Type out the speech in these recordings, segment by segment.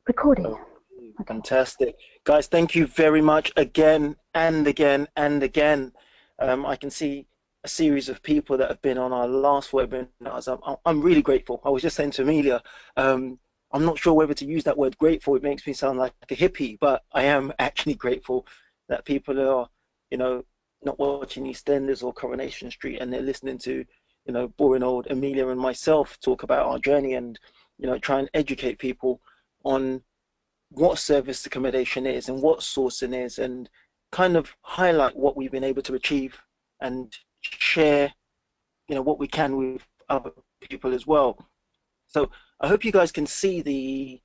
Recording. Oh, Okay. fantastic. Guys, thank you very much again and again and again. I can see a series of people that have been on our last webinars. I'm really grateful. I was just saying to Amelia, I'm not sure whether to use that word grateful. It makes me sound like a hippie, but I am actually grateful that people are, you know, not watching EastEnders or Coronation Street and they're listening to, boring old Amelia and myself talk about our journey and, try and educate people on what service accommodation is and what sourcing is and kind of highlight what we've been able to achieve and share, what we can with other people as well. So I hope you guys can see the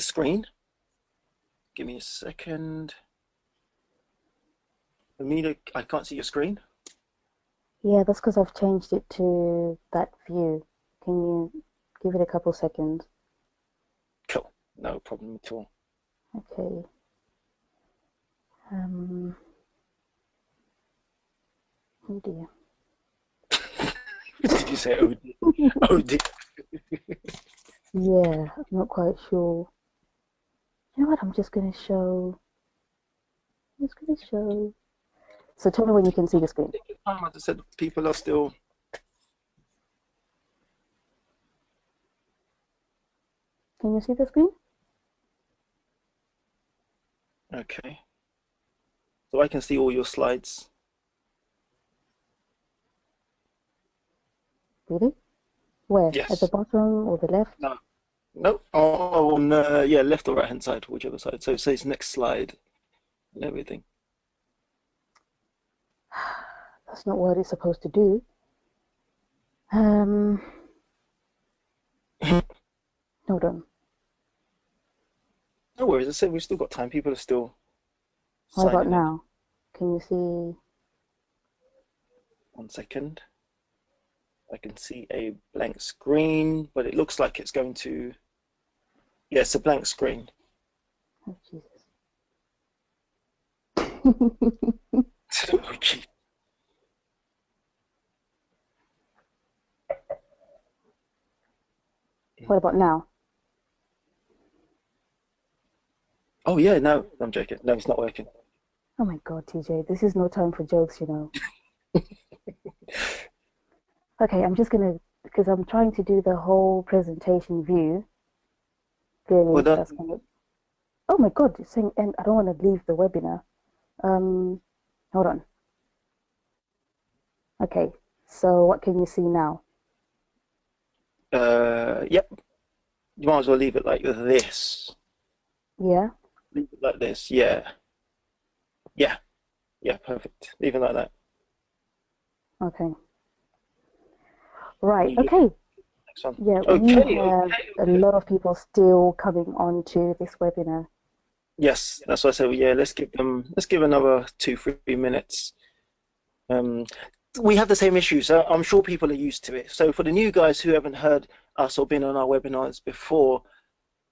screen. Give me a second. Amina, I can't see your screen. Yeah, that's because I've changed it to that view. Can you give it a couple seconds? Cool. No problem at all. Okay. Um, oh dear. Did you say oh dear? Oh dear. Yeah, I'm not quite sure. You know what? I'm just gonna show. So tell me when you can see the screen. Take your time. As I said, people are still Can you see the screen? okay. So I can see all your slides. Really? Where? At the Yes. bottom or the left? No. Nope. Oh, on yeah, left or right hand side, whichever side. So it says next slide and everything. That's not what it's supposed to do. Um, Hold on. No worries. I said we've still got time. People are still What about signing in. now? Can you see? 1 second. I can see a blank screen, but it looks like it's going to. Yeah, it's a blank screen. Oh, Jesus. Okay. What about now? Oh yeah, no, I'm joking. No, it's not working. Oh my God, TJ, this is no time for jokes. Okay, I'm just gonna, because I'm trying to do the whole presentation view. Well Clearly, done. that's gonna. Oh my God, it's saying, and I don't want to leave the webinar. Um, Hold on. Okay, so what can you see now? Yep. You might as well leave it like this. Yeah. Leave it like this. Yeah. Yeah. Yeah. Perfect. Leave it like that. Okay. Right. You look at Okay. the next one. Yeah, we Okay. have Okay. a Okay. lot of people still coming on to this webinar. Yes, that's why I said, well, yeah, let's give another 2, 3 minutes. Um, we have the same issues. I'm sure people are used to it. So for the new guys who haven't heard us or been on our webinars before,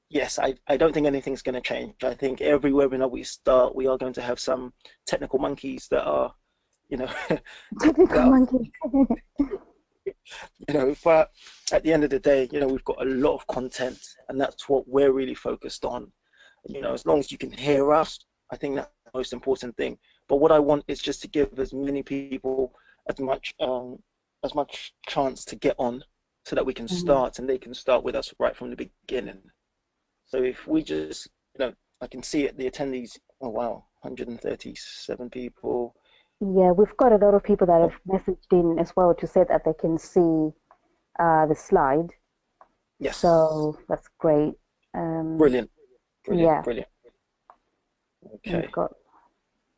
yes, I don't think anything's going to change. I think every webinar we start, we are going to have some technical monkeys that are, you know, Technical that monkey. but at the end of the day, we've got a lot of content, and that's what we're really focused on. As long as you can hear us, I think that's the most important thing. But what I want is just to give as many people as much chance to get on, so that we can Mhm. start and they can start with us right from the beginning. So if we just, I can see it, the attendees. Oh wow, 137 people. Yeah, we've got a lot of people that Oh, have messaged in as well to say that they can see the slide. yes, So that's great. Um, brilliant, brilliant, yeah, brilliant. we've Okay. got,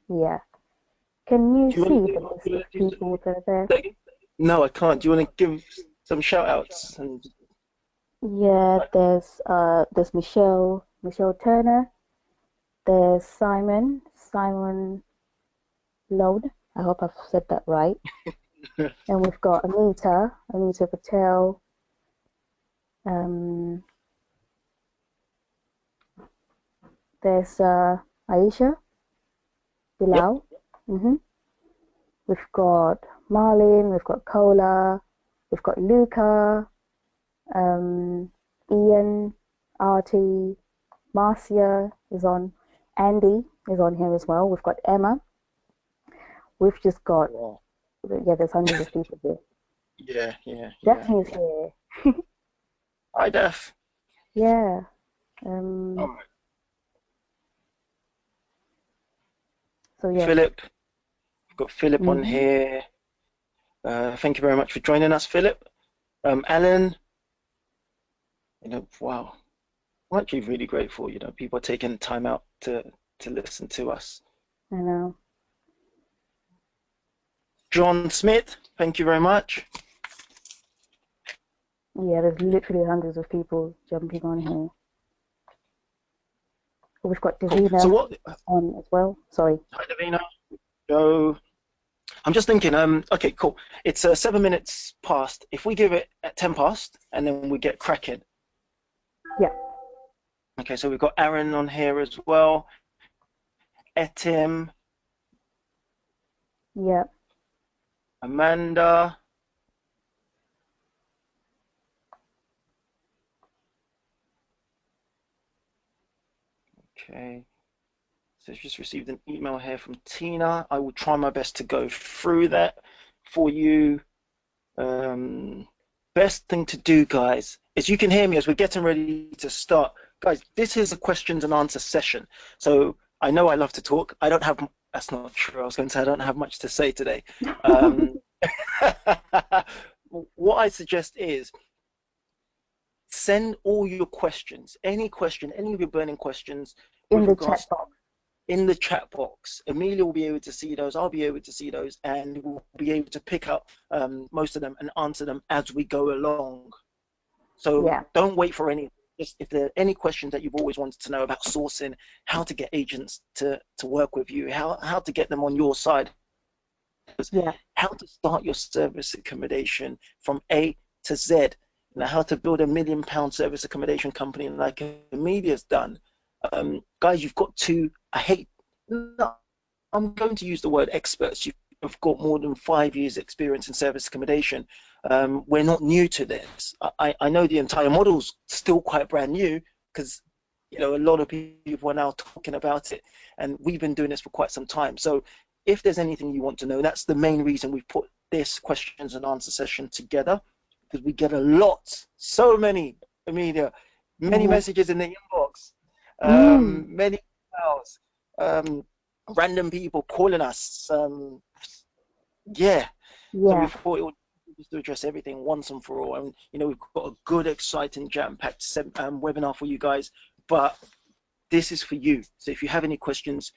yeah. Can you Do you want see to the do, list of people that are there? No, I can't. Do you want to give some shout outs and Yeah, there's Michelle Turner. There's Simon Lode. I hope I've said that right. And we've got Anita Patel. Um, there's Aisha yep. Bilal. hmm We've got Marlin. We've got Kola. We've got Luca. Um, Ian. RT, Marcia is on, Andy is on here as well. We've got Emma. We've just got, Wow. yeah, there's hundreds of people here. Yeah, yeah, yeah. Daphne is here. Hi, Def. Yeah. All Um, right. so yeah. Philip. We've got Philip on Hmm. here. Thank you very much for joining us, Philip. Alan, wow. I'm actually really grateful, people are taking time out to listen to us. I know. John Smith, thank you very much. Yeah, there's literally hundreds of people jumping on here. We've got Cool. So Davina what, on as well. Sorry. hi, Davina, Joe. I'm just thinking, okay, cool. It's 7 minutes past. If we give it at 10 past and then we get cracking. Yeah. Okay, so we've got Aaron on here as well. Etim, Yeah. Amanda. Okay. So just received an email here from Tina. I will try my best to go through that for you. Um, Best thing to do, guys, is you can hear me as we're getting ready to start. Guys, this is a questions and answer session. So I know I love to talk. I don't have, that's not true. I was going to say I don't have much to say today. Um, what I suggest is send all your questions, any question, any of your burning questions In with the chat regards box. in the chat box. Emilia will be able to see those. I'll be able to see those, and we'll be able to pick up most of them and answer them as we go along. So Yeah. don't wait for any. Just if there are any questions that you've always wanted to know about sourcing, how to get agents to work with you, how to get them on your side, Yeah. how to start your service accommodation from A to Z, how to build £1 million service accommodation company like Emilia's done. Guys, you've got to, I hate, no, I'm going to use the word experts. You've got more than 5 years experience in service accommodation. We're not new to this. I know the entire model's still quite brand new because a lot of people are now talking about it, and we've been doing this for quite some time. So if there's anything you want to know, that's the main reason we've put this questions and answer session together, because we get a lot, so many, Emilia, many Mm-hmm. messages in the inbox, Mm. many emails, random people calling us. Yeah, so we Yeah. thought it would just to address everything once and for all. And we've got a good, exciting, jam-packed webinar for you guys. But this is for you. So if you have any questions,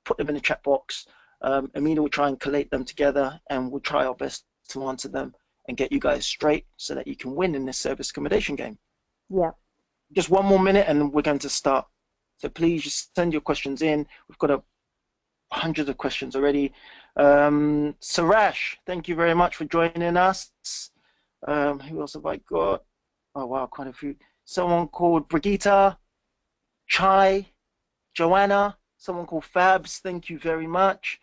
put them in the chat box. Amina will try and collate them together, and we'll try our best to answer them and get you guys straight so that you can win in this service accommodation game. Yeah. Just one more minute, and we're going to start. So please just send your questions in. We've got hundreds of questions already. Sarash, thank you very much for joining us. Who else have I got? Oh, wow, quite a few. Someone called Brigitte, Chai, Joanna, someone called Fabs, thank you very much.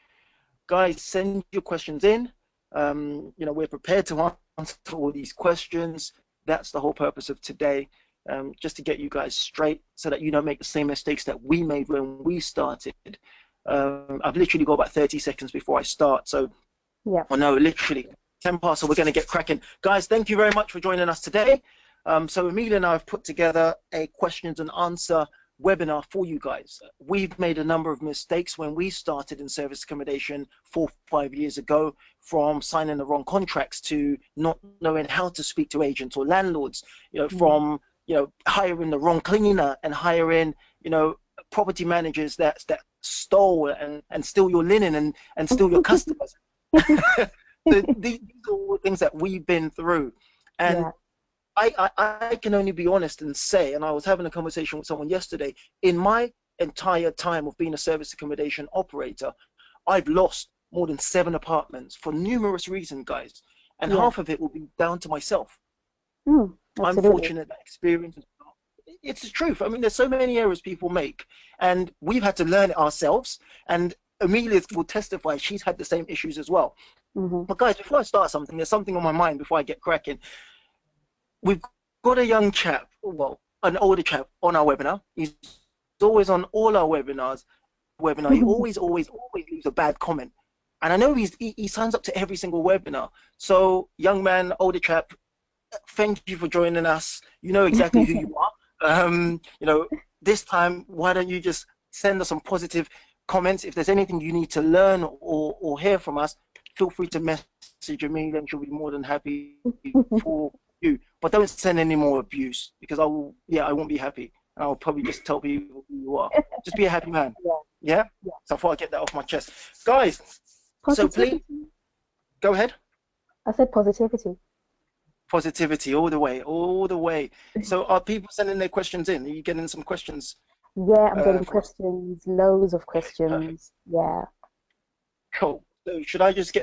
Guys, send your questions in. We're prepared to answer all these questions. That's the whole purpose of today, just to get you guys straight so that you don't make the same mistakes that we made when we started. I've literally got about 30 seconds before I start. So, Yeah. oh no, literally 10 past, so we're going to get cracking. Guys, thank you very much for joining us today. So Emilia and I have put together a questions and answer webinar for you guys. We've made a number of mistakes when we started in service accommodation 4 or 5 years ago, from signing the wrong contracts to not knowing how to speak to agents or landlords, Mm. from hiring the wrong cleaner and hiring property managers that stole and steal your linen and steal your customers. So these are all things that we've been through. And Yeah. I can only be honest and say, and I was having a conversation with someone yesterday, in my entire time of being a service accommodation operator, I've lost more than 7 apartments for numerous reasons, guys. And Yeah. half of it will be down to myself. Mm. I'm Absolutely. fortunate that experience. It's the truth. I mean, there's so many errors people make, and we've had to learn it ourselves. And Amelia will testify; she's had the same issues as well. Mm-hmm. But guys, before I start something, there's something on my mind before I get cracking. We've got a young chap. Well, an older chap on our webinar. He's always on all our webinar. He always leaves a bad comment. And I know he signs up to every single webinar. So, young man, older chap, thank you for joining us. You know exactly who you are. You know, this time, why don't you just send us some positive comments? If there's anything you need to learn or hear from us, feel free to message me, then she'll be more than happy for you. But don't send any more abuse, because I won't be happy. And I'll probably just tell people who you are. Just be a happy man. Yeah. Yeah? Yeah. So I thought I'd get that off my chest. Guys, so please, Positivity. go ahead. I said positivity. Positivity all the way, all the way. So are people sending their questions in? Are you getting some questions Yeah, I'm getting for us? questions, loads of Okay, perfect. questions. Yeah. Cool. So should I just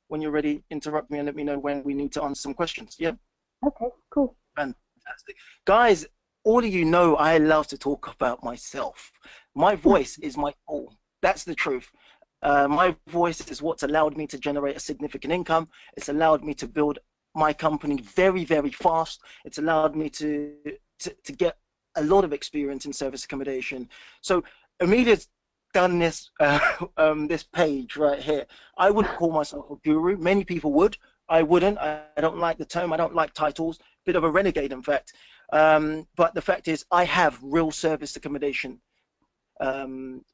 when you're ready, interrupt me and let me know when we need to answer some questions? Yeah, Okay, cool. fantastic. Guys, all of you know I love to talk about myself. My voice is my all. That's the truth. My voice is what's allowed me to generate a significant income. It's allowed me to build my company very, very fast. It's allowed me to get a lot of experience in service accommodation. So Emilia's done this this page right here. I wouldn't call myself a guru. Many people would. I wouldn't. I don't like the term. I don't like titles. Bit of a renegade, in fact. But the fact is, I have real service accommodation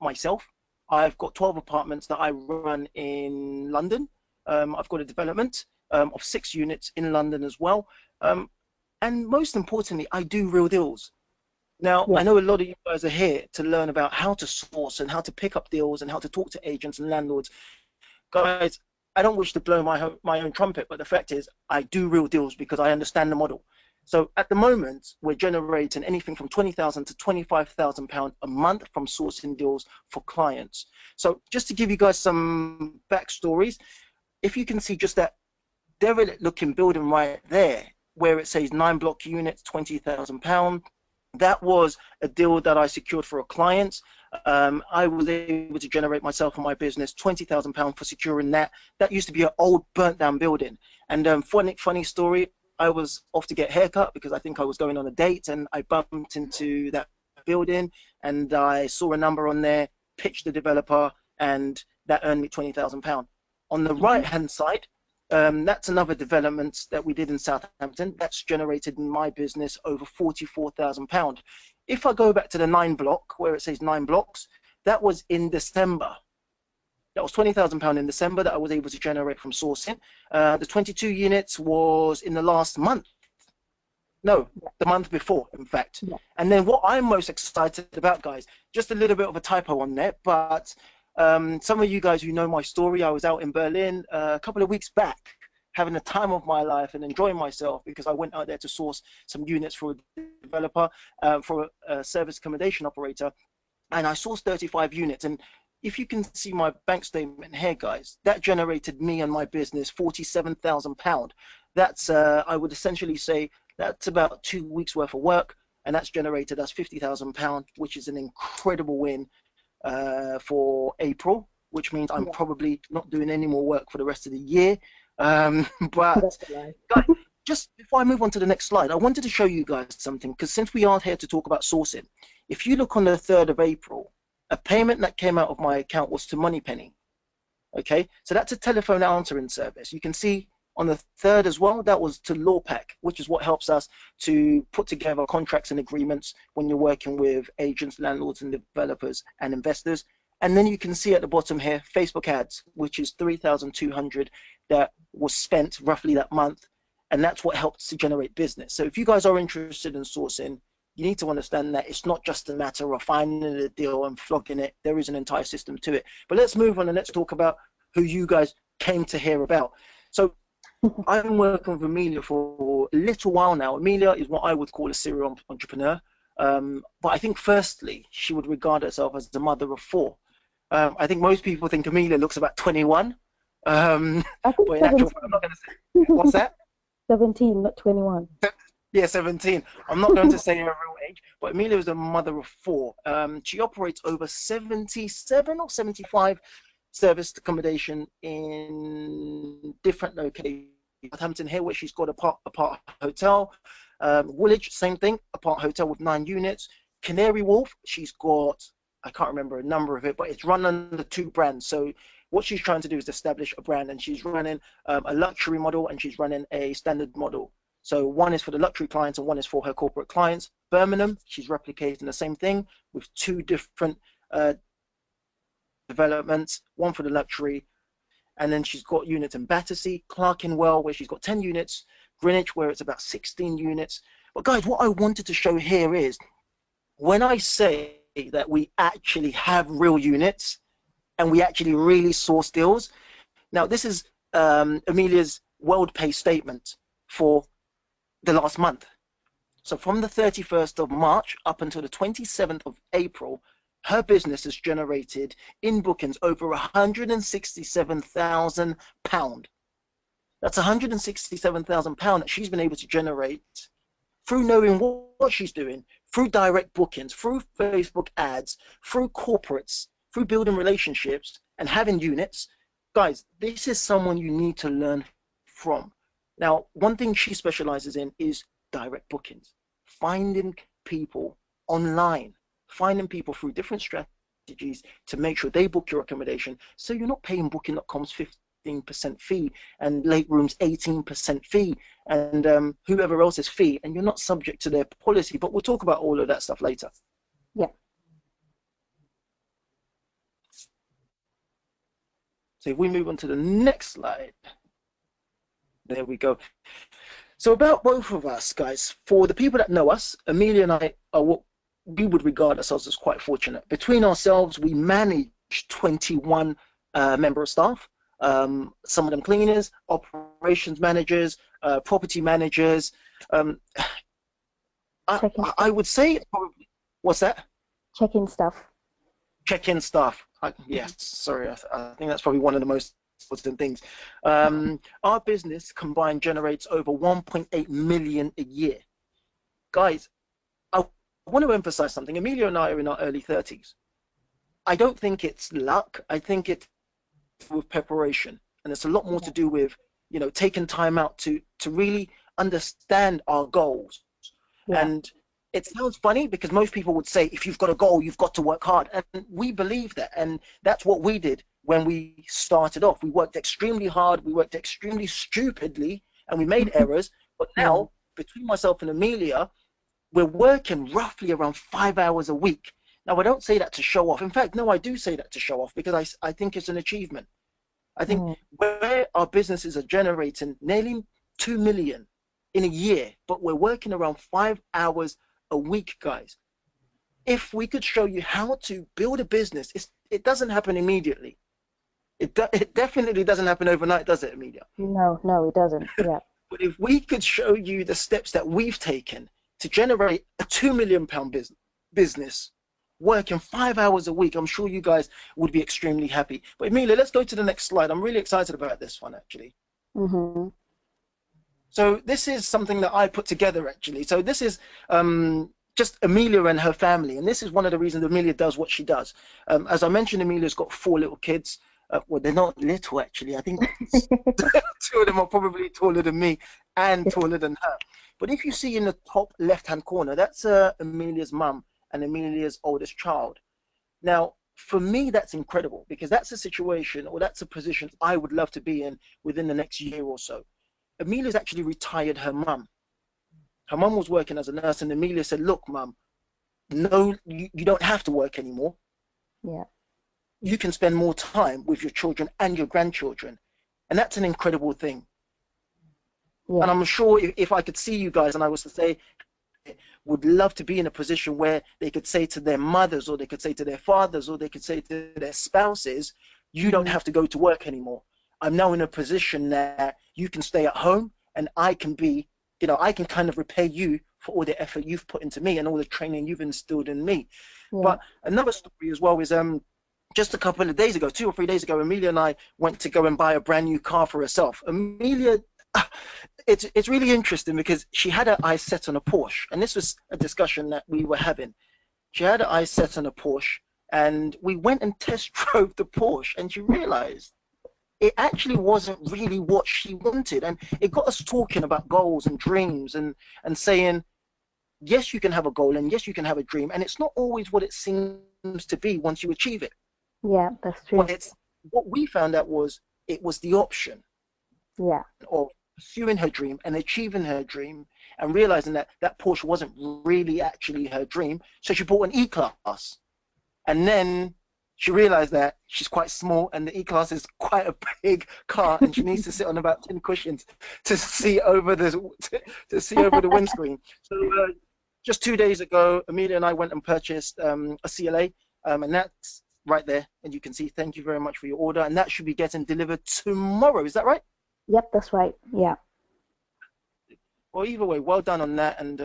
myself. I've got 12 apartments that I run in London. I've got a development of 6 units in London as well. Um, and most importantly, I do real deals. Now, Yeah. I know a lot of you guys are here to learn about how to source and how to pick up deals and how to talk to agents and landlords. Guys, I don't wish to blow my own trumpet, but the fact is, I do real deals because I understand the model. So at the moment, we're generating anything from 20,000 to 25,000 pounds a month from sourcing deals for clients. So just to give you guys some backstories, if you can see just that derelict looking building right there, where it says 9 block units, 20,000 pounds, that was a deal that I secured for a client. I was able to generate myself and my business £20,000 for securing that. That used to be an old burnt down building. And funny story, I was off to get a haircut because I think I was going on a date, and I bumped into that building and I saw a number on there, pitched the developer, and that earned me £20,000. On the Mhm. right hand side, that's another development that we did in Southampton. That's generated in my business over £44,000. If I go back to the 9 block, where it says 9 blocks, that was in December. That was £20,000 in December that I was able to generate from sourcing. The 22 units was in the last month. No, Yeah. the month before, in fact. Yeah. And then what I'm most excited about, guys, just a little bit of a typo on there, but some of you guys who know my story, I was out in Berlin a couple of weeks back, having the time of my life and enjoying myself because I went out there to source some units for a developer, for a service accommodation operator, and I sourced 35 units. And if you can see my bank statement here, guys, that generated me and my business £47,000. That's, I would essentially say, that's about 2 weeks worth of work, and that's generated us £50,000, which is an incredible win for April, which means I'm Yeah. probably not doing any more work for the rest of the year. But That's a lie. guys, just before I move on to the next slide, I wanted to show you guys something, because since we are here to talk about sourcing, if you look on the 3rd of April, a payment that came out of my account was to Moneypenny. Okay, so that's a telephone answering service. You can see on the 3rd as well, that was to Lawpack, which is what helps us to put together contracts and agreements when you're working with agents, landlords, and developers and investors. And then you can see at the bottom here, Facebook ads, which is 3,200 that was spent roughly that month. And that's what helps to generate business. So if you guys are interested in sourcing, you need to understand that it's not just a matter of finding a deal and flogging it. There is an entire system to it. But let's move on and let's talk about who you guys came to hear about. So I've been working with Emilia for a little while now. Emilia is what I would call a serial entrepreneur. But I think firstly, she would regard herself as the mother of four. I think most people think Emilia looks about 21. I think But in actual fact, I'm 17. not going to say, what's that? 17, not 21. Yeah, 17. I'm not going to say her real age, but Emilia is a mother of four. She operates over 77 or 75 serviced accommodation in different locations. Southampton here, where she's got a part hotel. Woolwich, same thing, apart hotel with 9 units. Canary Wharf, she's got, I can't remember a number of it, but it's run under 2 brands. So what she's trying to do is establish a brand, and she's running a luxury model and she's running a standard model. So one is for the luxury clients and one is for her corporate clients. Birmingham, she's replicating the same thing with 2 different developments, one for the luxury, and then she's got units in Battersea, Clerkenwell, where she's got 10 units, Greenwich, where it's about 16 units. But guys, what I wanted to show here is when I say that we actually have real units and we actually really source deals. Now, this is Emilia's world pay statement for the last month. So from the 31st of March up until the 27th of April, her business has generated in bookings over £167,000. That's £167,000 that she's been able to generate through knowing what she's doing, through direct bookings, through Facebook ads, through corporates, through building relationships and having units. Guys, this is someone you need to learn from. Now, one thing she specializes in is direct bookings, finding people online, finding people through different strategies to make sure they book your accommodation. So you're not paying Booking.com's 15% fee and late rooms 18% fee and whoever else's fee, and you're not subject to their policy. But we'll talk about all of that stuff later. Yeah. So if we move on to the next slide, there we go. So about both of us, guys, for the people that know us, Emilia and I are what we would regard ourselves as quite fortunate. Between ourselves, we manage 21 member of staff. Some of them cleaners, operations managers, property managers. I would say probably, what's that? Check-in stuff. Check-in staff. Yes, sorry, I think that's probably one of the most important things. Our business combined generates over 1.8 million a year. Guys, I want to emphasize something. Emilia and I are in our early 30s. I don't think it's luck. I think it's with preparation, and it's a lot more to do with, you know, taking time out to really understand our goals. And it sounds funny because most people would say, if you've got a goal, you've got to work hard. And we believe that. And that's what we did when we started off. We worked extremely hard. We worked extremely stupidly and we made errors. But now, between myself and Emilia, we're working roughly around 5 hours a week. Now, I don't say that to show off. In fact, no, I do say that to show off because I think it's an achievement. I think where our businesses are generating nearly 2 million in a year, but we're working around 5 hours a week, guys. If we could show you how to build a business, it doesn't happen immediately. It definitely doesn't happen overnight, does it, Emilia? No, it doesn't. Yeah. But if we could show you the steps that we've taken to generate a £2 million business, working 5 hours a week, I'm sure you guys would be extremely happy. But Emilia, let's go to the next slide. I'm really excited about this one, actually. So this is something that I put together, actually. So this is just Emilia and her family. And this is one of the reasons Emilia does what she does. As I mentioned, Emilia's got 4 little kids. Well, they're not little, actually. I think 2 of them are probably taller than me and taller than her. But if you see in the top left-hand corner, that's Emilia's mum and Emilia's oldest child. Now, for me, that's incredible because that's a situation or that's a position I would love to be in within the next year or so. Emilia's actually retired her mum. Her mum was working as a nurse, and Emilia said, look, mum, no, you don't have to work anymore. Yeah. You can spend more time with your children and your grandchildren. And that's an incredible thing. Yeah. And I'm sure if I could see you guys and I was to say, would love to be in a position where they could say to their mothers or they could say to their fathers or they could say to their spouses, you don't have to go to work anymore. I'm now in a position that you can stay at home and I can be, you know, I can kind of repay you for all the effort you've put into me and all the training you've instilled in me. Yeah. But another story as well is just a couple of days ago, 2 or 3 days ago, Emilia and I went to go and buy a brand new car for herself. Emilia, it's really interesting because she had her eyes set on a Porsche, and this was a discussion that we were having. She had her eyes set on a Porsche, and we went and test drove the Porsche, and she realized it actually wasn't really what she wanted. And it got us talking about goals and dreams, and saying, yes, you can have a goal, and yes, you can have a dream, and it's not always what it seems to be once you achieve it. Yeah, that's What true. it's what we found out was it was the option Yeah. of pursuing her dream and achieving her dream, and realizing that that Porsche wasn't really actually her dream. So she bought an E-Class, and then she realized that she's quite small and the E-Class is quite a big car, and she needs to sit on about 10 cushions to see over to see over the windscreen. So just 2 days ago, Amelia and I went and purchased a CLA, and that's right there. And you can see, thank you very much for your order. And that should be getting delivered tomorrow. Is that right? Yep, that's right. Yeah. Well, either way, well done on that. And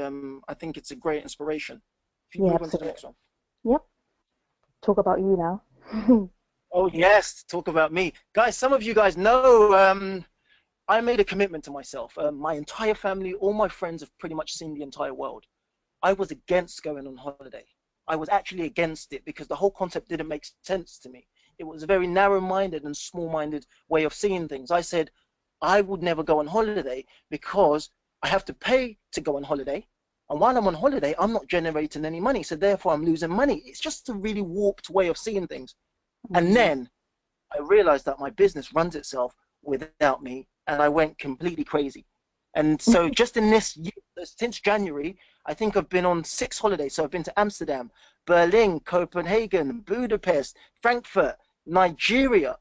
I think it's a great inspiration. If you Yeah, move on to the absolutely. next one. Yep. Talk about you now. Oh, yes. Talk about me. Guys, some of you guys know I made a commitment to myself. My entire family, all my friends have pretty much seen the entire world. I was against going on holiday. I was actually against it because the whole concept didn't make sense to me. It was a very narrow-minded and small-minded way of seeing things. I said I would never go on holiday because I have to pay to go on holiday. And while I'm on holiday, I'm not generating any money. So therefore, I'm losing money. It's just a really warped way of seeing things. And Hmm. then I realized that my business runs itself without me, and I went completely crazy. And so just in this year, since January, I think I've been on 6 holidays. So I've been to Amsterdam, Berlin, Copenhagen, Budapest, Frankfurt, Nigeria.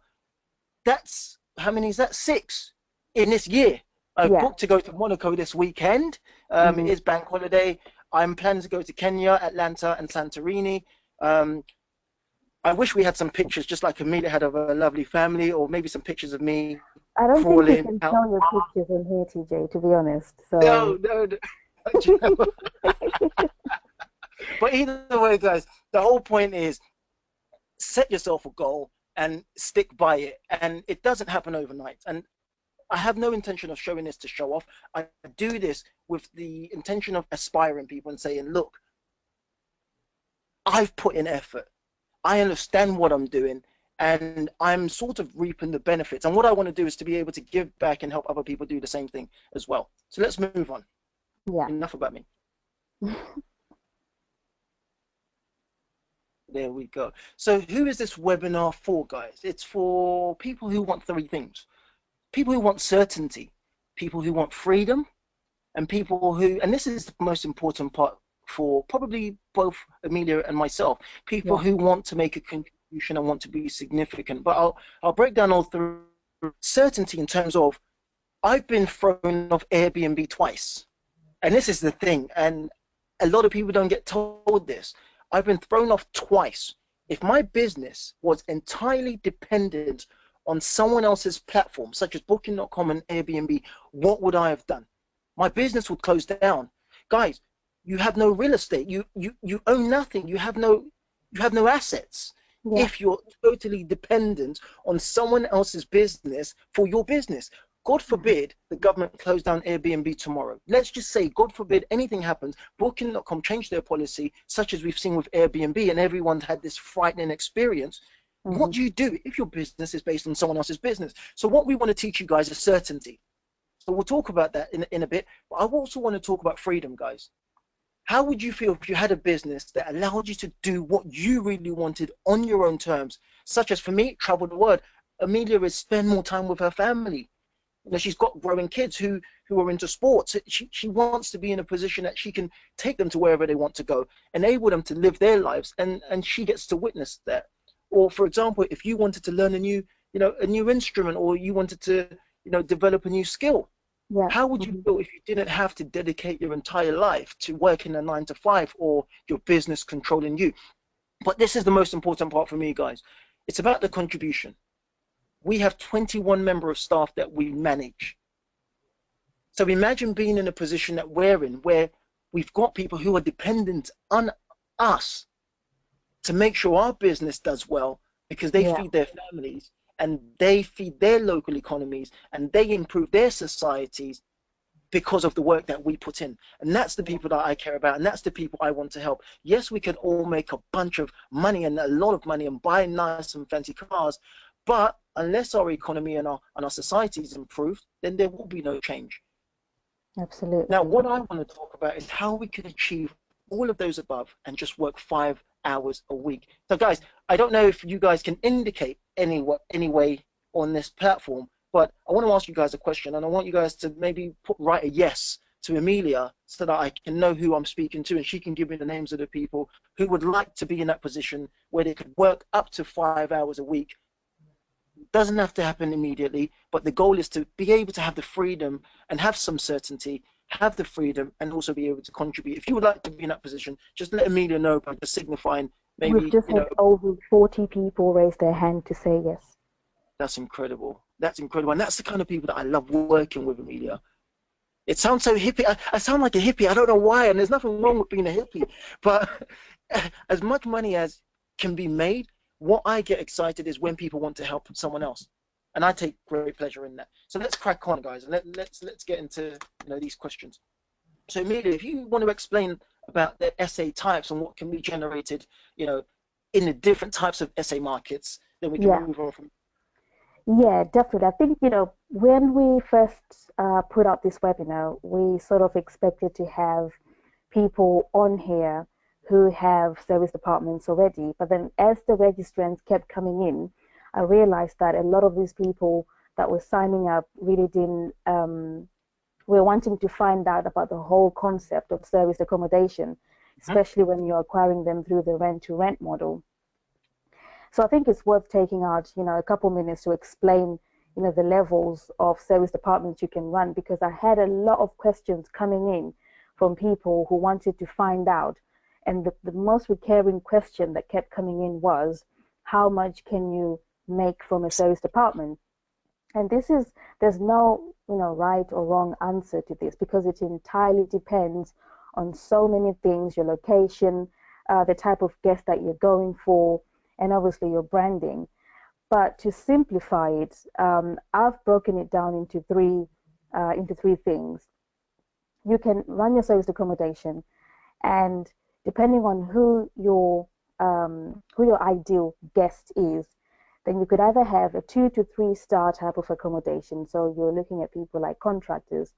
That's how many is that? 6 in this year. I've Yeah. booked to go to Monaco this weekend. It Hmm. is bank holiday. I'm planning to go to Kenya, Atlanta, and Santorini. Um, I wish we had some pictures, just like Amelia had, of a lovely family, or maybe some pictures of me I don't think we crawling can out. show your pictures in here, TJ, to be honest. No, So, no, no. But either way, guys, the whole point is set yourself a goal and stick by it. And it doesn't happen overnight. And I have no intention of showing this to show off. I do this with the intention of aspiring people and saying, look, I've put in effort. I understand what I'm doing, and I'm sort of reaping the benefits. And what I want to do is to be able to give back and help other people do the same thing as well. So let's move on. yeah. Enough about me. There we go. So who is this webinar for, guys? It's for people who want 3 things. People who want certainty, people who want freedom, and people who, and this is the most important part for probably both Amelia and myself, people Yeah. who want to make a contribution and want to be significant. But I'll break down all three. Certainty in terms of I've been thrown off Airbnb twice. And this is the thing, and a lot of people don't get told this. I've been thrown off twice. If my business was entirely dependent on someone else's platform, such as Booking.com and Airbnb, what would I have done? My business would close down. Guys, you have no real estate. You own nothing. You have no assets Yeah. if you're totally dependent on someone else's business for your business. God Hmm. forbid the government closed down Airbnb tomorrow. Let's just say, God forbid anything happens, Booking.com changed their policy, such as we've seen with Airbnb, and everyone's had this frightening experience. What Hmm. do you do if your business is based on someone else's business? So what we want to teach you guys is certainty. So we'll talk about that in a bit. But I also want to talk about freedom, guys. How would you feel if you had a business that allowed you to do what you really wanted on your own terms? Such as, for me, travel the world. Amelia is spend more time with her family. She's got growing kids who are into sports. She wants to be in a position that she can take them to wherever they want to go, enable them to live their lives, and she gets to witness that. Or, for example, if you wanted to learn a new instrument, or you wanted to develop a new skill, Yeah. how would you Hmm. feel if you didn't have to dedicate your entire life to working a 9 to 5, or your business controlling you? But this is the most important part for me, guys. It's about the contribution. We have 21 member of staff that we manage. So imagine being in a position that we're in, where we've got people who are dependent on us to make sure our business does well, because they Yeah. feed their families, and they feed their local economies, and they improve their societies because of the work that we put in. And that's the Yeah. people that I care about, and that's the people I want to help. Yes, we can all make a bunch of money, and a lot of money, and buy nice and fancy cars, but unless our economy and our society is improved, then there will be no change. Now, Absolutely. what I want to talk about is how we can achieve all of those above and just work 5 hours a week. So, guys, I don't know if you guys can indicate any way on this platform, but I want to ask you guys a question, and I want you guys to maybe write a yes to Emilia so that I can know who I'm speaking to, and she can give me the names of the people who would like to be in that position where they could work up to 5 hours a week. Doesn't have to happen immediately, but the goal is to be able to have the freedom and have some certainty, have the freedom, and also be able to contribute. If you would like to be in that position, just let Amelia know by just signifying We've maybe, just had over 40 people raise their hand to say yes. that's incredible. That's incredible. And that's the kind of people that I love working with, Amelia. It sounds so hippie. I sound like a hippie. I don't know why, and there's nothing wrong with being a hippie. But as much money as can be made, what I get excited is when people want to help someone else, and I take great pleasure in that. So let's crack on, guys, and let's get into these questions. So Amelia, if you want to explain about the essay types and what can be generated, you know, in the different types of essay markets, then we can Yeah, move on from. yeah, definitely. I think, when we first put out this webinar, we sort of expected to have people on here who have service departments already. But then as the registrants kept coming in, I realized that a lot of these people that were signing up really didn't, were wanting to find out about the whole concept of service accommodation, Mhm. especially when you're acquiring them through the rent to rent model. So I think it's worth taking out, a couple minutes to explain, the levels of service departments you can run, because I had a lot of questions coming in from people who wanted to find out. And the most recurring question that kept coming in was, how much can you make from a service department? And there's no, right or wrong answer to this, because it entirely depends on so many things: your location, the type of guest that you're going for, and obviously your branding. But to simplify it, I've broken it down into three things. You can run your service accommodation, and depending on who your ideal guest is, then you could either have a 2 to 3 star type of accommodation. So you're looking at people like contractors.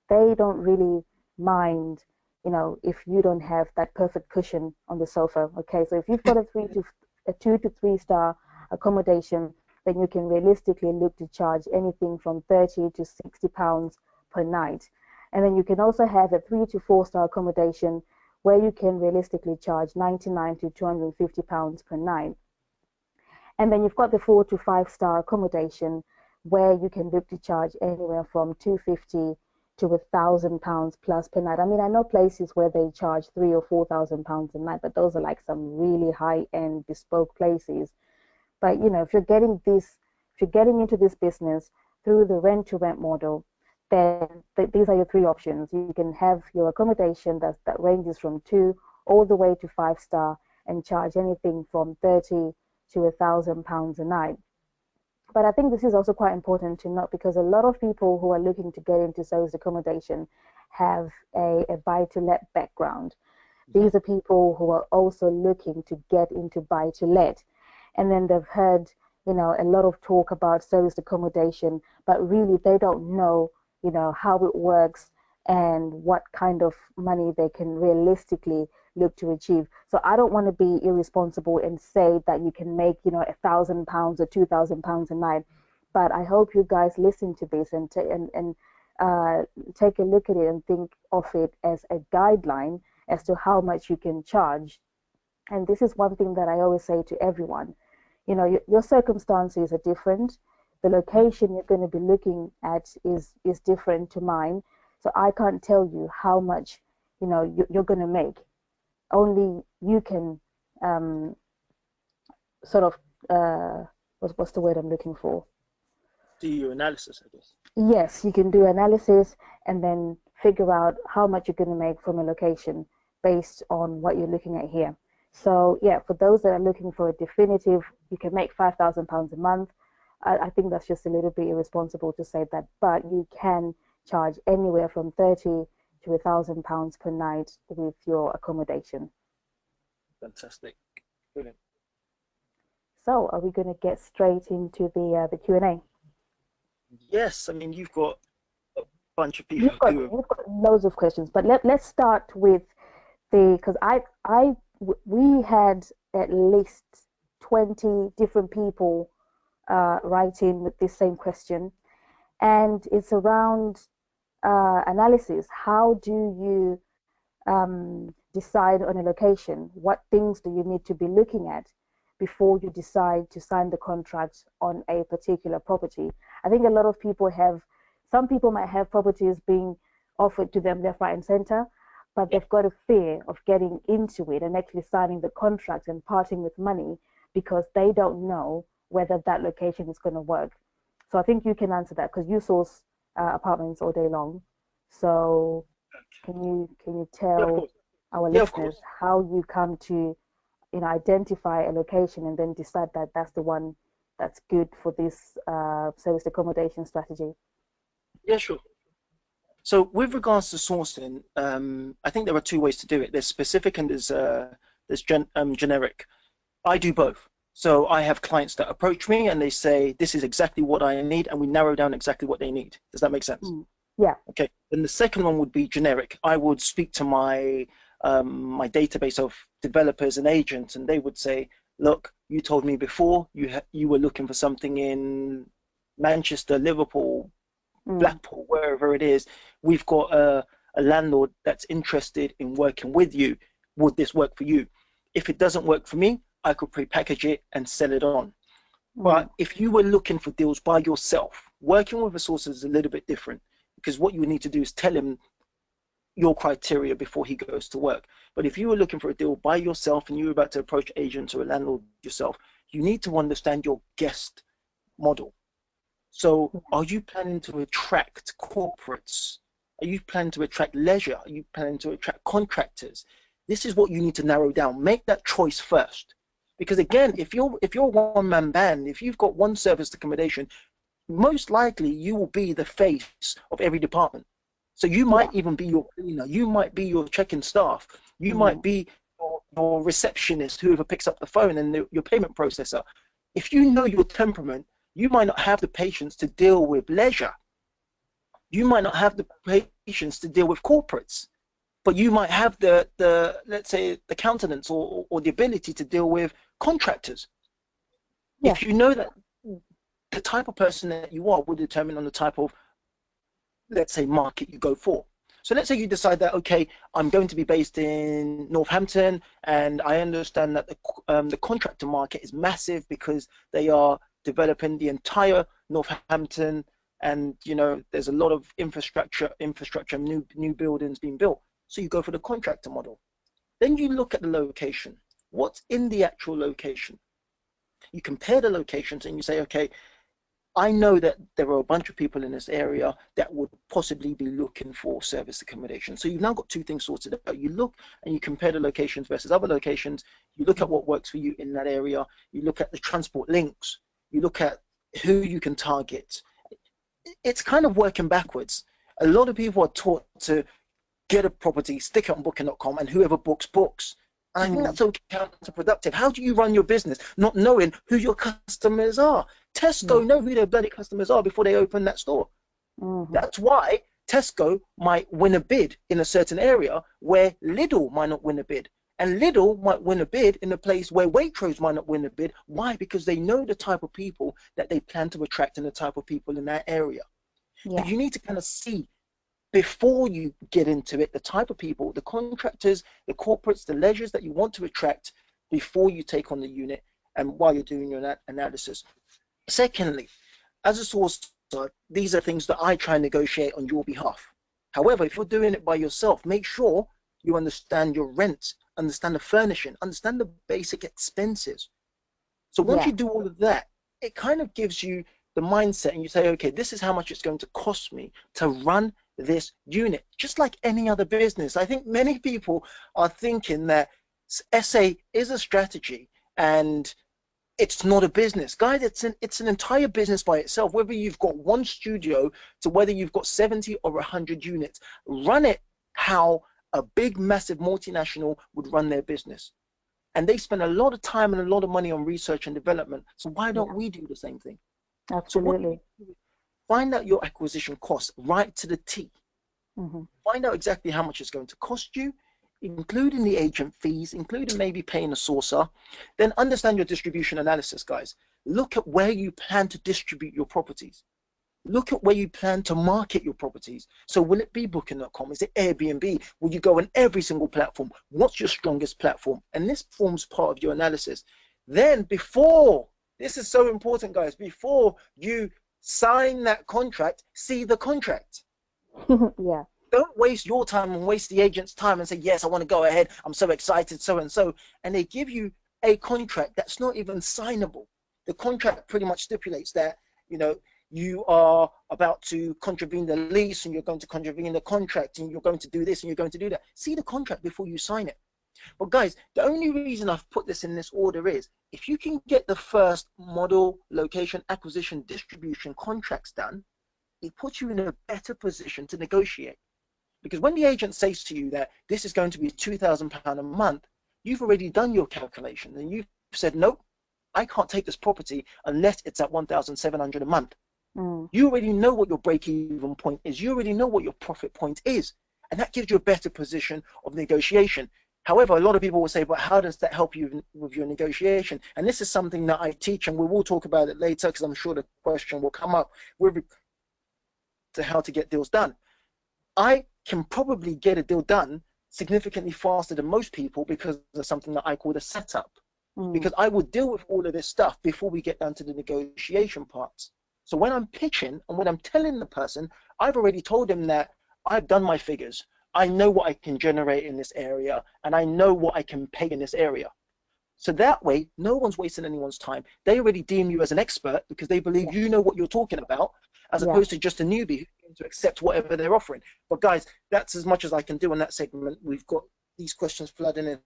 They don't really mind, if you don't have that perfect cushion on the sofa. Okay, so if you've got a 2 to 3 star accommodation, then you can realistically look to charge anything from 30 to 60 pounds per night. And then you can also have a 3 to 4 star accommodation where you can realistically charge 99 to 250 pounds per night. And then you've got the 4 to 5 star accommodation where you can look to charge anywhere from 250 to £1,000 plus per night. I mean, I know places where they charge £3,000 or £4,000 a night, but those are like some really high-end bespoke places. But if you're getting into this business through the rent-to-rent model, then these are your three options. You can have your accommodation that ranges from 2 all the way to 5 star and charge anything from 30 to £1,000 a night. But I think this is also quite important to note, because a lot of people who are looking to get into service accommodation have a buy-to-let background. Mhm. These are people who are also looking to get into buy-to-let. And then they've heard, a lot of talk about service accommodation, but really they don't know, how it works and what kind of money they can realistically look to achieve. So I don't want to be irresponsible and say that you can make, £1,000 or £2,000 a night. But I hope you guys listen to this and take a look at it and think of it as a guideline as to how much you can charge. And this is one thing that I always say to everyone. Your circumstances are different. The Mhm. location you're going to be looking at is different to mine. So I can't tell you how much, you're going to make. Only you can um, sort of what's the word I'm looking for? Do your analysis, I guess. Yes, you can do analysis and then figure out how much you're going to make from a location based on what you're looking at here. So yeah, for those that are looking for a definitive, you can make £5,000 a month. I think that's just a little bit irresponsible to say that, but you can charge anywhere from 30 to £1,000 per night with your accommodation. Fantastic. Brilliant. So, are we going to get straight into the Q&A? Yes, I mean, you've got a bunch of people who have, You've got loads of questions, but let's start with the because we had at least 20 different people writing with this same question, and it's around analysis. How do you decide on a location? What things do you need to be looking at before you decide to sign the contract on a particular property? I think a lot of people have, some people might have properties being offered to them left, right, and center, but yeah, they've got a fear of getting into it and actually signing the contract and parting with money because they don't know whether that location is going to work. So I think you can answer that because you source apartments all day long. So can you yeah, of tell course. our Yeah, of listeners course. how you come to identify a location and then decide that that's the one that's good for this service accommodation strategy? Yeah, sure. So with regards to sourcing, I think there are two ways to do it. There's specific and there's generic. I do both. So I have clients that approach me and they say, this is exactly what I need, and we narrow down exactly what they need. Does that make sense? Mm. Yeah. Okay. Then the second one would be generic. I would speak to my database of developers and agents, and they would say, look, you told me before you were looking for something in Manchester, Liverpool, Mm. Blackpool, wherever it is. We've got a landlord that's interested in working with you. Would this work for you? If it doesn't work for me, I could pre-package it and sell it on. Mm. But if you were looking for deals by yourself, working with a source is a little bit different, because what you would need to do is tell him your criteria before he goes to work. But if you were looking for a deal by yourself and you were about to approach agents or a landlord yourself, you need to understand your guest model. So are you planning to attract corporates? Are you planning to attract leisure? Are you planning to attract contractors? This is what you need to narrow down. Make that choice first. Because again, if you're a one-man band, if you've got one service accommodation, most likely you will be the face of every department. So you Yeah. might even be your cleaner, you might be your check-in staff, you might Mm. be your receptionist, whoever picks up the phone, and your payment processor. If you know your temperament, you might not have the patience to deal with leisure. You might not have the patience to deal with corporates, but you might have the let's say the countenance or the ability to deal with contractors. Yeah. If you know that, the type of person that you are will determine on the type of, let's say, market you go for. So let's say you decide that, okay, I'm going to be based in Northampton, and I understand that the contractor market is massive because they are developing the entire Northampton, and there's a lot of infrastructure, new buildings being built. So you go for the contractor model. Then you look at the location. What's in the actual location? You compare the locations and you say, okay, I know that there are a bunch of people in this area that would possibly be looking for service accommodation. So you've now got two things sorted out. You look and you compare the locations versus other locations. You look at Mm. what works for you in that area. You look at the transport links. You look at who you can target. It's kind of working backwards. A lot of people are taught to get a property, stick it on booking.com, and whoever books, books. And I think Mm. that's so counterproductive. How do you run your business not knowing who your customers are? Yeah. Tesco know who their bloody customers are before they open that store. Hmm. That's why Tesco might win a bid in a certain area where Lidl might not win a bid. And Lidl might win a bid in a place where Waitrose might not win a bid. Why? Because they know the type of people that they plan to attract and the type of people in that area. So Yeah. you need to kind of see before you get into it the type of people, the contractors, the corporates, the leisures that you want to attract before you take on the unit and while you're doing your analysis. Secondly, as a sourcer, these are things that I try and negotiate on your behalf. However, if you're doing it by yourself, make sure you understand your rent, understand the furnishing, understand the basic expenses. So once Yeah. you do all of that, it kind of gives you the mindset and you say, okay, this is how much it's going to cost me to run this unit, just like any other business. I think many people are thinking that SA is a strategy and it's not a business. Guys, it's an entire business by itself. Whether you've got one studio to whether you've got 70 or 100 units, run it how a big, massive multinational would run their business. And they spend a lot of time and a lot of money on research and development. So why don't Yeah, we do the same thing? So what you absolutely. do is find out your acquisition costs right to the T. Hmm. Find out exactly how much it's going to cost you, including the agent fees, including maybe paying a sourcer. Then understand your distribution analysis, guys. Look at where you plan to distribute your properties. Look at where you plan to market your properties. So will it be booking.com? Is it Airbnb? Will you go on every single platform? What's your strongest platform? And this forms part of your analysis. Then before, this is so important, guys, before you sign that contract, see the contract. Yeah. Don't waste your time and waste the agent's time and say, yes, I want to go ahead. I'm so excited, so and so. And they give you a contract that's not even signable. The contract pretty much stipulates that, you know, you are about to contravene the lease and you're going to contravene the contract and you're going to do this and you're going to do that. See the contract before you sign it. But guys, the only reason I've put this in this order is if you can get the first model, location, acquisition, distribution contracts done, it puts you in a better position to negotiate. Because when the agent says to you that this is going to be £2,000 a month, you've already done your calculation and you've said, nope, I can't take this property unless it's at 1,700 a month. Mm. You already know what your break-even point is. You already know what your profit point is. And that gives you a better position of negotiation. However, a lot of people will say, but how does that help you with your negotiation? And this is something that I teach, and we will talk about it later because I'm sure the question will come up with to how to get deals done. I can probably get a deal done significantly faster than most people because of something that I call the setup. Mm. Because I will deal with all of this stuff before we get down to the negotiation parts. So when I'm pitching and when I'm telling the person, I've already told them that I've done my figures. I know what I can generate in this area and I know what I can pay in this area. So that way, no one's wasting anyone's time. They already deem you as an expert because they believe Yeah. you know what you're talking about, as Yeah. opposed to just a newbie who's going to accept whatever they're offering. But guys, that's as much as I can do on that segment. We've got these questions flooding in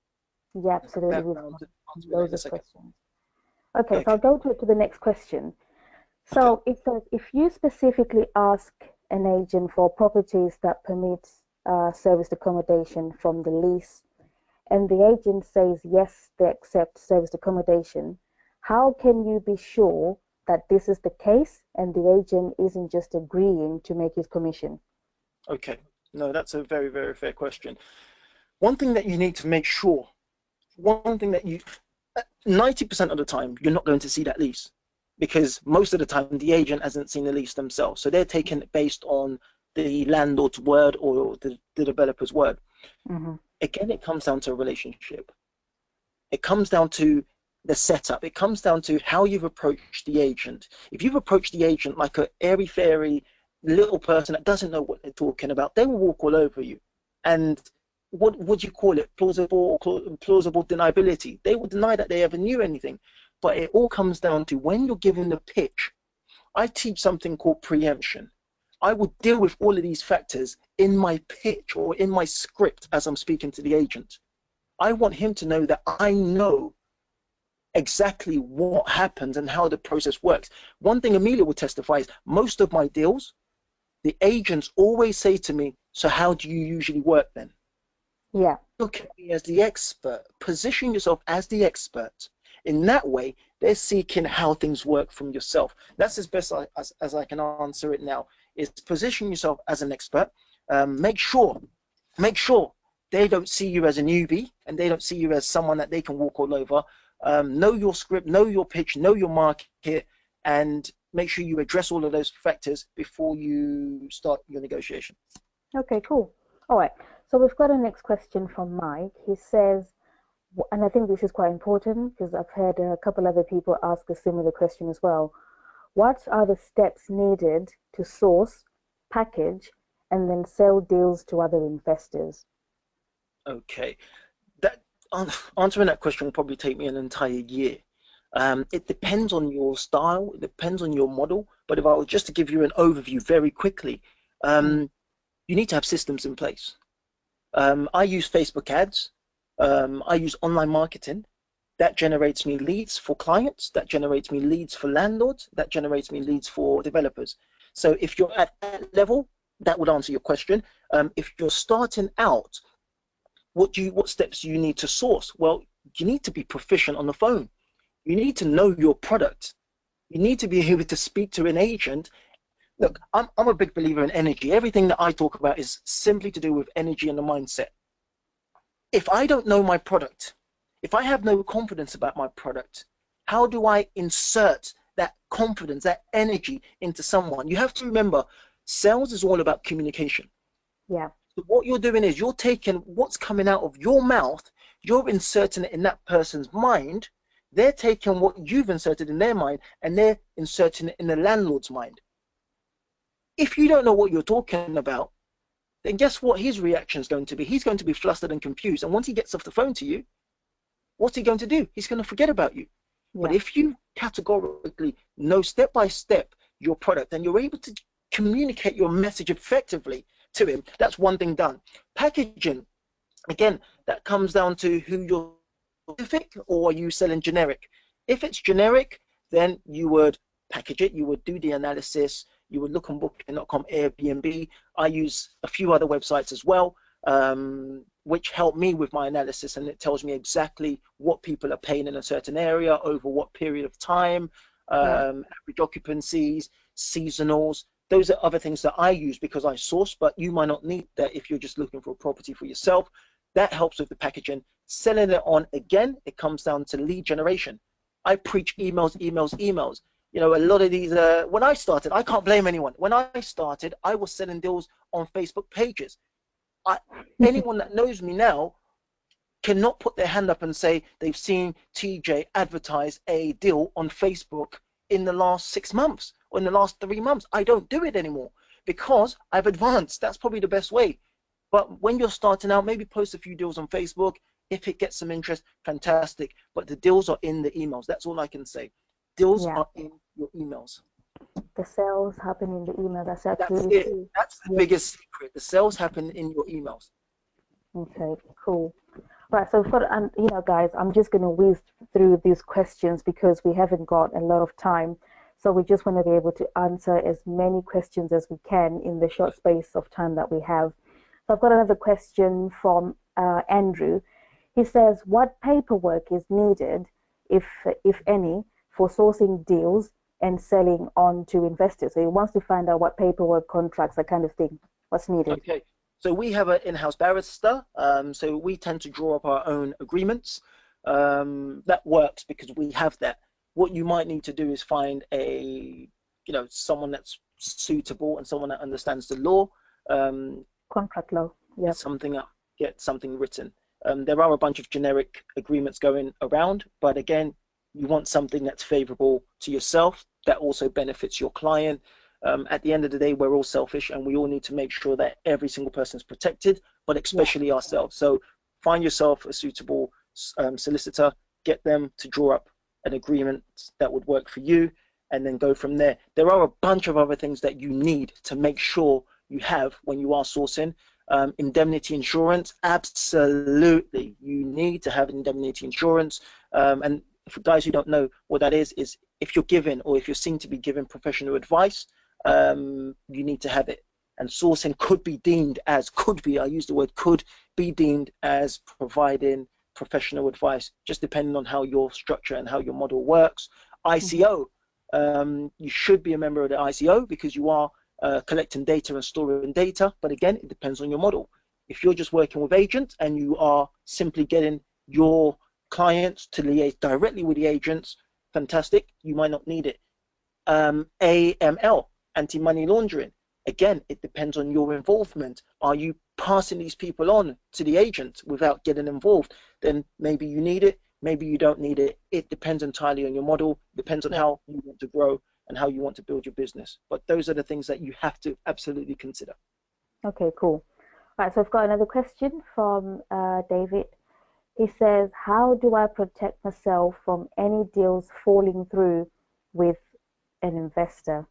Yeah, the absolutely. We've background. got To answer it loads in a of second. questions. Okay, so I'll Okay. go to the next question. Okay. So it says if you specifically ask an agent for properties that permit serviced accommodation from the lease, and the agent says yes, they accept serviced accommodation, how can you be sure that this is the case and the agent isn't just agreeing to make his commission? Okay. No, that's a very, very fair question. One thing that you need to make sure, one thing that you, 90% of the time, you're not going to see that lease because most of the time the agent hasn't seen the lease themselves. So they're taking it based on the landlord's word or the developer's word. Hmm. Again, it comes down to a relationship. It comes down to the setup. It comes down to how you've approached the agent. If you've approached the agent like a airy fairy little person that doesn't know what they're talking about, they will walk all over you. And what would you call it? Plausible deniability. They will deny that they ever knew anything. But it all comes down to when you're giving the pitch. I teach something called preemption. I would deal with all of these factors in my pitch or in my script as I'm speaking to the agent. I want him to know that I know exactly what happens and how the process works. One thing Emilia will testify is most of my deals, the agents always say to me, so how do you usually work then? Yeah. Look at me as the expert. Position yourself as the expert. In that way, they're seeking how things work from yourself. That's as best as I can answer it now. Is position yourself as an expert. Make sure, make sure they don't see you as a newbie and they don't see you as someone that they can walk all over. Know your script, know your pitch, know your market, and make sure you address all of those factors before you start your negotiation. Okay, cool. All right. So we've got a next question from Mike. He says, and I think this is quite important because I've heard a couple other people ask a similar question as well. What are the steps needed to source, package, and then sell deals to other investors? Okay, that answering that question will probably take me an entire year. It depends on your style, it depends on your model. But if I were just to give you an overview very quickly, Mm. you need to have systems in place. I use Facebook ads. I use online marketing. That generates me leads for clients. That generates me leads for landlords. That generates me leads for developers. So if you're at that level, that would answer your question. If you're starting out, what steps do you need to source? Well, you need to be proficient on the phone. You need to know your product. You need to be able to speak to an agent. Look, I'm a big believer in energy. Everything that I talk about is simply to do with energy and the mindset. If I don't know my product, if I have no confidence about my product, how do I insert that confidence, that energy into someone? You have to remember, sales is all about communication. Yeah. So what you're doing is you're taking what's coming out of your mouth, you're inserting it in that person's mind. They're taking what you've inserted in their mind and they're inserting it in the landlord's mind. If you don't know what you're talking about, then guess what his reaction is going to be? He's going to be flustered and confused. And once he gets off the phone to you, what's he going to do? He's going to forget about you. But Yeah. if you categorically know step by step your product and you're able to communicate your message effectively to him, that's one thing done. Packaging, again, that comes down to who you're specific or are you selling generic. If it's generic, then you would package it, you would do the analysis, you would look on booking.com, Airbnb. I use a few other websites as well, which help me with my analysis, and it tells me exactly what people are paying in a certain area over what period of time, Yeah. average occupancies, seasonals. Those are other things that I use because I source, but you might not need that if you're just looking for a property for yourself. That helps with the packaging. Selling it on, again, it comes down to lead generation. I preach emails, emails, emails. You know, a lot of these, when I started, I can't blame anyone. When I started, I was selling deals on Facebook pages. Anyone that knows me now cannot put their hand up and say they've seen TJ advertise a deal on Facebook in the last 6 months or in the last 3 months. I don't do it anymore because I've advanced. That's probably the best way. But when you're starting out, maybe post a few deals on Facebook. If it gets some interest, fantastic. But the deals are in the emails. That's all I can say. Deals Yeah. are in your emails. The sales happen in the email. That's That's absolutely it. true. That's the Yeah. biggest secret. The sales happen in your emails. Okay, cool. Right, so for and guys, I'm just going to whiz through these questions because we haven't got a lot of time. So we just want to be able to answer as many questions as we can in the short space of time that we have. So I've got another question from Andrew. He says, "What paperwork is needed, if any, for sourcing deals and selling on to investors?" So he wants to find out what paperwork, contracts, that kind of thing. What's needed? Okay. So we have an in-house barrister. So we tend to draw up our own agreements. That works because we have that. What you might need to do is find someone that's suitable and someone that understands the law. Um, Contract law. get Yep. something up, get something written. There are a bunch of generic agreements going around, but again, you want something that's favorable to yourself that also benefits your client. At the end of the day, we're all selfish and we all need to make sure that every single person is protected, but Yeah. especially ourselves. So find yourself a suitable solicitor, get them to draw up an agreement that would work for you, and then go from there. There are a bunch of other things that you need to make sure you have when you are sourcing. Indemnity insurance, absolutely. You need to have indemnity insurance. And for guys who don't know what that is if you're given or if you're seen to be given professional advice, you need to have it. And sourcing could be deemed as, I use the word could be deemed as providing professional advice, just depending on how your structure and how your model works. Mhm. ICO, you should be a member of the ICO because you are collecting data and storing data. But again, it depends on your model. If you're just working with agents and you are simply getting your clients to liaise directly with the agents, fantastic. You might not need it. AML, anti-money laundering. Again, it depends on your involvement. Are you passing these people on to the agent without getting involved? Then maybe you need it, maybe you don't need it. It depends entirely on your model, depends on Yeah. how you want to grow and how you want to build your business. But those are the things that you have to absolutely consider. Okay, cool. Right, so I've got another question from David. He says, "How do I protect myself from any deals falling through with an investor?"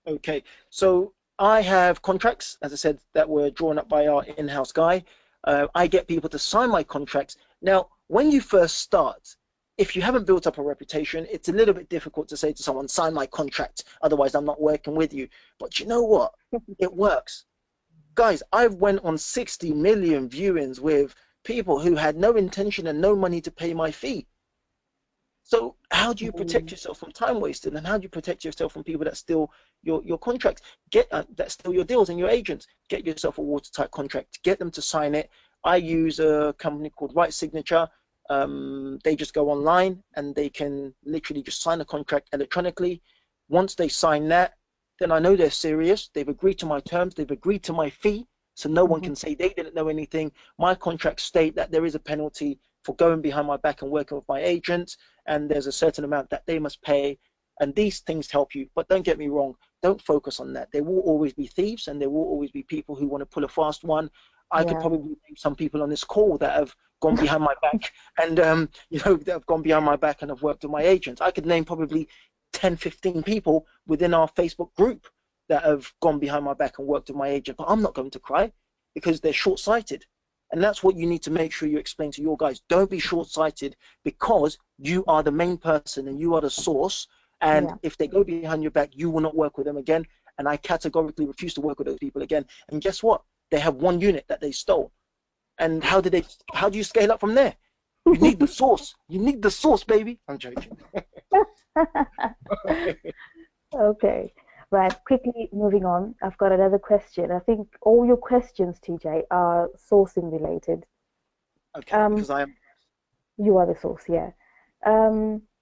Okay, so I have contracts, as I said, that were drawn up by our in-house guy. I get people to sign my contracts. Now, when you first start, if you haven't built up a reputation, it's a little bit difficult to say to someone, sign my contract, otherwise I'm not working with you. But you know what? It works. Guys, I've went on 60 million viewings with people who had no intention and no money to pay my fee. So how do you protect Mm, yourself from time wasted, and how do you protect yourself from people that steal your contracts, that steal your deals and your agents? Get yourself a watertight contract, get them to sign it. I use a company called Right Signature. They just go online and they can literally just sign a contract electronically. Once they sign that, then I know they're serious. They've agreed to my terms. They've agreed to my fee. So no one mhm. can say they didn't know anything. My contracts state that there is a penalty for going behind my back and working with my agent, and there's a certain amount that they must pay. And these things help you. But don't get me wrong, don't focus on that. There will always be thieves and there will always be people who want to pull a fast one. I could Yeah. probably name some people on this call that have gone behind my back and that have gone behind my back and have worked with my agents. I could name probably 10, 15 people within our Facebook group that have gone behind my back and worked with my agent, but I'm not going to cry because they're short-sighted. And that's what you need to make sure you explain to your guys. Don't be short-sighted, because you are the main person and you are the source. And Yeah. if they go behind your back, you will not work with them again. And I categorically refuse to work with those people again. And guess what? They have one unit that they stole. And how do you scale up from there? You need the source. You need the source, baby. I'm joking. Okay. Right. Quickly moving on. I've got another question. I think all your questions, TJ, are sourcing related. Okay, Um, because I am. you are the source, yeah.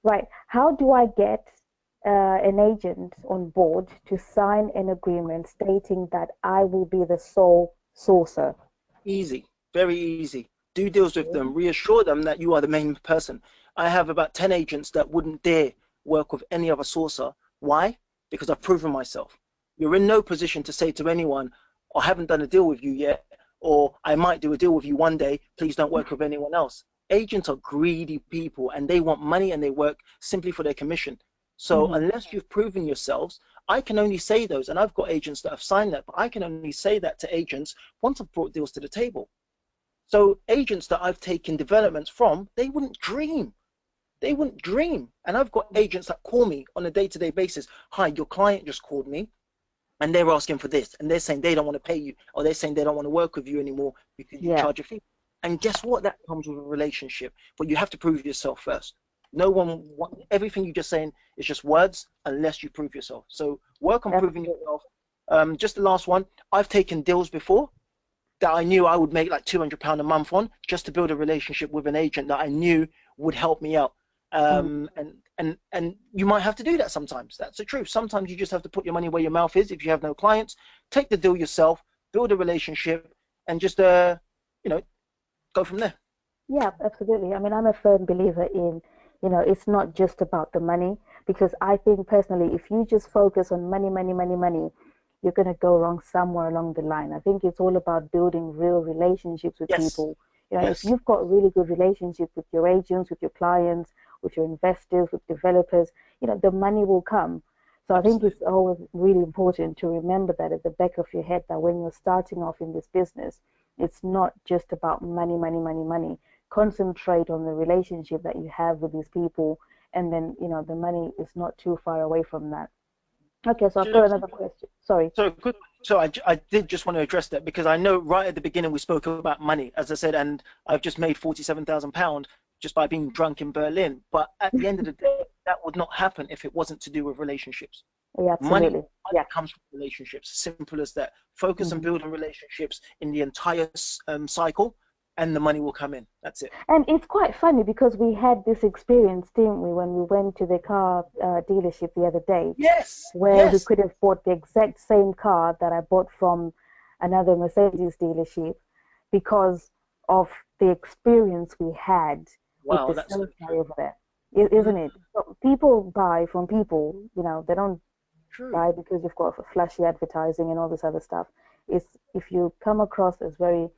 Right. How do I get an agent on board to sign an agreement stating that I will be the sole sourcer? Easy, very easy. Do deals with them. Really? Reassure them that you are the main person. I have about 10 agents that wouldn't dare work with any other sourcer. Why? Because I've proven myself. You're in no position to say to anyone, I haven't done a deal with you yet, or I might do a deal with you one day. Please don't work with anyone else. Agents are greedy people and they want money and they work simply for their commission. So Hmm. unless you've proven yourselves, I can only say those, and I've got agents that have signed that, but I can only say that to agents once I've brought deals to the table. So agents that I've taken developments from, they wouldn't dream. They wouldn't dream. And I've got agents that call me on a day-to-day basis. Hi, your client just called me and they're asking for this, and they're saying they don't want to pay you, or they're saying they don't want to work with you anymore because you Yeah, charge a fee. And guess what? That comes with a relationship, but you have to prove yourself first. No one, everything you're just saying is just words unless you prove yourself. So work on proving absolutely. yourself. Just the last one. I've taken deals before that I knew I would make like £200 a month on, just to build a relationship with an agent that I knew would help me out. Mm. And you might have to do that sometimes. That's the truth. Sometimes you just have to put your money where your mouth is. If you have no clients, take the deal yourself, build a relationship, and just you know, go from there. Yeah, absolutely. I mean, I'm a firm believer in, it's not just about the money, because I think personally, if you just focus on money, money, money, money, you're going to go wrong somewhere along the line. I think it's all about building real relationships with Yes, people. If yes, you've got really good relationships with your agents, with your clients, with your investors, with developers, the money will come. So I think absolutely. it's always really important to remember that at the back of your head, that when you're starting off in this business, it's not just about money, money, money, money. Concentrate on the relationship that you have with these people, and then the money is not too far away from that. Okay, so Do I've you got know, another question. Sorry. so good. So I did just want to address that because I know right at the beginning we spoke about money, as I said, and I've just made £47,000 just by being drunk in Berlin. But at the end of the day, that would not happen if it wasn't to do with relationships. Yeah, Money, absolutely. money Yeah. comes from relationships. Simple as that. Focus on Hmm. building relationships in the entire cycle, and the money will come in. That's it. And it's quite funny because we had this experience, didn't we, when we went to the car dealership the other day, Yes, where we yes. could have bought the exact same car that I bought from another Mercedes dealership because of the experience we had with Wow, the that's so sales guy true. over there, Mm, isn't it? So people buy from people, they don't true. buy because you've got flashy advertising and all this other stuff. It's if you come across as very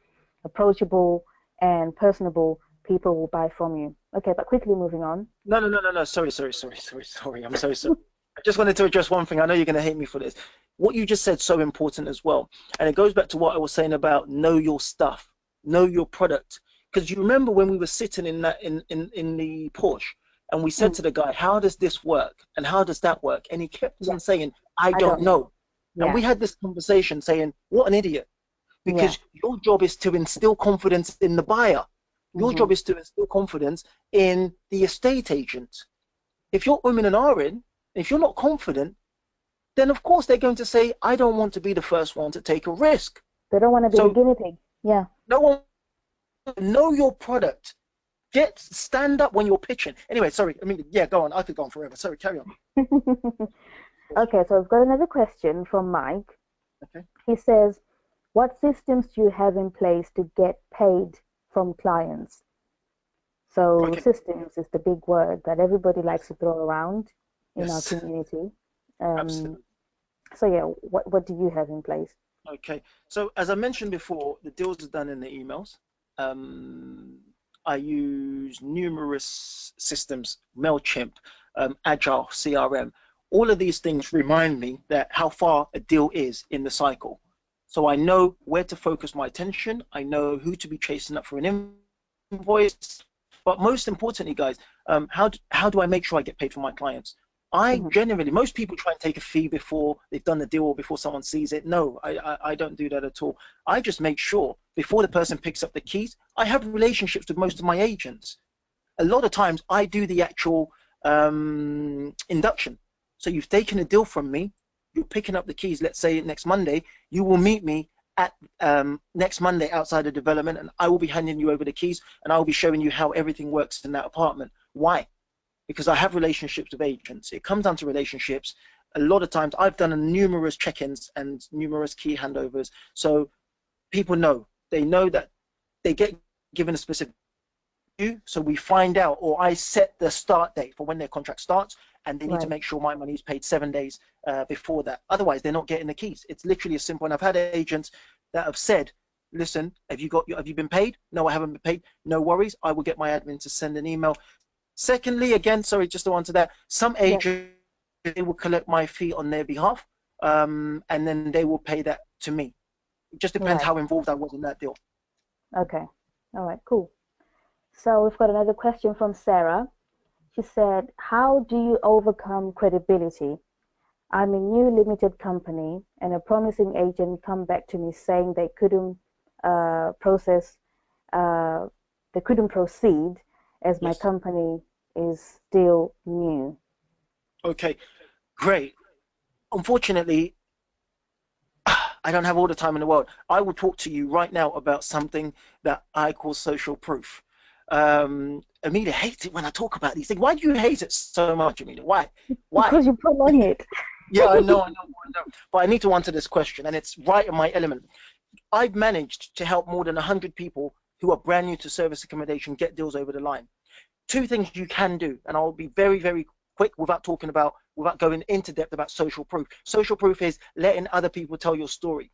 approachable and personable, people will buy from you. Okay, but quickly moving on. No, no, no, no, no. Sorry, sorry, sorry, sorry, sorry. I'm so sorry. I just wanted to address one thing. I know you're going to hate me for this. What you just said so important as well, and it goes back to what I was saying about know your stuff, know your product. Because you remember when we were sitting in that in the Porsche, and we said Mm, to the guy, "How does this work? And how does that work?" And he kept yeah, on saying, "I I don't don't know. know." And Yeah, we had this conversation saying, "What an idiot!" yeah, Because your job is to instill confidence in the buyer. Your Mm-hmm. job is to instill confidence in the estate agent. If you're women and are in, if you're not confident, then of course they're going to say, I don't want to be the first one to take a risk. They don't want to be the So guinea pig. Yeah. no one know your product. Stand up when you're pitching. Anyway, sorry. I mean, yeah, go on. I could go on forever. Sorry, carry on. Okay, so I've got another question from Mike. Okay. He says, what systems do you have in place to get paid from clients? So Okay. systems is the big word that everybody likes Yes. to throw around in our Yes. community. Um, Absolutely. so yeah, what do you have in place? Okay. So as I mentioned before, the deals are done in the emails. Um, I use numerous systems, MailChimp, Agile, CRM. All of these things remind me that how far a deal is in the cycle. So I know where to focus my attention. I know who to be chasing up for an invoice. But most importantly, guys, how do I make sure I get paid for my clients? I Hmm. generally, most people try and take a fee before they've done the deal or before someone sees it. No, I don't do that at all. I just make sure before the person picks up the keys, I have relationships with most of my agents. A lot of times I do the actual induction. So you've taken a deal from me, you're picking up the keys, let's say next Monday, you will meet me at next Monday outside of development, and I will be handing you over the keys and I will be showing you how everything works in that apartment. Why? Because I have relationships with agents. It comes down to relationships. A lot of times I've done numerous check-ins and numerous key handovers. So people know, they know that they get given a specific due. So we find out, or I set the start date for when their contract starts, and they need to Right. make sure my money is paid 7 days before that. Otherwise, they're not getting the keys. It's literally as simple. And I've had agents that have said, listen, have you been paid? No, I haven't been paid. No worries. I will get my admin to send an email. Secondly, again, sorry, just to answer that, some Yes. agents, they will collect my fee on their behalf, and then they will pay that to me. It just depends Right. how involved I was in that deal. Okay. All right. Cool. So we've got another question from Sarah. She said, how do you overcome credibility? I'm a new limited company and a promising agent come back to me saying process, uh, they couldn't proceed as my Yes. company is still new. Okay, great. Unfortunately, I don't have all the time in the world. I will talk to you right now about something that I call social proof. Emilia hates it when I talk about these things. Why do you hate it so much, Emilia? Why? Why? Because you prolong it. Yeah, I know. But I need to answer this question, and it's right in my element. I've managed to help more than 100 people who are brand new to service accommodation get deals over the line. Two things you can do, and I'll be very, very quick without going into depth about social proof. Social proof is letting other people tell your story,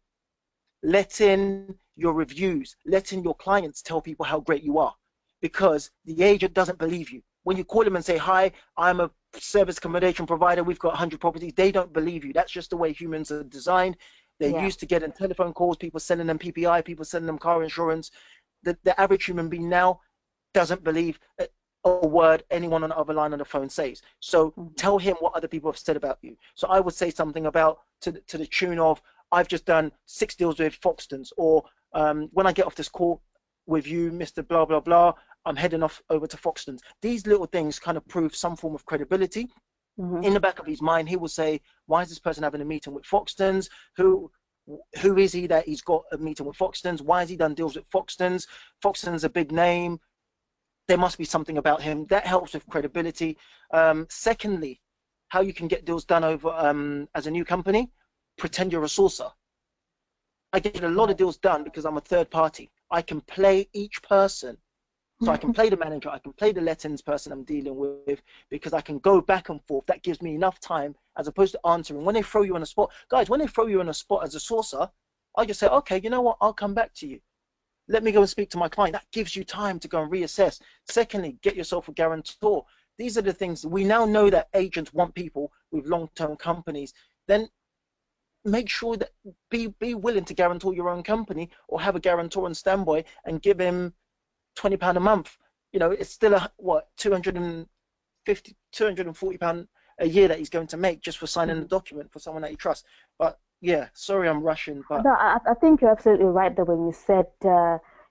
letting your reviews, letting your clients tell people how great you are, because the agent doesn't believe you. When you call them and say, hi, I'm a service accommodation provider, we've got 100 properties, they don't believe you. That's just the way humans are designed. They're Yeah. used to getting telephone calls, people sending them PPI, people sending them car insurance. The average human being now doesn't believe a word anyone on the other line on the phone says. So Mhm. tell him what other people have said about you. So I would say something about to the tune of, I've just done 6 deals with Foxtons, or when I get off this call with you, Mr. Blah, blah, blah, I'm heading off over to Foxtons. These little things kind of prove some form of credibility. Mhm. In the back of his mind, he will say, why is this person having a meeting with Foxtons? Who is he that he's got a meeting with Foxtons? Why has he done deals with Foxtons? Foxtons a big name. There must be something about him. That helps with credibility. Secondly, how you can get deals done over as a new company, pretend you're a sourcer. I get a lot of Right. deals done because I'm a third party. I can play each person. So I can play the manager, I can play the lettings person I'm dealing with, because I can go back and forth. That gives me enough time as opposed to answering. When they throw you on a spot, guys, when they throw you on a spot as a sourcer, I just say, okay, you know what? I'll come back to you. Let me go and speak to my client. That gives you time to go and reassess. Secondly, get yourself a guarantor. These are the things we now know that agents want people with long-term companies. Then make sure that be willing to guarantor your own company, or have a guarantor on standby and give him £20 a month. It's still a what, 250, £240 a year that he's going to make just for signing the Mhm. document for someone that he trusts. But yeah, sorry I'm rushing, but No, I think you're absolutely right. That when you said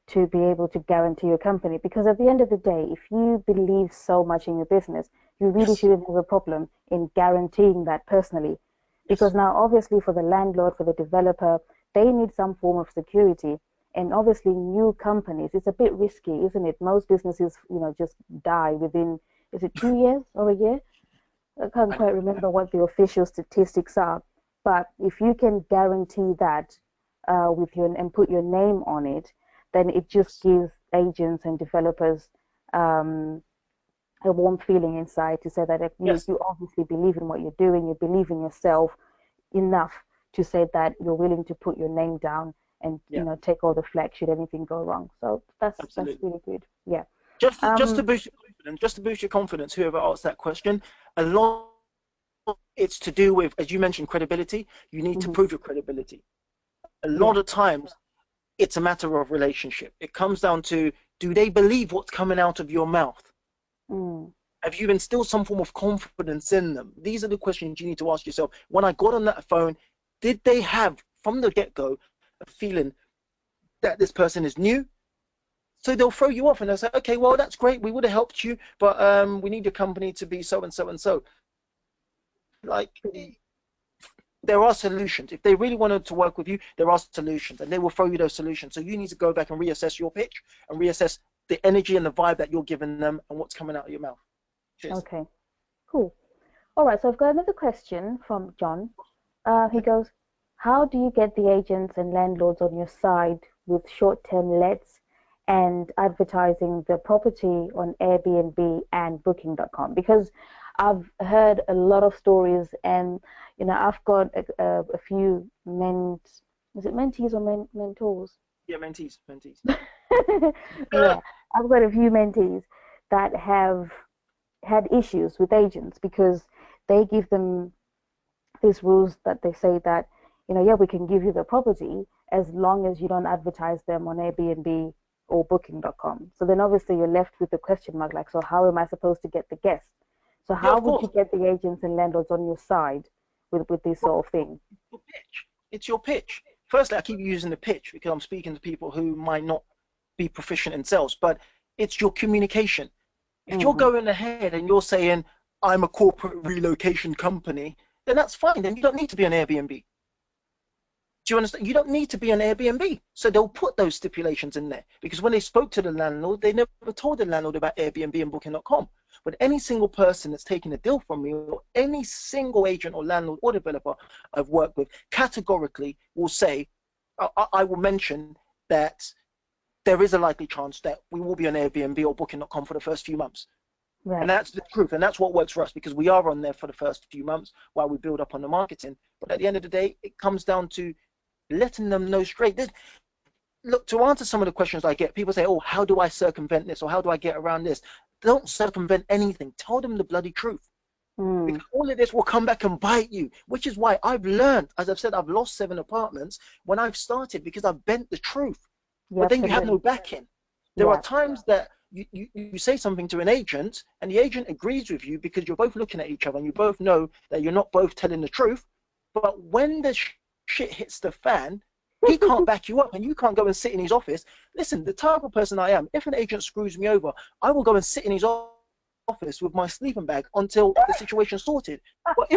to be able to guarantee your company. Because at the end of the day, if you believe so much in your business, you really Yes. shouldn't have a problem in guaranteeing that personally. Because Yes. now, obviously, for the landlord, for the developer, they need some form of security. And obviously, new companies, it's a bit risky, isn't it? Most businesses, just die within, is it 2 years or a year? I can't I know. quite remember what the official statistics are, but if you can guarantee that with your and put your name on it, then it just Yes. gives agents and developers um, a warm feeling inside to say that if you Yes. you obviously believe in what you're doing, you believe in yourself enough to say that you're willing to put your name down and Yeah. take all the flack should anything go wrong. So that's Absolutely. really good. Yeah. Just to Um. boost your confidence, whoever asked that question, a lot it's to do with, as you mentioned, credibility. You need to Mhm. prove your credibility. A Yeah. lot of times, it's a matter of relationship. It comes down to, do they believe what's coming out of your mouth? Mm. Have you instilled some form of confidence in them? These are the questions you need to ask yourself. When I got on that phone, did they have, from the get-go, a feeling that this person is new? So they'll throw you off and they'll say, okay, well, that's great. We would have helped you, but we need your company to be so and so and so. Like, Mm. there are solutions. If they really wanted to work with you, there are solutions, and they will throw you those solutions. So you need to go back and reassess your pitch and reassess the energy and the vibe that you're giving them and what's coming out of your mouth. Cheers. Okay. Cool. All right, so I've got another question from John. He Okay. goes, how do you get the agents and landlords on your side with short-term lets and advertising the property on Airbnb and Booking.com? Because I've heard a lot of stories, and I've got a few is it mentees or mentors? Yeah, mentees, mentees. Yeah, I've got a few mentees that have had issues with agents because they give them these rules that they say that, yeah, we can give you the property as long as you don't advertise them on Airbnb or Booking.com. So then obviously you're left with the question mark, like, so how am I supposed to get the guests? So Yeah, how of would you course. get the agents and landlords on your side with this sort of thing? Your pitch. It's your pitch. Firstly, I keep using the pitch because I'm speaking to people who might not be proficient in sales, but it's your communication. If you're Hmm. going ahead and you're saying, I'm a corporate relocation company, then that's fine. Then you don't need to be an Airbnb. Do you understand? You don't need to be an Airbnb. So they'll put those stipulations in there because when they spoke to the landlord, they never told the landlord about Airbnb and Booking.com. But any single person that's taking a deal from me, or any single agent or landlord or developer I've worked with, categorically will say, I will mention that there is a likely chance that we will be on Airbnb or Booking.com for the first few months. And Right. that's the truth. And that's what works for us because we are on there for the first few months while we build up on the marketing. But at the end of the day, it comes down to letting them know straight. Look, to answer some of the questions I get, people say, oh, how do I circumvent this? Or how do I get around this? Don't circumvent anything. Tell them the bloody truth. Mm. Because all of this will come back and bite you, which is why I've learned, as I've said, I've lost 7 apartments when I've started because I've bent the truth. Yeah, But then you have no absolutely. backing. There are Yeah. times that you say something to an agent and the agent agrees with you because you're both looking at each other and you both know that you're not both telling the truth. But when the shit hits the fan, he can't back you up and you can't go and sit in his office. Listen, the type of person I am, if an agent screws me over, I will go and sit in his office with my sleeping bag until the situation's sorted. But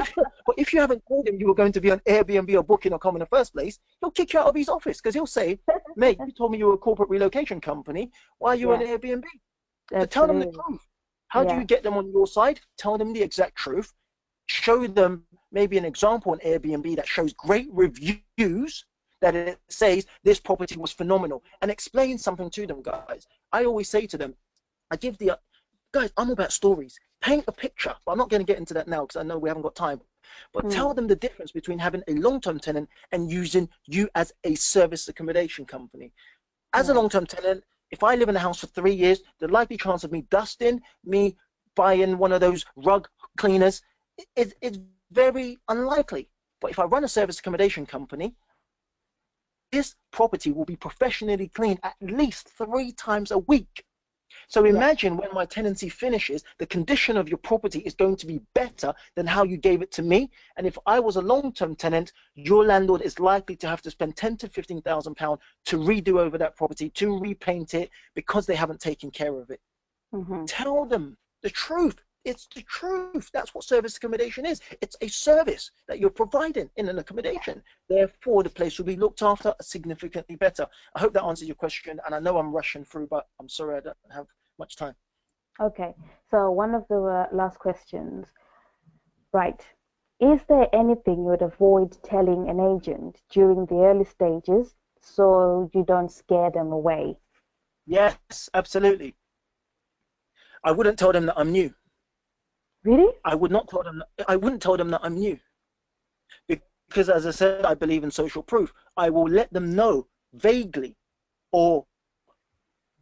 if you haven't told him you were going to be on Airbnb or Booking.com in the first place, he'll kick you out of his office because he'll say, mate, you told me you were a corporate relocation company. Why are you on Yeah, Airbnb? So tell them the absolutely. truth. How do Yeah. you get them on your side? Tell them the exact truth. Show them maybe an example on Airbnb that shows great reviews that it says this property was phenomenal and explain something to them, guys. I always say to them, I give the guys, I'm about stories. Paint a picture. But I'm not going to get into that now because I know we haven't got time. But tell Mm. them the difference between having a long-term tenant and using you as a service accommodation company. As a Right. long-term tenant, if I live in a house for 3 years, the likely chance of me dusting, me buying one of those rug cleaners, is very unlikely. But if I run a service accommodation company, this property will be professionally cleaned at least 3 times a week. So Yeah. imagine when my tenancy finishes, the condition of your property is going to be better than how you gave it to me. And if I was a long-term tenant, your landlord is likely to have to spend 10 to 15,000 pounds to redo over that property, to repaint it because they haven't taken care of it. Mm-hmm. Tell them the truth. It's the truth. That's what service accommodation is. It's a service that you're providing in an accommodation. Therefore, the place will be looked after significantly better. I hope that answers your question. And I know I'm rushing through, but I'm sorry I don't have much time. Okay. So one of the last questions, right? Is there anything you would avoid telling an agent during the early stages so you don't scare them away? Yes, absolutely. I wouldn't tell them that I'm new. Really? I would not tell them. I wouldn't tell them that I'm new because, as I said, I believe in social proof. I will let them know vaguely or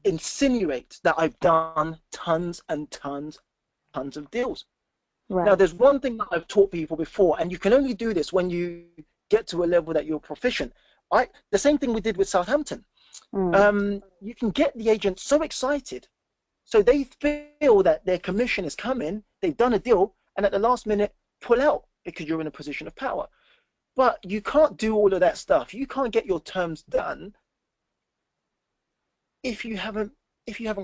insinuate that I've done tons and tons of deals. Now, Right. there's one thing that I've taught people before, and you can only do this when you get to a level that you're proficient. The same thing we did with Southampton. Mm. You can get the agent so excited, so they feel that their commission is coming, they've done a deal, and at the last minute pull out because you're in a position of power. But you can't do all of that stuff. You can't get your terms done if you haven't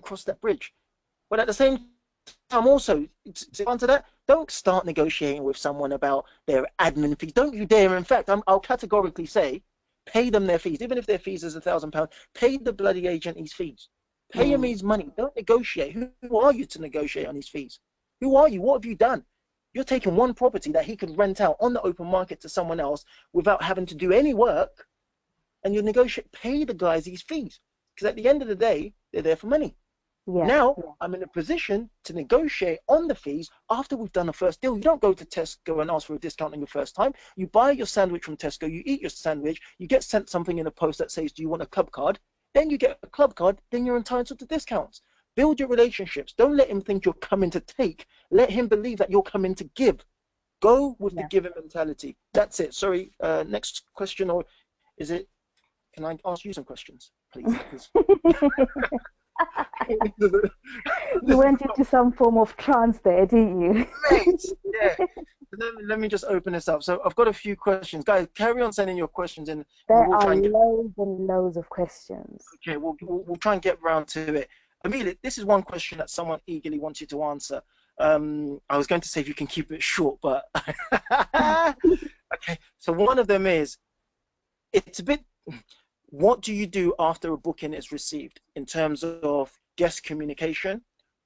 crossed that bridge. But at the same time, also to answer that, don't start negotiating with someone about their admin fees. Don't you dare. In fact, I'll categorically say, pay them their fees, even if their fees is £1,000. Pay the bloody agent his fees. Pay him Mm. his money. Don't negotiate. Who are you to negotiate on his fees? Who are you? What have you done? You're taking one property that he could rent out on the open market to someone else without having to do any work, and you negotiate. Pay the guys these fees because at the end of the day, they're there for money. Yeah. Now Yeah. I'm in a position to negotiate on the fees after we've done the first deal. You don't go to Tesco and ask for a discount on your first time. You buy your sandwich from Tesco, you eat your sandwich, you get sent something in a post that says, do you want a club card? Then you get a club card, then you're entitled to discounts. Build your relationships. Don't let him think you're coming to take. Let him believe that you're coming to give. Go with the Yeah. giving mentality. That's it. Sorry, next question, or is it, can I ask you some questions, please? Because You this is went into some form of trance there, didn't you? great. Yeah. Let me just open this up. So I've got a few questions. Guys, carry on sending your questions in, and we There will are try and get, loads and loads of questions. okay, we'll try and get around to it. Amelia, this is one question that someone eagerly wants you to answer. I was going to say if you can keep it short, but okay. So one of them is, it's a bit, what do you do after a booking is received in terms of guest communication,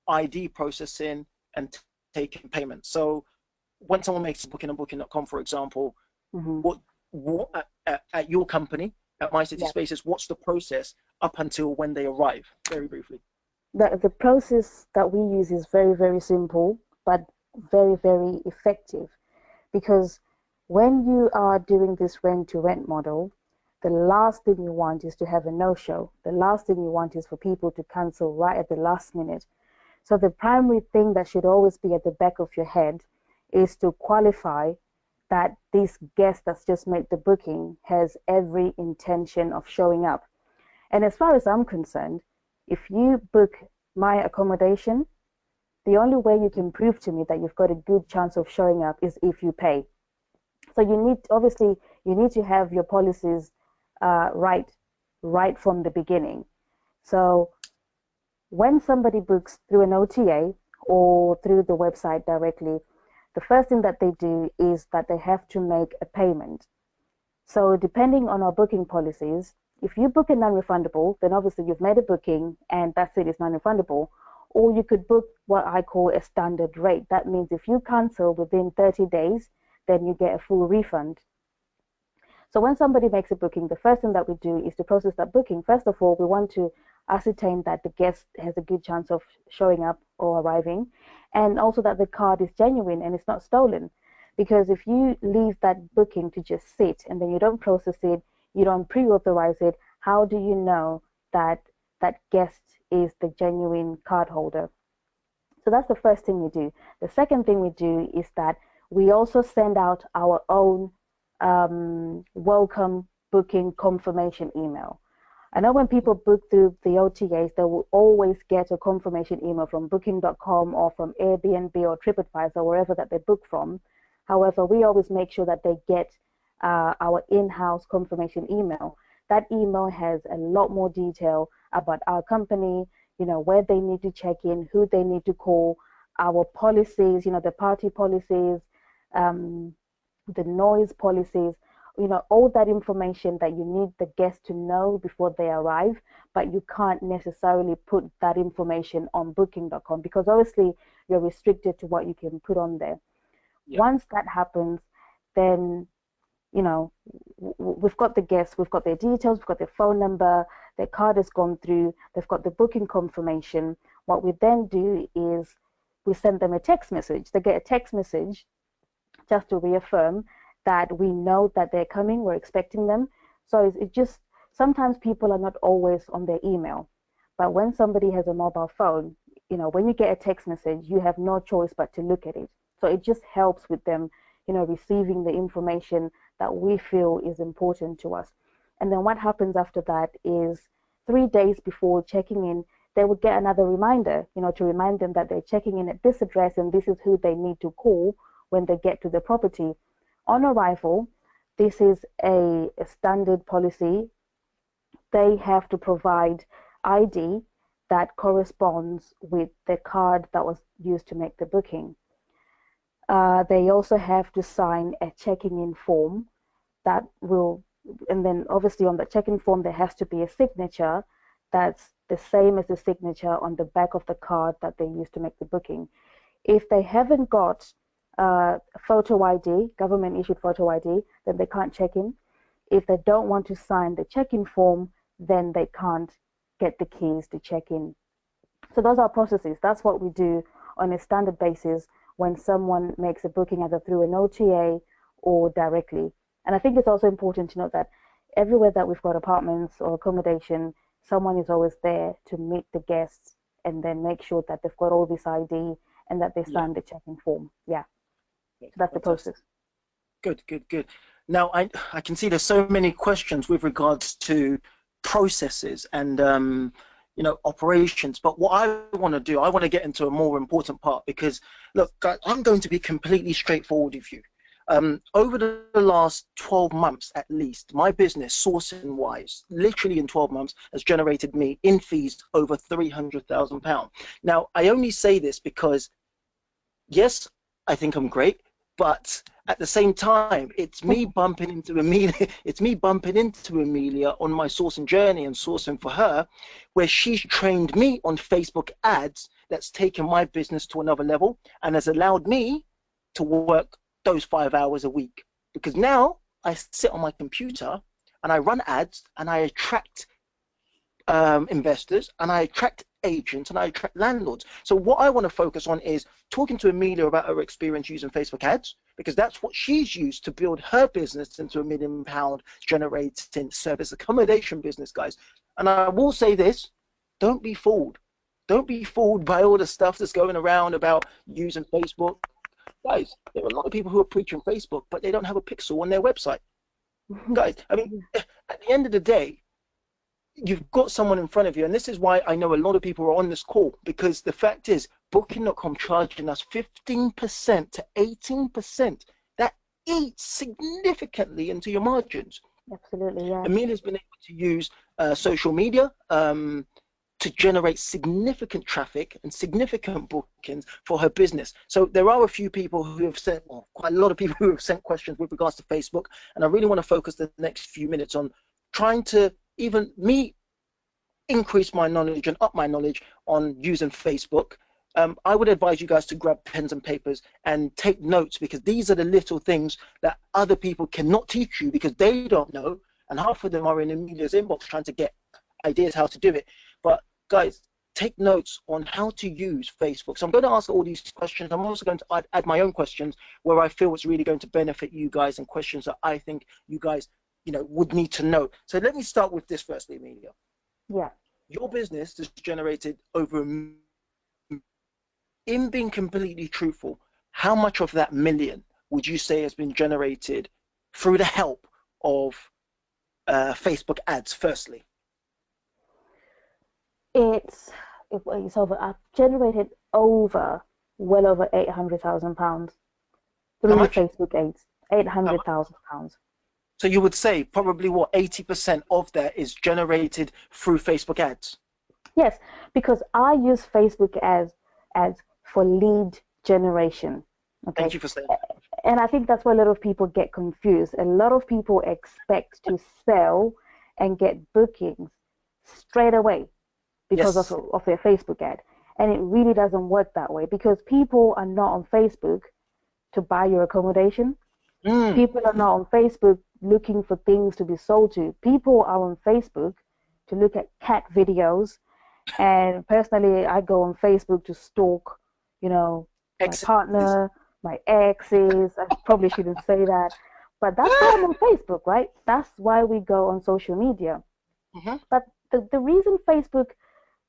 ID processing, and taking payment? So when someone makes a booking on booking.com, for example, Hmm. what at your company, at My City Yeah. Spaces, what's the process up until when they arrive? Very briefly. The process that we use is very, very simple, but very, very effective because when you are doing this rent to rent model, the last thing you want is to have a no show. The last thing you want is for people to cancel right at the last minute. So the primary thing that should always be at the back of your head is to qualify that this guest that's just made the booking has every intention of showing up. And as far as I'm concerned, if you book my accommodation, the only way you can prove to me that you've got a good chance of showing up is if you pay. So you need, obviously, you need to have your policies right from the beginning. So when somebody books through an OTA or through the website directly, the first thing that they do is that they have to make a payment. So depending on our booking policies, if you book a non-refundable, then obviously you've made a booking and that's it, it's non-refundable. Or you could book what I call a standard rate. That means if you cancel within 30 days, then you get a full refund. So when somebody makes a booking, the first thing that we do is to process that booking. First of all, we want to ascertain that the guest has a good chance of showing up or arriving, and also that the card is genuine and it's not stolen. Because if you leave that booking to just sit and then you don't process it, you don't pre-authorize it, how do you know that that guest is the genuine card holder? So that's the first thing we do. The second thing we do is that we also send out our own welcome booking confirmation email. I know when people book through the OTAs, they will always get a confirmation email from booking.com or from Airbnb or TripAdvisor, wherever that they book from. However, we always make sure that they get our in-house confirmation email. That email has a lot more detail about our company, where they need to check in, who they need to call, our policies, the party policies, um, the noise policies, all that information that you need the guests to know before they arrive, but you can't necessarily put that information on booking.com because obviously you're restricted to what you can put on there. Yeah. Once that happens, then you know, we've got the guests, we've got their details, we've got their phone number, their card has gone through, they've got the booking confirmation. What we then do is we send them a text message. They get a text message just to reaffirm that we know that they're coming, we're expecting them. So it just, sometimes people are not always on their email. But when somebody has a mobile phone, when you get a text message, you have no choice but to look at it. So it just helps with them, receiving the information that we feel is important to us. And then what happens after that is 3 days before checking in, they would get another reminder, to remind them that they're checking in at this address and this is who they need to call when they get to the property. On arrival, this is a standard policy. They have to provide ID that corresponds with the card that was used to make the booking. They also have to sign a checking in form that will, and then obviously on the check-in form, there has to be a signature that's the same as the signature on the back of the card that they used to make the booking. If they haven't got photo ID, government issued photo ID, then they can't check in. If they don't want to sign the check-in form, then they can't get the keys to check in. So those are processes. That's what we do on a standard basis when someone makes a booking either through an OTA or directly. And I think it's also important to note that everywhere that we've got apartments or accommodation, someone is always there to meet the guests and then make sure that they've got all this ID and that they Yeah. sign the check-in form. Yeah, Okay, so that's the fantastic. process. Good, good, good. Now, I can see there's so many questions with regards to processes and operations. But what I want to do, I want to get into a more important part because look, guys, I'm going to be completely straightforward with you. Over the last 12 months at least, my business, sourcing wise, literally in 12 months, has generated me in fees over £300,000. Now, I only say this because yes, I think I'm great, but at the same time, it's me bumping into Emilia. It's me bumping into Emilia on my sourcing journey and sourcing for her, where she's trained me on Facebook ads. That's taken my business to another level and has allowed me to work those 5 hours a week. Because now I sit on my computer and I run ads and I attract investors and I attract agents and I attract landlords. So what I want to focus on is talking to Emilia about her experience using Facebook ads, because that's what she's used to build her business into £1 million generating service accommodation business, guys. And I will say this, don't be fooled. Don't be fooled by all the stuff that's going around about using Facebook. Guys, there are a lot of people who are preaching Facebook, but they don't have a pixel on their website. Guys, I mean, at the end of the day, you've got someone in front of you, and this is why I know a lot of people are on this call, because the fact is booking.com charging us 15% to 18%. That eats significantly into your margins. Absolutely, yeah. Amelia's been able to use social media to generate significant traffic and significant bookings for her business. So there are a few people who have sent, well, quite a lot of people who have sent questions with regards to Facebook, and I really want to focus the next few minutes on trying to even me increase my knowledge and up my knowledge on using Facebook. I would advise you guys to grab pens and papers and take notes, because these are the little things that other people cannot teach you because they don't know, and half of them are in Emilia's inbox trying to get ideas how to do it. But guys, take notes on how to use Facebook. So I'm going to ask all these questions. I'm also going to add my own questions where I feel it's really going to benefit you guys, and questions that I think you guys would need to know. So let me start with this firstly, Emilia. Yeah. Your business has generated over in being completely truthful, how much of that million would you say has been generated through the help of Facebook ads, firstly? It's it's over. I've generated over well over £800,000 How through much? Facebook ads. Eight How hundred much? thousand pounds. So you would say probably what 80% of that is generated through Facebook ads. Yes, because I use Facebook as for lead generation. Okay. Thank you for saying And I think that's where a lot of people get confused. A lot of people expect to sell and get bookings straight away because yes. of their Facebook ad. And it really doesn't work that way because people are not on Facebook to buy your accommodation. Mm, People are not on Facebook looking for things to be sold to. People are on Facebook to look at cat videos. And personally, I go on Facebook to stalk, you know, my exes. partner, my exes. I probably shouldn't say that, but that's why I'm on Facebook, right? That's why we go on social media. Mhm. But the reason Facebook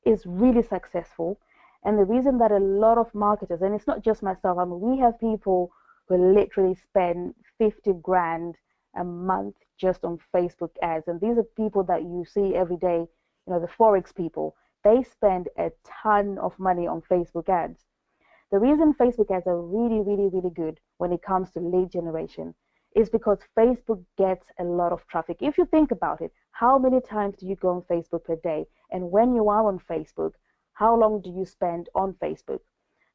is really successful. And the reason that a lot of marketers, and it's not just myself, I mean, we have people who literally spend 50 grand a month just on Facebook ads. And these are people that you see every day, the Forex people. They spend a ton of money on Facebook ads. The reason Facebook ads are really, really, really good when it comes to lead generation is because Facebook gets a lot of traffic. If you think about it, how many times do you go on Facebook per day? And when you are on Facebook, how long do you spend on Facebook?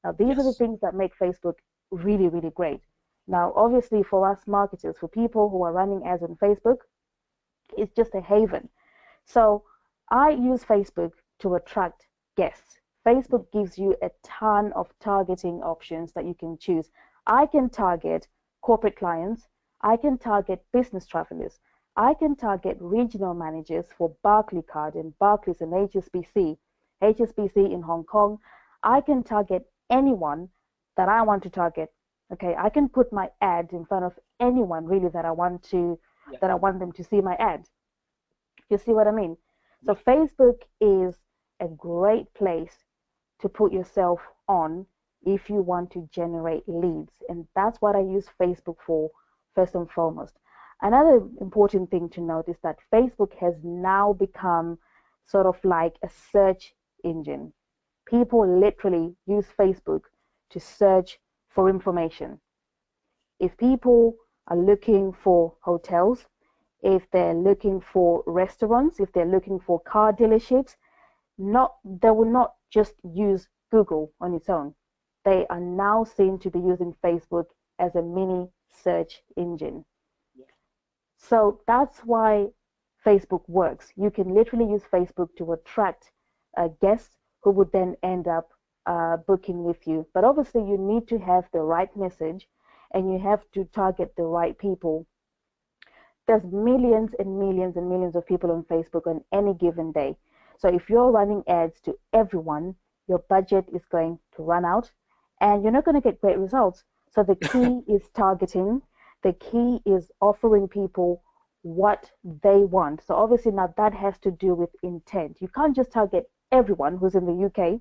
Now, these are the Yes. things that make Facebook really, really great. Now, obviously, for us marketers, for people who are running ads on Facebook, it's just a haven. So I use Facebook to attract guests. Facebook gives you a ton of targeting options that you can choose. I can target corporate clients. I can target business travelers. I can target regional managers for Barclaycard and Barclays and HSBC, HSBC in Hong Kong. I can target anyone that I want to target. Okay, I can put my ad in front of anyone really Yeah. that I want them to see my ad. You see what I mean? So Yeah. Facebook is a great place to put yourself on if you want to generate leads. And that's what I use Facebook for, first and foremost. Another important thing to note is that Facebook has now become sort of like a search engine. People literally use Facebook to search for information. If people are looking for hotels, if they're looking for restaurants, if they're looking for car dealerships, not they will not just use Google on its own. They are now seen to be using Facebook as a mini search engine. Yeah. So that's why Facebook works. You can literally use Facebook to attract guests who would then end up booking with you. But obviously, you need to have the right message and you have to target the right people. There's millions and millions and millions of people on Facebook on any given day. So if you're running ads to everyone, your budget is going to run out and you're not going to get great results. So the key is targeting. The key is offering people what they want. So obviously now that has to do with intent. You can't just target everyone who's in the UK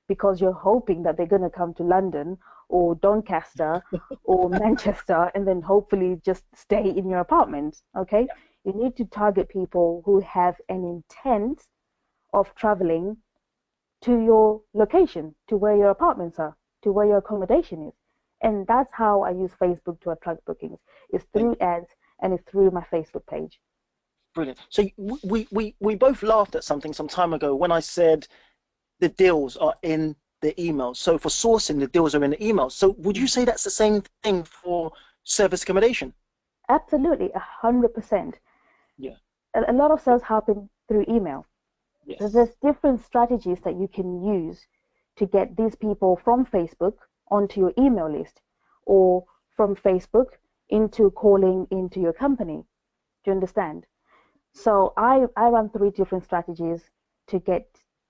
because you're hoping that they're going to come to London or Doncaster or Manchester and then hopefully just stay in your apartment. Okay. Yeah. You need to target people who have an intent of traveling to your location, to where your apartments are, to where your accommodation is. And that's how I use Facebook to attract bookings. It's Thank through ads and it's through my Facebook page. Brilliant. So we both laughed at something some time ago when I said the deals are in the emails. So for sourcing, the deals are in the emails. So would you say that's the same thing for service accommodation? Absolutely, 100%. Yeah. A lot of sales happen through email. So Yes. there's different strategies that you can use to get these people from Facebook onto your email list or from Facebook into calling into your company. Do you understand? So I run three different strategies to get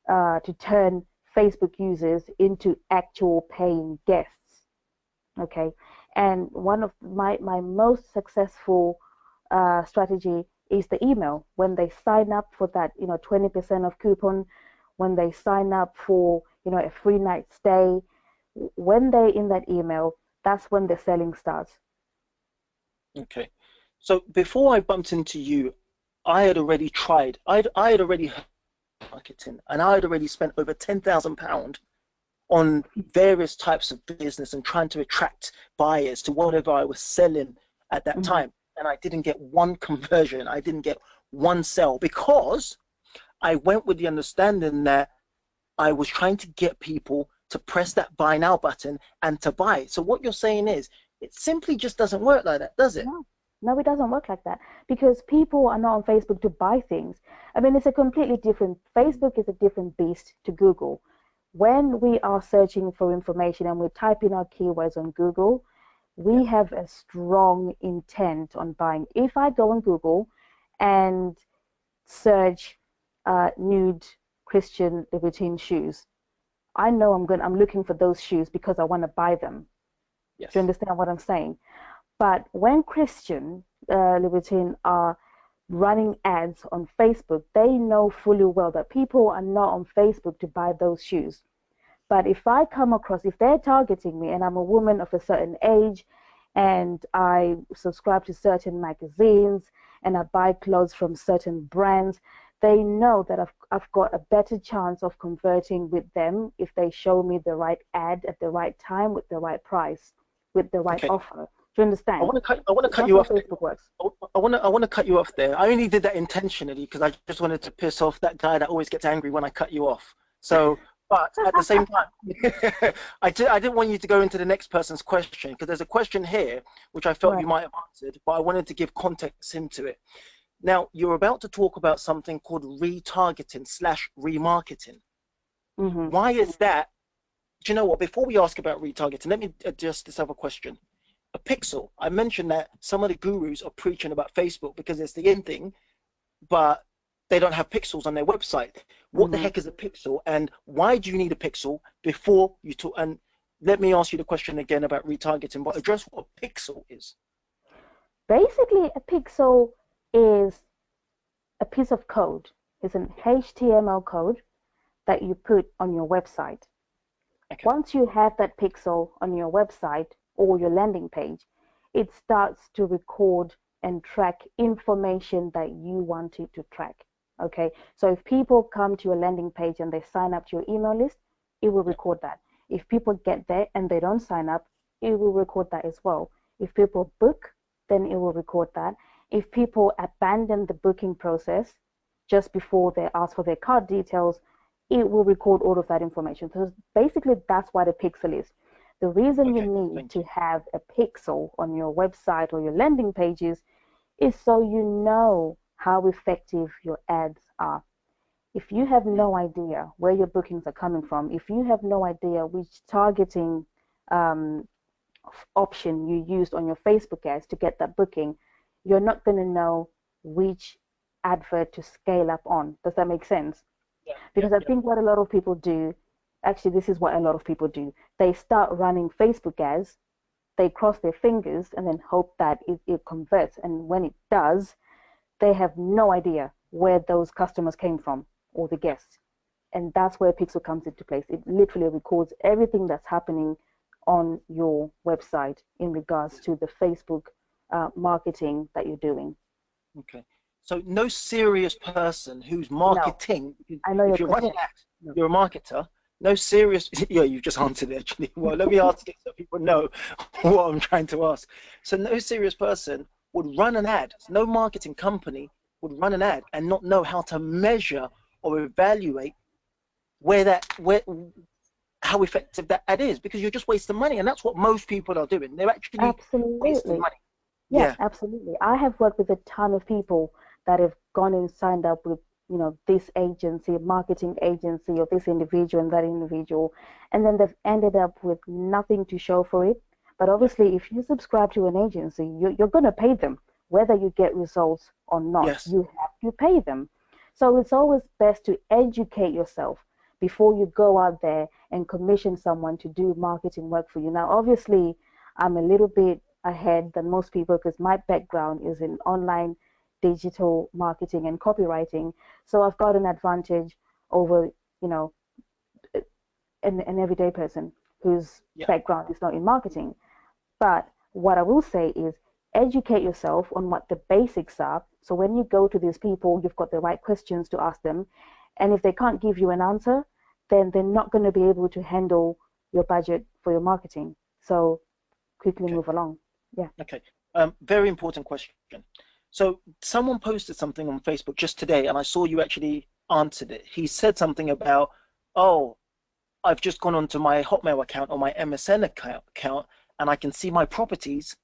to turn Facebook users into actual paying guests. Okay. And one of my most successful strategy is the email. When they sign up for that, 20% of coupon, when they sign up for, a free night stay, when they're in that email, that's when the selling starts. Okay. So before I bumped into you, I had already tried. I had already marketing, and I had already spent over £10,000 on various types of business and trying to attract buyers to whatever I was selling at that Hmm. time. And I didn't get one conversion. I didn't get one sale because I went with the understanding that I was trying to get people to press that buy now button and to buy. So what you're saying is it simply just doesn't work like that, does it? No, no, it doesn't work like that because people are not on Facebook to buy things. I mean, it's a completely different, Facebook is a different beast to Google. When we are searching for information and we type in our keywords on Google, Yeah. we have a strong intent on buying. If I go on Google and search nude Christian Louboutin shoes, I know I'm looking for those shoes because I want to buy them. Do you Yes. understand what I'm saying? But when Christian Louboutin are running ads on Facebook, they know fully well that people are not on Facebook to buy those shoes. But if I come across, if they're targeting me and I'm a woman of a certain age and I subscribe to certain magazines and I buy clothes from certain brands, they know that I've got a better chance of converting with them if they show me the right ad at the right time with the right price, with the right Okay. offer. Do you understand? I want to cut That's you how off there. Facebook works. I want to cut you off there. I only did that intentionally because I just wanted to piss off that guy that always gets angry when I cut you off. So, but at the same time, I didn't want you to go into the next person's question because there's a question here which I felt Right. you might have answered, but I wanted to give context into it. Now, you're about to talk about something called retargeting slash remarketing. Hmm. Why is that? Do you know what? Before we ask about retargeting, let me address this other question. A pixel. I mentioned that some of the gurus are preaching about Facebook because it's the in thing, but they don't have pixels on their website. What the Hmm. heck is a pixel, and why do you need a pixel before you talk? And let me ask you the question again about retargeting, but address what a pixel is. Basically, a pixel is a piece of code. It's an HTML code that you put on your website. Okay. Once you have that pixel on your website or your landing page, it starts to record and track information that you want it to track. Okay, so if people come to your landing page and they sign up to your email list, it will Yeah. record that. If people get there and they don't sign up, it will record that as well. If people book, then it will record that. If people abandon the booking process just before they ask for their card details, it will record all of that information. So basically, that's what a pixel is. The reason you Okay. need Thank to you. have a pixel on your website or your landing pages is so you know how effective your ads are. If you have Mm. no idea where your bookings are coming from, if you have no idea which targeting um, option you used on your Facebook ads to get that booking, you're not going to know which advert to scale up on. Does that make sense? Yeah. Yeah. Because I Yeah. think what a lot of people do, actually, this is what a lot of people do. They start running Facebook ads, they cross their fingers and then hope that it converts. And when it does, they have no idea where those customers came from or the Yeah. guests. And that's where Pixel comes into place. It literally records everything that's happening on your website in regards to the Facebook marketing that you're doing. Okay. So no serious person who's No, marketing, I know your if you're running question. ads, No. you're a marketer, no serious, yeah, you just answered it actually. Well, let me ask it so people know what I'm trying to ask. So no serious person would run an ad, no marketing company would run an ad and not know how to measure or evaluate where how effective that ad is because you're just wasting money. And that's what most people are doing. They're actually wasting Absolutely. money. Yeah, Yeah. absolutely. I have worked with a ton of people that have gone and signed up with, this agency, marketing agency, or this individual and that individual, and then they've ended up with nothing to show for it. But Yeah. obviously, if you subscribe to an agency, you're going to pay them, whether you get results or not. Yes. You have to pay them. So it's always best to educate yourself before you go out there and commission someone to do marketing work for you. Now, obviously, I'm a little bit ahead than most people because my background is in online digital marketing and copywriting. So I've got an advantage over, you know, an everyday person whose Yeah. background is not in marketing. But what I will say is educate yourself on what the basics are. So when you go to these people, you've got the right questions to ask them And if they can't give you an answer, then they're not going to be able to handle your budget for your marketing. So quickly Okay. move along. Yeah. Okay. Very important question. So someone posted something on Facebook just today, and I saw you actually answered it. He said something about, oh, I've just gone onto my Hotmail account or my MSN account, and I can see my properties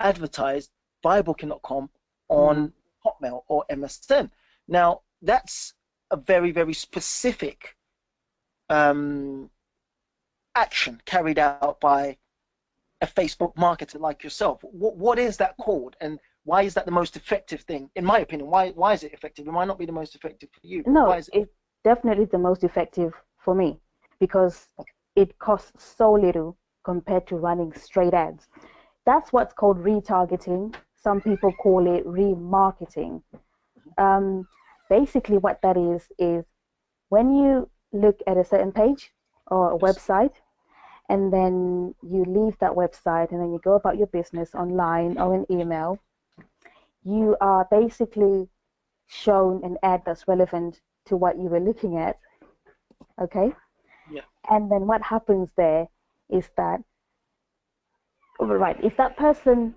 advertised by Booking.com Mm. on Hotmail or MSN. Now, that's a very, very specific um, action carried out by a Facebook marketer like yourself. What is that called, and why is that the most effective thing? In my opinion, why is it effective? It might not be the most effective for you, but No, why is it? it's definitely the most effective for me because it costs so little compared to running straight ads. That's what's called retargeting. Some people call it remarketing. Um, Basically, what that is when you look at a certain page or a Yes. website, and then you leave that website and then you go about your business online or an email, you are basically shown an ad that's relevant to what you were looking at. Okay. Yeah. And then what happens there is that, right, if that person,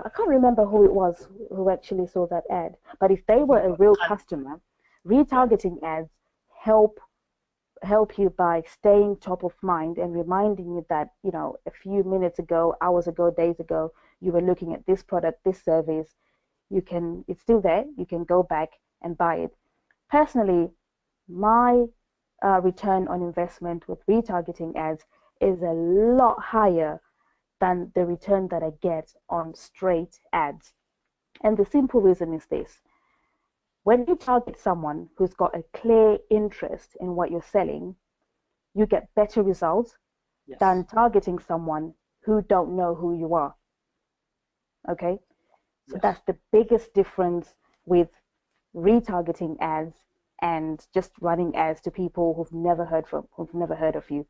I can't remember who it was who actually saw that ad, but if they were No, a but real kind of, customer, yeah. retargeting ads help you by staying top of mind and reminding you that, a few minutes ago, hours ago, days ago, you were looking at this product, this service. It's still there. You can go back and buy it. Personally, my return on investment with retargeting ads is a lot higher than the return that I get on straight ads. And the simple reason is this: when you target someone who's got a clear interest in what you're selling, you get better results than Yes. targeting someone who don't know who you are. Okay? So Yes. that's the biggest difference with retargeting ads and just running ads to people who've never heard of you.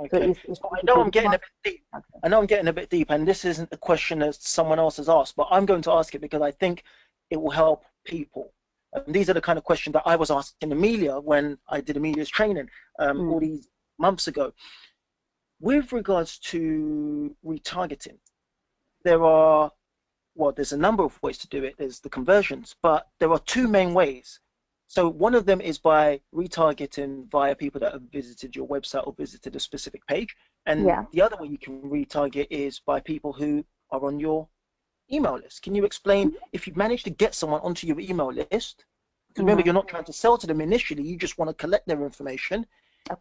So Okay. it's So I know basically I'm getting a bit deep. I know I'm getting a bit deep, and this isn't a question that someone else has asked, but I'm going to ask it because I think it will help people. And these are the kind of questions that I was asking Emilia when I did Emilia's training all mm, these months ago. With regards to retargeting, there are, well, there's a number of ways to do it. There's the conversions, but there are two main ways. So one of them is by retargeting via people that have visited your website or visited a specific page. And yeah. the other way you can retarget is by people who are on your email list. Can you explain if you've managed to get someone onto your email list? Because remember, Mm-hmm. you're not trying to sell to them initially, you just want to collect their information.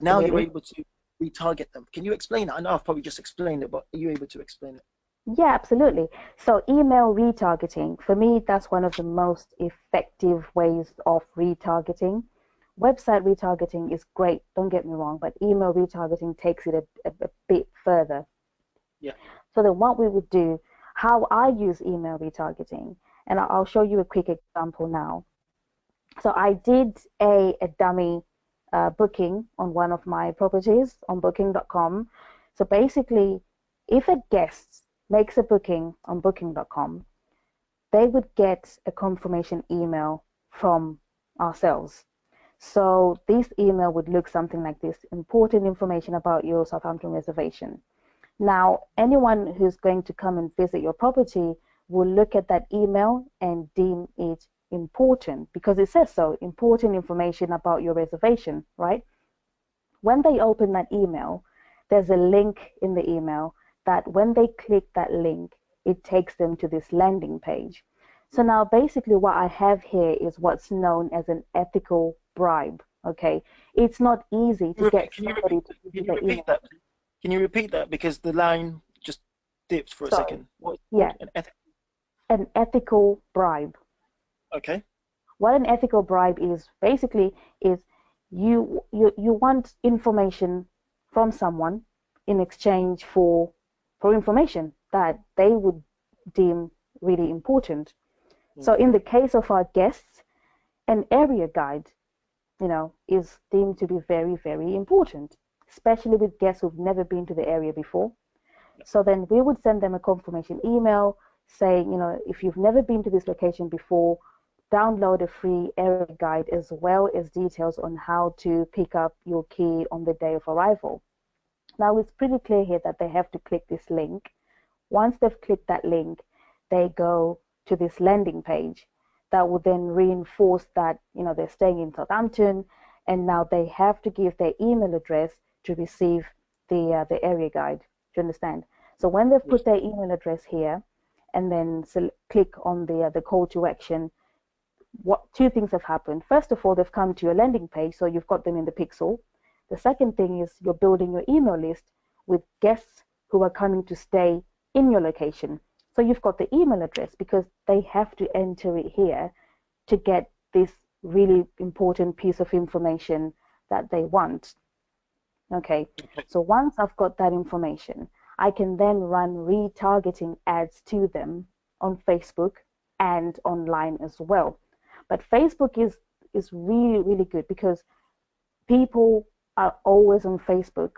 Now you're Absolutely. able to retarget them. Can you explain that? I know I've probably just explained it, but are you able to explain it? Yeah, absolutely. So email retargeting, for me, that's one of the most effective ways of retargeting. Website retargeting is great, don't get me wrong, but email retargeting takes it a bit further. Yeah. So then what we would do, how I use email retargeting, and I'll show you a quick example now. So I did a dummy booking on one of my properties on booking.com. So basically, if a guest makes a booking on booking.com, they would get a confirmation email from ourselves. So this email would look something like this: important information about your Southampton reservation. Now, anyone who's going to come and visit your property will look at that email and deem it important because it says so: important information about your reservation, right? When they open that email, there's a link in the email that when they click that link, it takes them to this landing page. So now basically what I have here is what's known as an ethical bribe. Okay. It's not easy to get Can you somebody repeat to give can you you the repeat email. that? Can you repeat that? Because the line just dipped for a Sorry. second. What it's Yeah. called? An ethic. An ethical bribe. Okay. What an ethical bribe is basically is you want information from someone in exchange for information that they would deem really important. So Mm, in the case of our guests, an area guide, is deemed to be very, very important, especially with guests who've never been to the area before. yeah. So then we would send them a confirmation email saying, if you've never been to this location before, download a free area guide as well as details on how to pick up your key on the day of arrival. Now it's pretty clear here that they have to click this link. Once they've clicked that link, they go to this landing page that will then reinforce that, they're staying in Southampton, and now they have to give their email address to receive the area guide. Do you understand? So when they've put their email address here and then click on the call to action, what two things have happened. First of all, they've come to your landing page, so you've got them in the pixel. The second thing is you're building your email list with guests who are coming to stay in your location. So you've got the email address because they have to enter it here to get this really important piece of information that they want. Okay, so once I've got that information, I can then run retargeting ads to them on Facebook and online as well. But Facebook is really, really good because people are always on Facebook.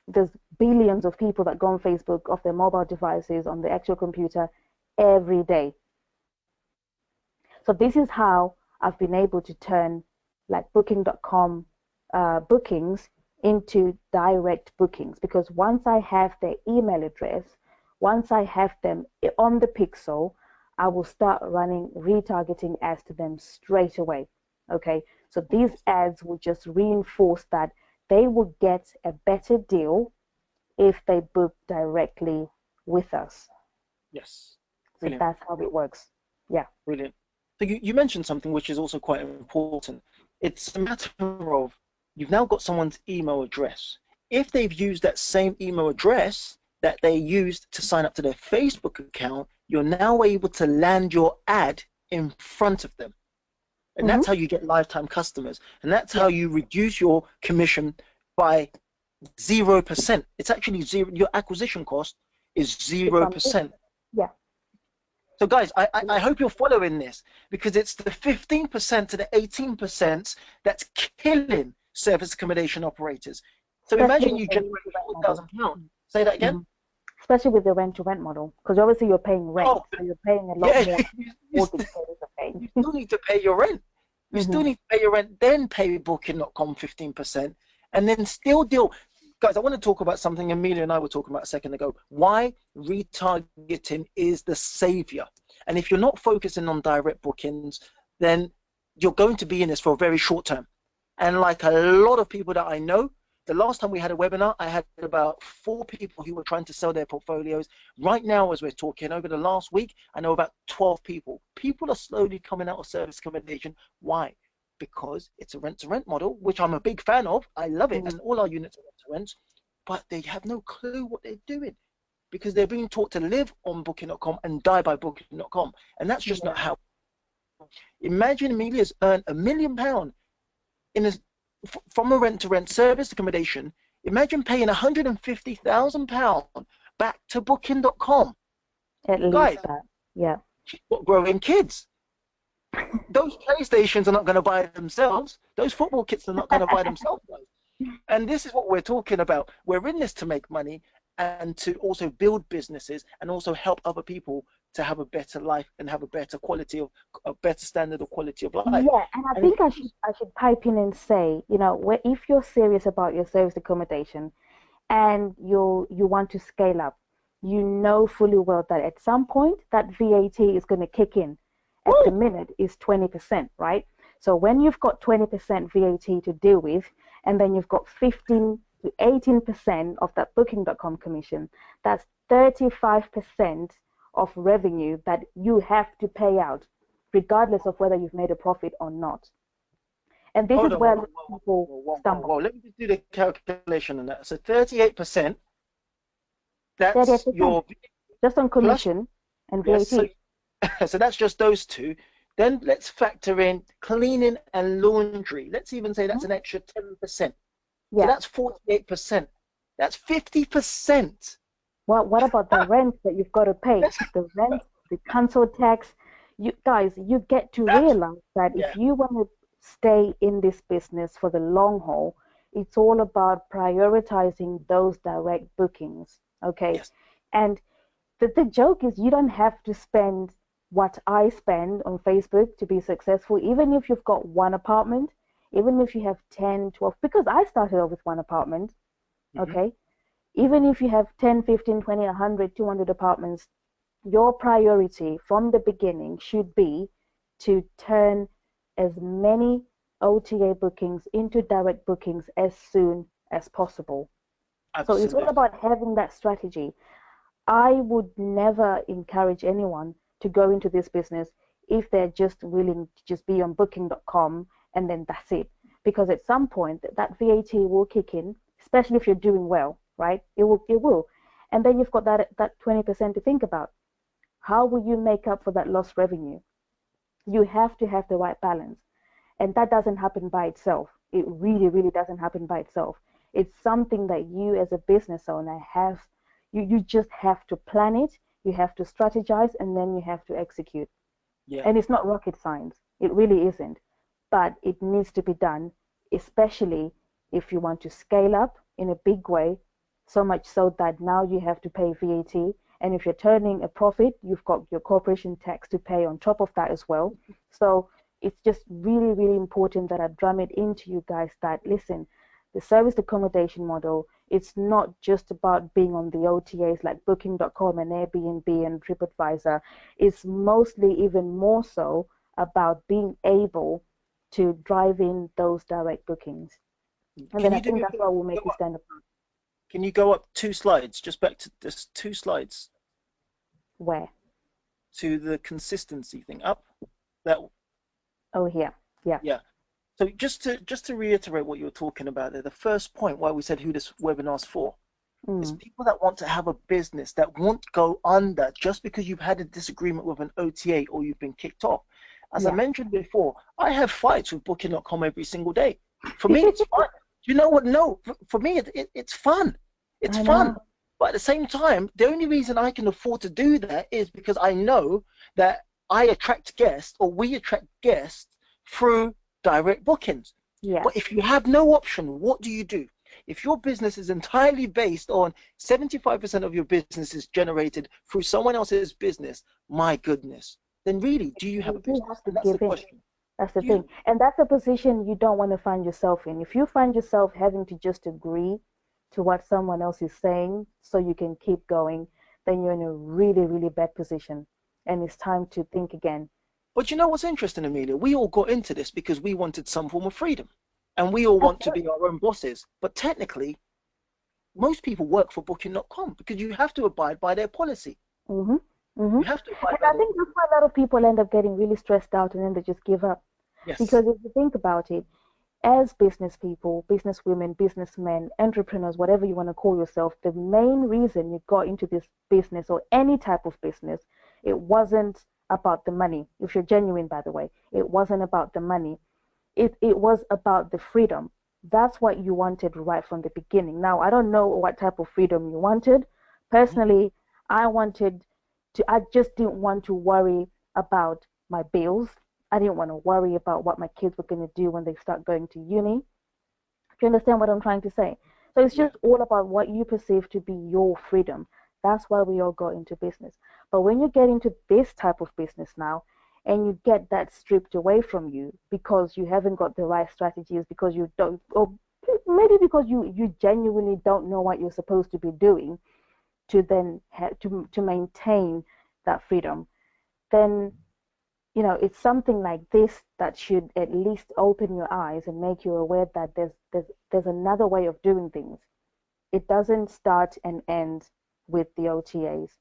There's billions of people that go on Facebook off their mobile devices, on the actual computer every day. So this is how I've been able to turn like booking.com bookings into direct bookings, because once I have their email address, once I have them on the pixel, I will start running retargeting ads to them straight away. Okay, so these ads will just reinforce that they will get a better deal if they book directly with us. Yes. So Brilliant. that's how it works. Yeah. Brilliant. So you mentioned something which is also quite important. It's a matter of you've now got someone's email address. If they've used that same email address that they used to sign up to their Facebook account, you're now able to land your ad in front of them. And that's how you get lifetime customers. And that's how you reduce your commission by 0%. It's actually zero. Your acquisition cost is 0%. Yeah. So guys, I hope you're following this, because it's the 15% to the 18% that's killing service accommodation operators. So imagine you generate £4,000. Say that again? Especially with the rent-to-rent model, because obviously you're paying rent, so you're paying a lot more. You still need to pay your rent. You still need to pay your rent, then pay Booking.com 15%, and then still deal. Guys, I want to talk about something Emilia and I were talking about a second ago. Why retargeting is the savior. And if you're not focusing on direct bookings, then you're going to be in this for a very short term. And like a lot of people that I know, the last time we had a webinar, I had about 4 people who were trying to sell their portfolios. Right now, as we're talking, over the last week, I know about 12 people. People are slowly coming out of service accommodation. Why? Because it's a rent-to-rent model, which I'm a big fan of. I love it, and all our units are rent-to-rent, but they have no clue what they're doing because they're being taught to live on Booking.com and die by Booking.com, and that's just not how. Imagine Emilia's earned £1 million in from a rent-to-rent service accommodation. Imagine paying £150,000 back to Booking.com. At least Guys, that, yeah. She's got growing kids. Those PlayStations are not going to buy themselves. Those football kits are not going to buy themselves. And this is what we're talking about. We're in this to make money and to also build businesses and also help other people to have a better life and have a better quality of a better standard of quality of life. Yeah, and I think I should pipe in and say, if you're serious about your service accommodation and you want to scale up, you know fully well that at some point that VAT is going to kick in. At the minute is 20%, right? So when you've got 20% VAT to deal with, and then you've got 15 to 18% of that Booking.com commission, that's 35% of revenue that you have to pay out, regardless of whether you've made a profit or not. And this is where people stumble. Let me just do the calculation on that. So 38%, that's 38%, your just on commission and VAT. So that's just those two. Then let's factor in cleaning and laundry. Let's even say that's an extra 10%. Yeah. So that's 48%. That's 50%. Well, what about the rent that you've got to pay? The rent, the council tax. You guys, you get to realize that if you want to stay in this business for the long haul, it's all about prioritizing those direct bookings. Okay. Yes. And the joke is you don't have to spend what I spend on Facebook to be successful, even if you've got one apartment, even if you have 10, 12, because I started off with one apartment, Hmm. okay? Even if you have 10, 15, 20, 100, 200 apartments, your priority from the beginning should be to turn as many OTA bookings into direct bookings as soon as possible. So it's all Absolutely. about having that strategy. I would never encourage anyone to go into this business if they're just willing to just be on booking.com and then that's it. Because at some point that VAT will kick in, especially if you're doing well, right? It will. And then you've got that 20% to think about. How will you make up for that lost revenue? You have to have the right balance. And that doesn't happen by itself. It really, really doesn't happen by itself. It's something that you as a business owner have, you just have to plan it, you have to strategize, and then you have to execute. Yeah. And it's not rocket science. It really isn't. But it needs to be done, especially if you want to scale up in a big way, so much so that now you have to pay VAT. And if you're turning a profit, you've got your corporation tax to pay on top of that as well. So it's just really, really important that I drum it into you guys that listen, the service accommodation model, it's not just about being on the OTAs like booking.com and Airbnb and TripAdvisor. It's mostly even more so about being able to drive in those direct bookings. And Can then I you do think me a that's favor? what will make you stand apart. Can you go up two slides? Just back to this two slides Where? to the consistency thing. Up. That. Oh, here. Yeah. Yeah. So just to reiterate what you were talking about there, the first point why we said who this webinar's for is Mm. people that want to have a business that won't go under just because you've had a disagreement with an OTA or you've been kicked off. As I Yeah. mentioned before, I have fights with Booking.com every single day. For me, it's fun. You know what? No, for me, it's fun. It's I fun. know. But at the same time, the only reason I can afford to do that is because I know that I attract guests or we attract guests through direct bookings. Yeah. But if you have no option, what do you do? If your business is entirely based on 75% of your business is generated through someone else's business, my goodness, then really, do you have a You do business? have to And that's the give in. question. That's the Do you thing. have? And that's a position you don't want to find yourself in. If you find yourself having to just agree to what someone else is saying so you can keep going, then you're in a really, really bad position. And it's time to think again. But you know what's interesting, Amelia? We all got into this because we wanted some form of freedom. And we all That's want to it. be our own bosses. But technically, most people work for Booking.com because you have to abide by their policy. Mm-hmm. Mm-hmm. You have to abide And by I their think that's why a lot of people end up getting really stressed out and then they just give up. yes. Because if you think about it, as business people, business women, businessmen, entrepreneurs, whatever you want to call yourself, the main reason you got into this business or any type of business, it wasn't about the money. If you're genuine, by the way, it wasn't about the money. It was about the freedom. That's what you wanted right from the beginning. Now, I don't know what type of freedom you wanted. Mhm. Personally, I just didn't want to worry about my bills. I didn't want to worry about what my kids were going to do when they start going to uni. Do you understand what I'm trying to say? So it's Yeah. just all about what you perceive to be your freedom. That's why we all got into business. But when you get into this type of business now, and you get that stripped away from you because you haven't got the right strategies, because you don't, or maybe because you genuinely don't know what you're supposed to be doing to then to maintain that freedom, then it's something like this that should at least open your eyes and make you aware that there's another way of doing things. It doesn't start and end with the OTAs.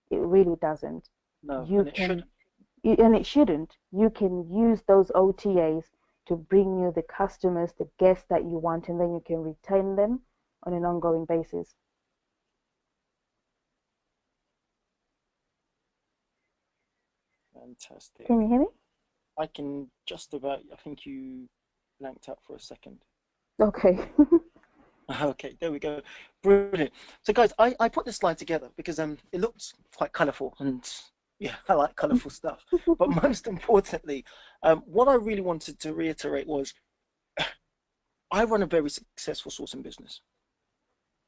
It really doesn't. No, You and it can, shouldn't. and it shouldn't. You can use those OTAs to bring you the customers, the guests that you want, and then you can retain them on an ongoing basis. Can Fantastic. you hear me? I can just about, I think you blanked out for a second. Okay. Okay, there we go. Brilliant. So guys, I put this slide together because it looks quite colourful and yeah, I like colourful stuff. But most importantly, what I really wanted to reiterate was I run a very successful sourcing business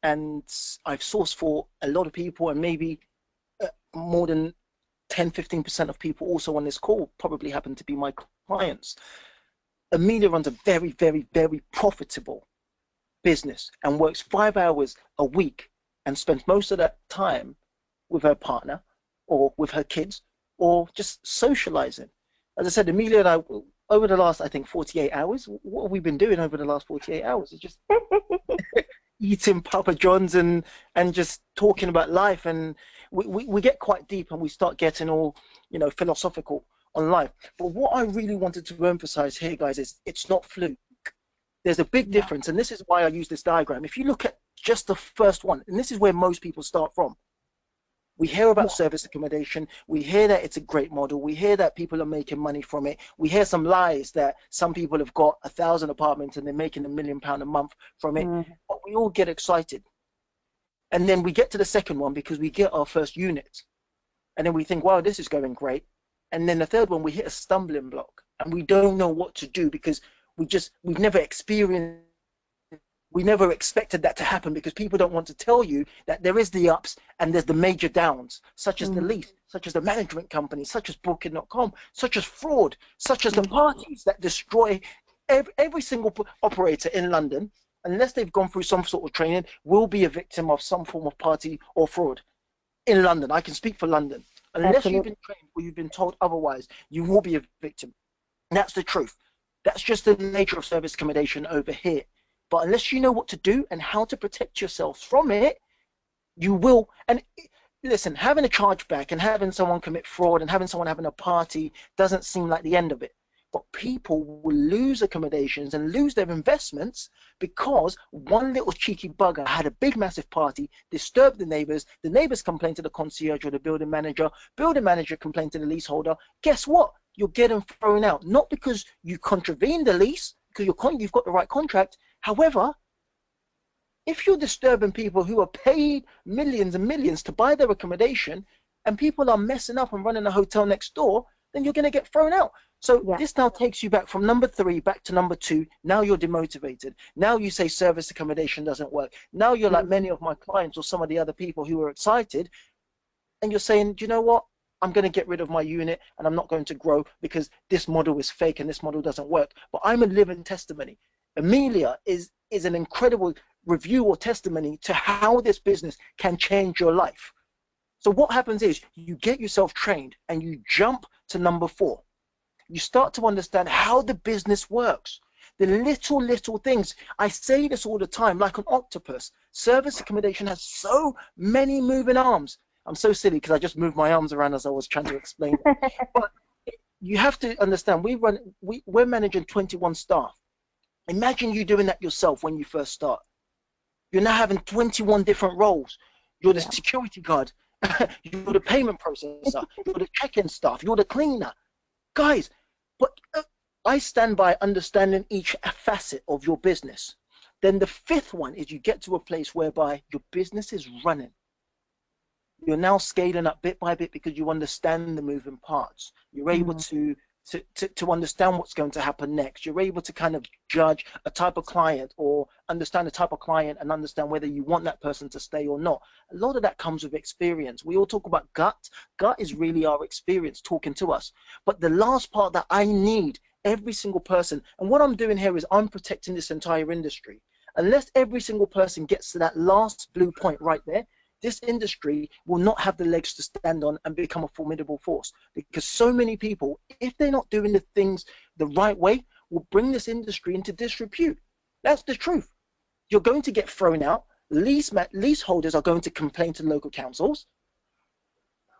and I've sourced for a lot of people and maybe more than 10–15% of people also on this call probably happen to be my clients. Emilia runs a very, very, very profitable business and works 5 hours a week and spends most of that time with her partner or with her kids or just socializing. As I said, Emilia and I, over the last, I think, 48 hours, what have we been doing over the last 48 hours? It's just eating Papa John's and just talking about life. And we get quite deep and we start getting all, philosophical on life. But what I really wanted to emphasize here, guys, is it's not fluke. There's a big Yeah. difference. And this is why I use this diagram. If you look at just the first one, and this is where most people start from. We hear about Yeah. service accommodation. We hear that it's a great model. We hear that people are making money from it. We hear some lies that some people have got 1,000 apartments and they're making £1 million a month from it. Mm. But we all get excited. And then we get to the second one because we get our first unit. And then we think, wow, this is going great. And then the third one, we hit a stumbling block and we don't know what to do because we've never experienced, we never expected that to happen because people don't want to tell you that there is the ups and there's the major downs, such as the Mm. lease, such as the management company, such as booking.com, such as fraud, such as the Mm. parties that destroy every single operator in London, unless they've gone through some sort of training, will be a victim of some form of party or fraud in London. I can speak for London. Unless you've Absolutely. been trained or you've been told otherwise, you will be a victim. And that's the truth. That's just the nature of service accommodation over here. But unless you know what to do and how to protect yourselves from it, you will. And listen, having a chargeback and having someone commit fraud and having someone having a party doesn't seem like the end of it. But people will lose accommodations and lose their investments because one little cheeky bugger had a big, massive party, disturbed the neighbors complained to the concierge or the building manager complained to the leaseholder. Guess what? You're getting thrown out, not because you contravened the lease, because you've got the right contract. However, if you're disturbing people who are paid millions and millions to buy their accommodation and people are messing up and running a hotel next door, then you're going to get thrown out. So Yeah. this now takes you back from number 3 back to number 2. Now you're demotivated. Now you say service accommodation doesn't work. Now you're like Mm. many of my clients or some of the other people who are excited and you're saying, do you know what? I'm going to get rid of my unit and I'm not going to grow because this model is fake and this model doesn't work. But I'm a living testimony. Emilia is an incredible review or testimony to how this business can change your life. So what happens is you get yourself trained and you jump to number 4. You start to understand how the business works. The little things. I say this all the time, like an octopus. Service accommodation has so many moving arms. I'm so silly because I just moved my arms around as I was trying to explain it. But you have to understand, we're managing 21 staff. Imagine you doing that yourself when you first start. You're now having 21 different roles. You're the Yeah. security guard. You're the payment processor. You're the check-in staff. You're the cleaner. Guys, but I stand by understanding each facet of your business. Then the 5th one is you get to a place whereby your business is running. You're now scaling up bit by bit because you understand the moving parts. You're able Mm. to understand what's going to happen next. You're able to kind of judge a type of client or understand a type of client and understand whether you want that person to stay or not. A lot of that comes with experience. We all talk about gut. Gut is really our experience talking to us. But the last part that I need every single person, and what I'm doing here is I'm protecting this entire industry. Unless every single person gets to that last blue point right there, this industry will not have the legs to stand on and become a formidable force because so many people, if they're not doing the things the right way, will bring this industry into disrepute. That's the truth. You're going to get thrown out. Leaseholders are going to complain to local councils.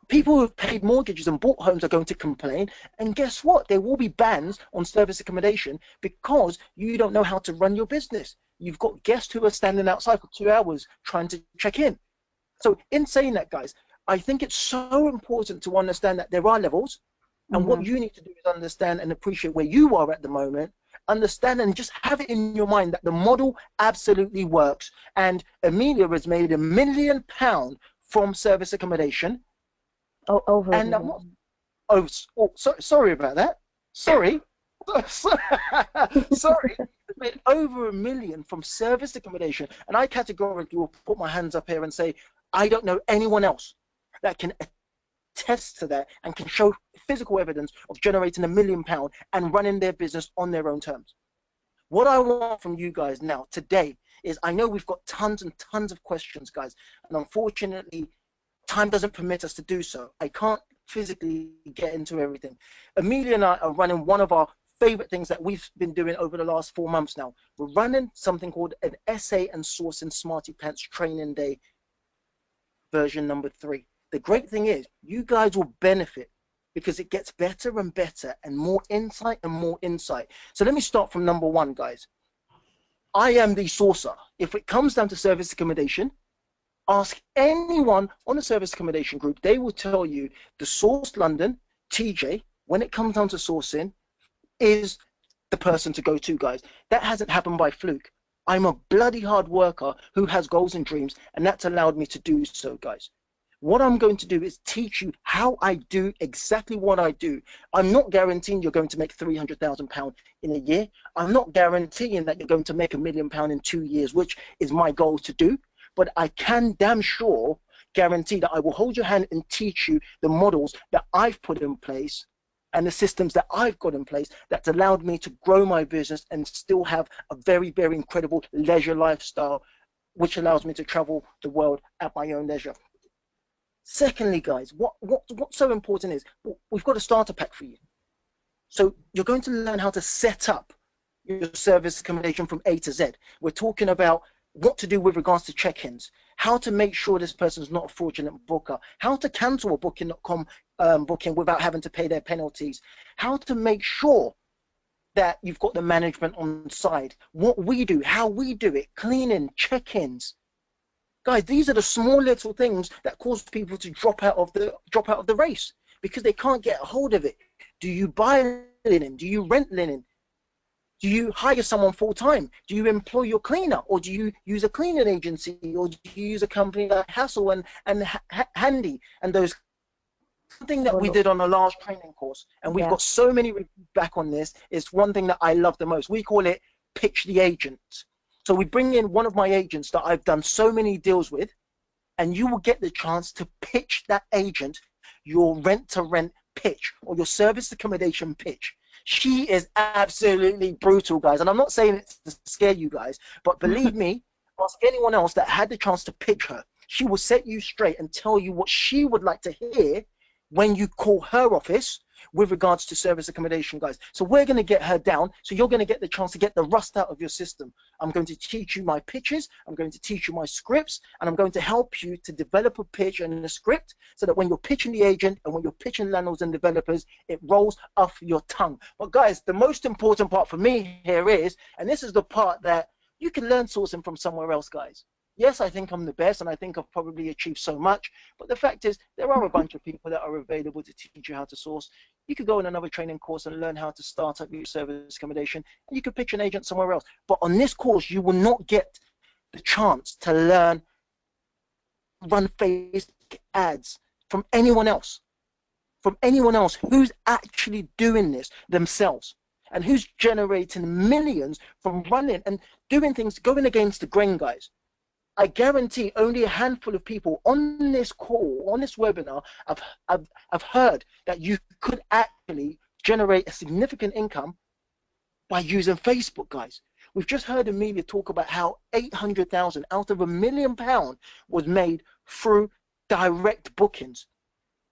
People who have paid mortgages and bought homes are going to complain. And guess what? There will be bans on service accommodation because you don't know how to run your business. You've got guests who are standing outside for 2 hours trying to check in. So in saying that, guys, I think it's so important to understand that there are levels. And what Mm-hmm. you need to do is understand and appreciate where you are at the moment, understand and just have it in your mind that the model absolutely works. And Emilia has made £1 million from service accommodation. Oh, over a And I'm not, million. sorry about that. Sorry. Sorry. Made over 1 million from service accommodation. And I categorically will put my hands up here and say, I don't know anyone else that can attest to that and can show physical evidence of generating £1 million and running their business on their own terms. What I want from you guys now today is, I know we've got tons and tons of questions, guys, and unfortunately time doesn't permit us to do so. I can't physically get into everything. Emilia and I are running one of our favorite things that we've been doing over the last 4 months now. We're running something called an Essay and Sourcing Smarty Pants Training Day version number 3. The great thing is, you guys will benefit because it gets better and better and more insight and more insight. So let me start from number 1, guys. I am the sourcer. If it comes down to service accommodation, ask anyone on the service accommodation group. They will tell you the Source London, TJ, when it comes down to sourcing, is the person to go to, guys. That hasn't happened by fluke. I'm a bloody hard worker who has goals and dreams, and that's allowed me to do so, guys. What I'm going to do is teach you how I do exactly what I do. I'm not guaranteeing you're going to make £300,000 in a year. I'm not guaranteeing that you're going to make £1 million in 2 years, which is my goal to do. But I can damn sure guarantee that I will hold your hand and teach you the models that I've put in place and the systems that I've got in place that's allowed me to grow my business and still have a very, very incredible leisure lifestyle, which allows me to travel the world at my own leisure. Secondly, guys, what's so important is we've got a starter pack for you. So you're going to learn how to set up your service accommodation from A to Z. We're talking about what to do with regards to check-ins, how to make sure this person's not a fraudulent booker, how to cancel a booking.com booking without having to pay their penalties, how to make sure that you've got the management on side, what we do, how we do it, cleaning, check-ins. Guys, these are the small little things that cause people to drop out of the race because they can't get a hold of it. Do you buy linen? Do you rent linen? Do you hire someone full-time? Do you employ your cleaner? Or do you use a cleaning agency? Or do you use a company like Hassel and Handy and those? Something that we did on the last training course, and we've got so many back on this, is one thing that I love the most. We call it pitch the agent. So we bring in one of my agents that I've done so many deals with, and you will get the chance to pitch that agent your rent-to-rent pitch or your service accommodation pitch. She is absolutely brutal, guys. And I'm not saying it to scare you guys, but believe me, ask anyone else that had the chance to pitch her. She will set you straight and tell you what she would like to hear when you call her office with regards to service accommodation, guys. So we're going to get her down. So you're going to get the chance to get the rust out of your system. I'm going to teach you my pitches. I'm going to teach you my scripts, and I'm going to help you to develop a pitch and a script so that when you're pitching the agent and when you're pitching landlords and developers, it rolls off your tongue. But guys, the most important part for me here is, and this is the part that you can learn sourcing from somewhere else, guys. Yes, I think I'm the best, and I think I've probably achieved so much. But the fact is, there are a bunch of people that are available to teach you how to source. You could go on another training course and learn how to start up your service accommodation, and you could pitch an agent somewhere else. But on this course, you will not get the chance to learn run Facebook ads from anyone else who's actually doing this themselves and who's generating millions from running and doing things, going against the grain, guys. I guarantee only a handful of people on this call, on this webinar, have heard that you could actually generate a significant income by using Facebook, guys. We've just heard Emilia talk about how 800,000 out of £1 million was made through direct bookings.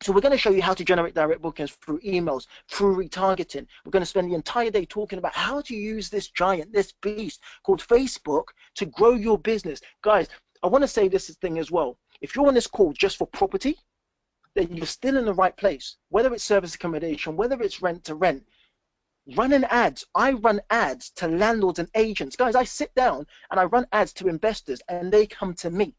So we're going to show you how to generate direct bookings through emails, through retargeting. We're going to spend the entire day talking about how to use this giant, this beast called Facebook to grow your business. Guys, I want to say this thing as well. If you're on this call just for property, then you're still in the right place. Whether it's service accommodation, whether it's rent to rent, running ads. I run ads to landlords and agents. Guys, I sit down and I run ads to investors and they come to me.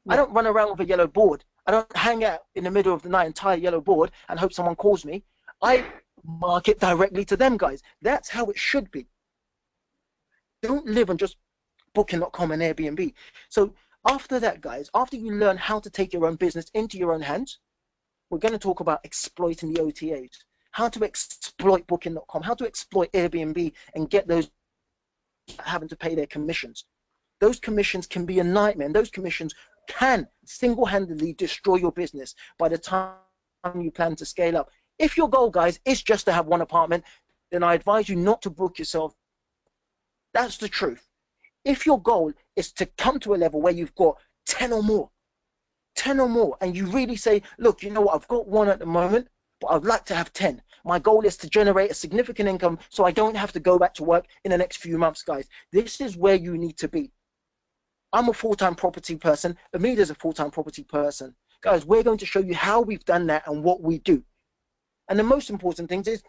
I don't run around with a yellow board. I don't hang out in the middle of the night and tie a yellow board and hope someone calls me. I market directly to them, guys. That's how it should be. Don't live on just booking.com and Airbnb. So after that, guys, after you learn how to take your own business into your own hands, we're going to talk about exploiting the OTAs, how to exploit booking.com, how to exploit Airbnb and get those having to pay their commissions. Those commissions can be a nightmare, and those commissions can single-handedly destroy your business by the time you plan to scale up. If your goal, guys, is just to have one apartment, then I advise you not to book yourself. That's the truth. If your goal is to come to a level where you've got 10 or more, 10 or more, and you really say, look, you know what, I've got one at the moment, but I'd like to have 10. My goal is to generate a significant income so I don't have to go back to work in the next few months, guys. This is where you need to be. I'm a full-time property person. Emilia's a full-time property person. Guys, we're going to show you how we've done that and what we do. And the most important thing is,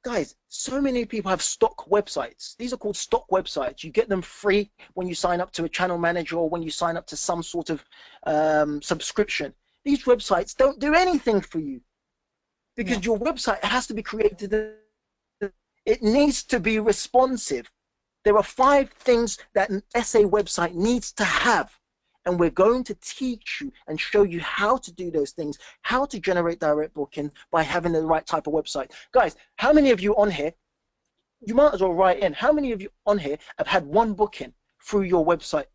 guys, so many people have stock websites. These are called stock websites. You get them free when you sign up to a channel manager or when you sign up to some sort of subscription. These websites don't do anything for you because your website has to be created. It needs to be responsive. There are 5 things that an SA website needs to have. And we're going to teach you and show you how to do those things, how to generate direct booking by having the right type of website. Guys, how many of you on here, you might as well write in, how many of you on here have had one booking through your website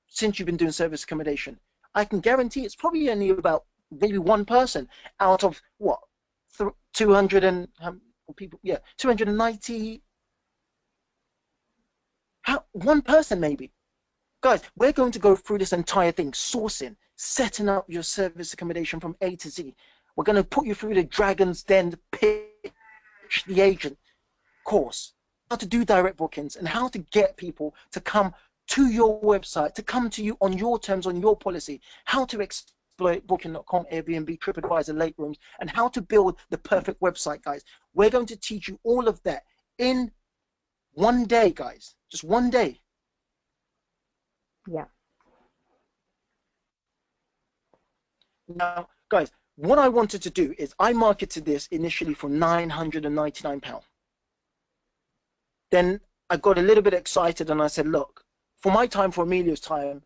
since you've been doing service accommodation? I can guarantee it's probably only about maybe one person out of what, 200 and people, yeah, 290, one person maybe. Guys, we're going to go through this entire thing, sourcing, setting up your service accommodation from A to Z. We're going to put you through the Dragon's Den pitch the agent course, how to do direct bookings and how to get people to come to your website, to come to you on your terms, on your policy, how to exploit Booking.com, Airbnb, TripAdvisor, late rooms, and how to build the perfect website, guys. We're going to teach you all of that in one day, guys, just one day. Yeah. Now, guys, what I wanted to do is I marketed this initially for £999. Then I got a little bit excited and I said, look, for my time, for Emilia's time,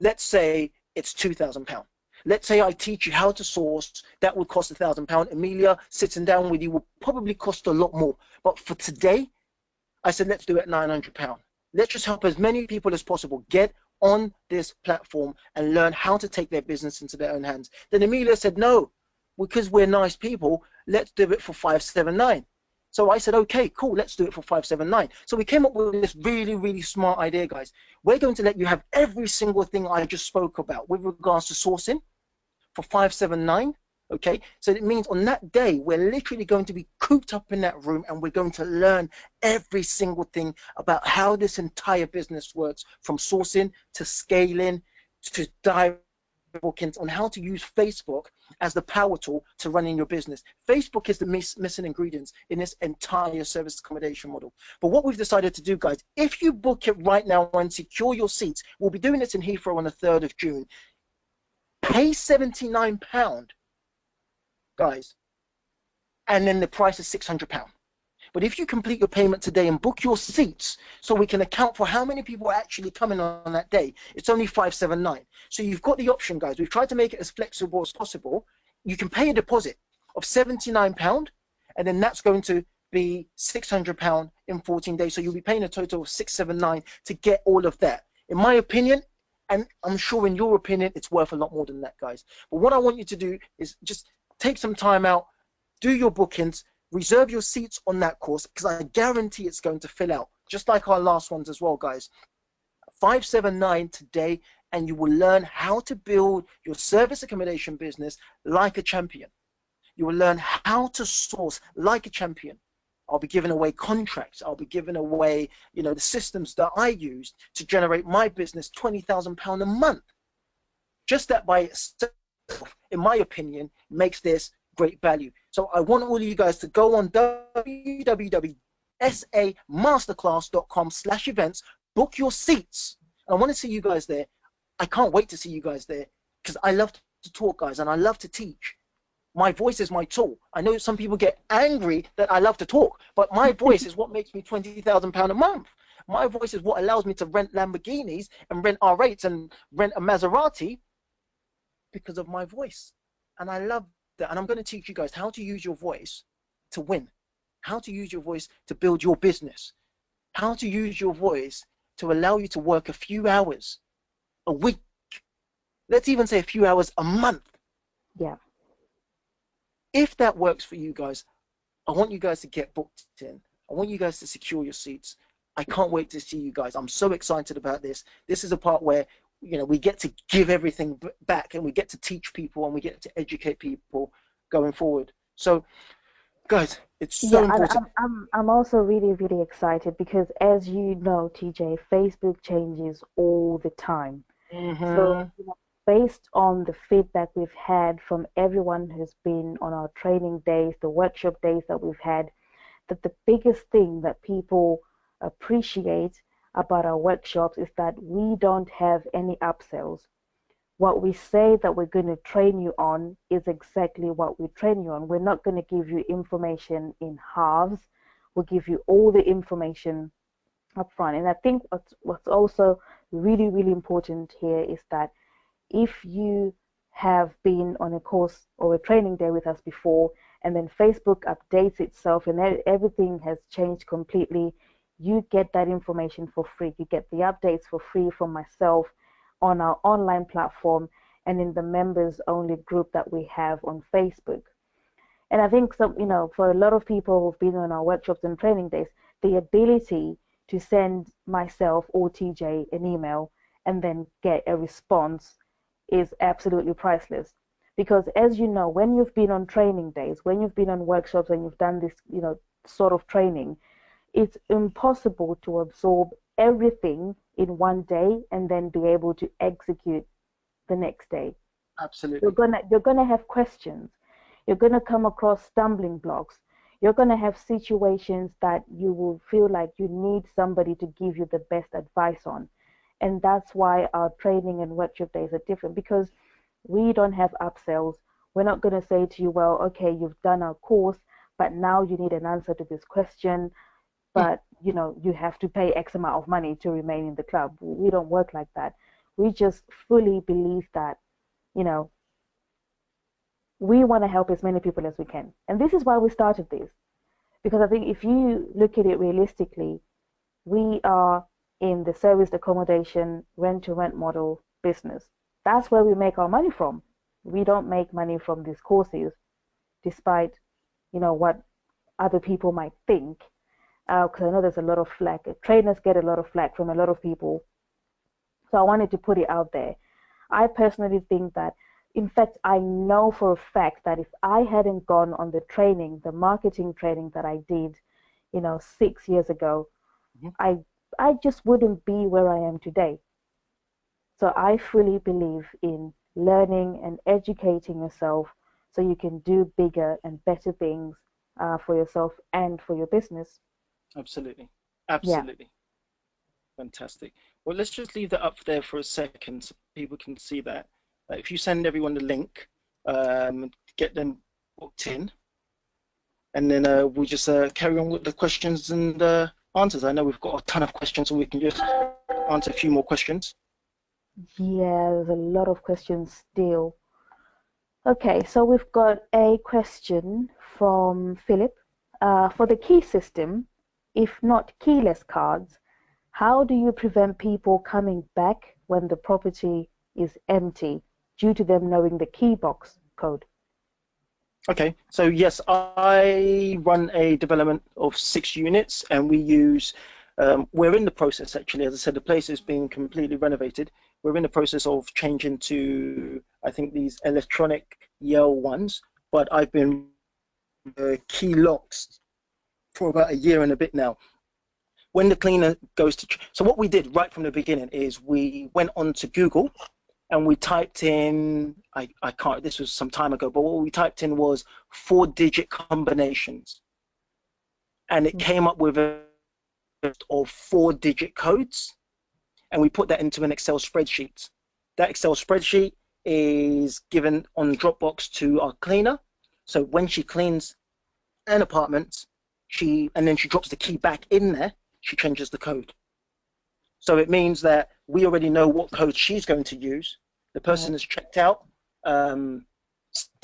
let's say it's £2,000. Let's say I teach you how to source, that would cost £1,000. Emilia, sitting down with you will probably cost a lot more. But for today, I said, let's do it at £900. Let's just help as many people as possible get on this platform and learn how to take their business into their own hands. Then Emilia said, no, because we're nice people, let's do it for £579. So I said, okay, cool, let's do it for £579. So we came up with this really, really smart idea, guys. We're going to let you have every single thing I just spoke about with regards to sourcing for £579. Okay, so it means on that day we're literally going to be cooped up in that room and we're going to learn every single thing about how this entire business works, from sourcing to scaling to direct bookings, on how to use Facebook as the power tool to running your business. Facebook is the missing ingredients in this entire service accommodation model. But what we've decided to do, guys, if you book it right now and secure your seats, we'll be doing this in Heathrow on the 3rd of June. Pay £79, guys, and then the price is £600. But if you complete your payment today and book your seats so we can account for how many people are actually coming on that day, it's only £579. So you've got the option, guys. We've tried to make it as flexible as possible. You can pay a deposit of £79, and then that's going to be £600 in 14 days. So you'll be paying a total of £679 to get all of that. In my opinion, and I'm sure in your opinion, it's worth a lot more than that, guys. But what I want you to do is just take some time out, do your bookings, reserve your seats on that course, because I guarantee it's going to fill out, just like our last ones as well, guys. £579 today, and you will learn how to build your service accommodation business like a champion. You will learn how to source like a champion. I'll be giving away contracts. I'll be giving away, the systems that I used to generate my business £20,000 a month. Just that by itself, in my opinion, makes this great value. So I want all of you guys to go on www.samasterclass.com/events, book your seats. I want to see you guys there. I can't wait to see you guys there, because I love to talk, guys, and I love to teach. My voice is my tool. I know some people get angry that I love to talk, but my voice is what makes me £20,000 a month. My voice is what allows me to rent Lamborghinis and rent R8s and rent a Maserati, because of my voice. And I love that. And I'm going to teach you guys how to use your voice to win, how to use your voice to build your business, how to use your voice to allow you to work a few hours a week. Let's even say a few hours a month. Yeah. if that works for you guys, I want you guys to get booked in. I want you guys to secure your seats. I can't wait to see you guys. I'm so excited about this. This is a part where, you know, we get to give everything back, and we get to teach people, and we get to educate people going forward. So, guys, it's so Yeah, and important. I'm also really, really excited because as you know, TJ, Facebook changes all the time. So, Hmm. based on the feedback we've had from everyone who's been on our training days, the workshop days that we've had, that the biggest thing that people appreciate about our workshops is that we don't have any upsells. What we say that we're going to train you on is exactly what we train you on. We're not going to give you information in halves. We'll give you all the information up front. And I think what's also really, really important here is that if you have been on a course or a training day with us before, and then Facebook updates itself and everything has changed completely, you get that information for free. You get the updates for free from myself on our online platform and in the members only group that we have on Facebook. And I think some, for a lot of people who've been on our workshops and training days, the ability to send myself or TJ an email and then get a response is absolutely priceless. Because as you know, when you've been on training days, when you've been on workshops and you've done this, sort of training, it's impossible to absorb everything in one day and then be able to execute the next day. You're Absolutely. gonna you're gonna have questions. You're gonna come across stumbling blocks. You're gonna have situations that you will feel like you need somebody to give you the best advice on. And that's why our training and workshop days are different because we don't have upsells. We're not gonna say to you, well, okay, you've done our course, but now you need an answer to this question, Mm. but you have to pay X amount of money to remain in the club. We don't work like that. We just fully believe that, you know, we want to help as many people as we can. And this is why we started this. Because I think if you look at it realistically, we are in the service accommodation rent to rent model business. That's where we make our money from. We don't make money from these courses, despite what other people might think. Because I know there's a lot of flack. Trainers get a lot of flack from a lot of people. So I wanted to put it out there. I personally think that, in fact, I know for a fact that if I hadn't gone on the training, the marketing training that I did, 6 years ago, Mhm. I I just wouldn't be where I am today. So I fully believe in learning and educating yourself so you can do bigger and better things for yourself and for your business. Absolutely. Yeah. Absolutely. Fantastic. Well, let's just leave that up there for a second so people can see that. If you send everyone the link, get them booked in, and then we'll just carry on with the questions and answers. I know we've got a ton of questions, so we can just answer a few more questions. Yeah, there's a lot of questions still. Okay, so we've got a question from Philip. For the key system, if not keyless cards, how do you prevent people coming back when the property is empty due to them knowing the key box code? Okay, so yes, I run a development of 6 units, and we're in the process actually. As I said, the place is being completely renovated. We're in the process of changing to, I think, these electronic Yale ones, but I've been key locks for about a year and a bit now. When the cleaner goes to, so what we did right from the beginning is we went on to Google and we typed in, I can't, this was some time ago, but what we typed in was 4-digit combinations. And it came up with a list of 4-digit codes. And we put that into an Excel spreadsheet. That Excel spreadsheet is given on Dropbox to our cleaner. So when she cleans an apartment, and then she drops the key back in there, she changes the code. So it means that we already know what code she's going to use. The Right. person is checked out. Um,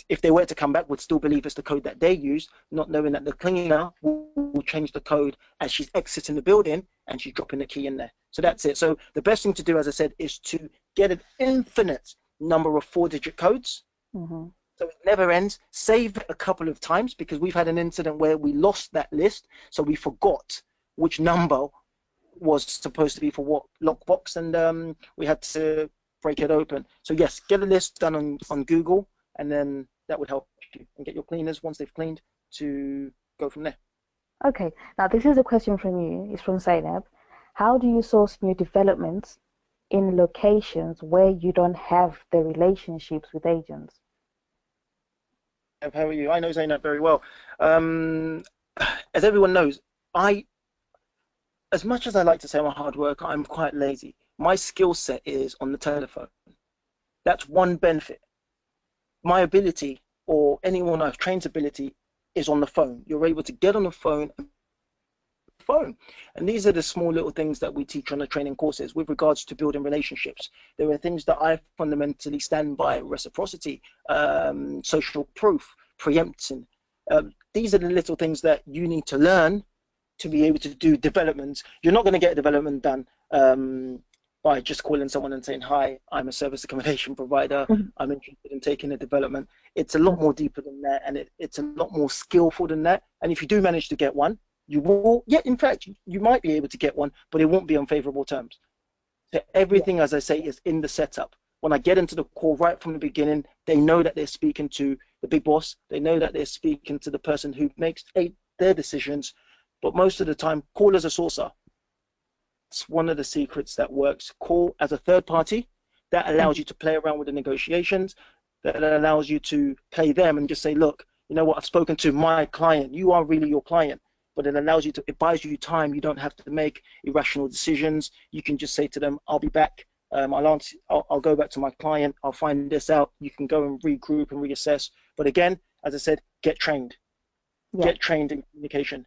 if they were to come back, would still believe it's the code that they use, not knowing that the cleaner will change the code as she's exiting the building and she's dropping the key in there. So that's it. So the best thing to do, as I said, is to get an infinite number of 4-digit codes. Hmm. So it never ends. Save it a couple of times because we've had an incident where we lost that list, so we forgot which number was supposed to be for what lockbox, and we had to break it open. So yes, get a list done on Google, and then that would help you and get your cleaners once they've cleaned to go from there. Okay, now this is a question from you. It's from Zainab. How do you source new developments in locations where you don't have the relationships with agents? How are you? I know Zainab very well. Um, as everyone knows, I, as much as I like to say I'm a hard worker, I'm quite lazy. My skill set is on the telephone. That's one benefit. My ability, or anyone I've trained's ability, is on the phone. You're able to get on the phone. And these are the small little things that we teach on the training courses with regards to building relationships. There are things that I fundamentally stand by: reciprocity, social proof, preempting. These are the little things that you need to learn to be able to do development. You're not going to get development done by just calling someone and saying, "Hi, I'm a service accommodation provider. I'm interested in taking a development." It's a lot more deeper than that, and it's a lot more skillful than that. And if you do manage to get one, you will, yeah, in fact, you might be able to get one, but it won't be on favorable terms. So Yeah. everything, as I say, is in the setup. When I get into the call right from the beginning, they know that they're speaking to the big boss. They know that they're speaking to the person who makes their decisions. But most of the time, call as a sourcer. It's one of the secrets that works. Call as a third party. That allows Mhm. you to play around with the negotiations. That allows you to play them and just say, look, you know what, I've spoken to my client. You are really your client. But it allows you to, it buys you time. You don't have to make irrational decisions. You can just say to them, I'll be back. I'll go back to my client. I'll find this out. You can go and regroup and reassess. But again, as I said, get trained. Yeah, Get trained in communication.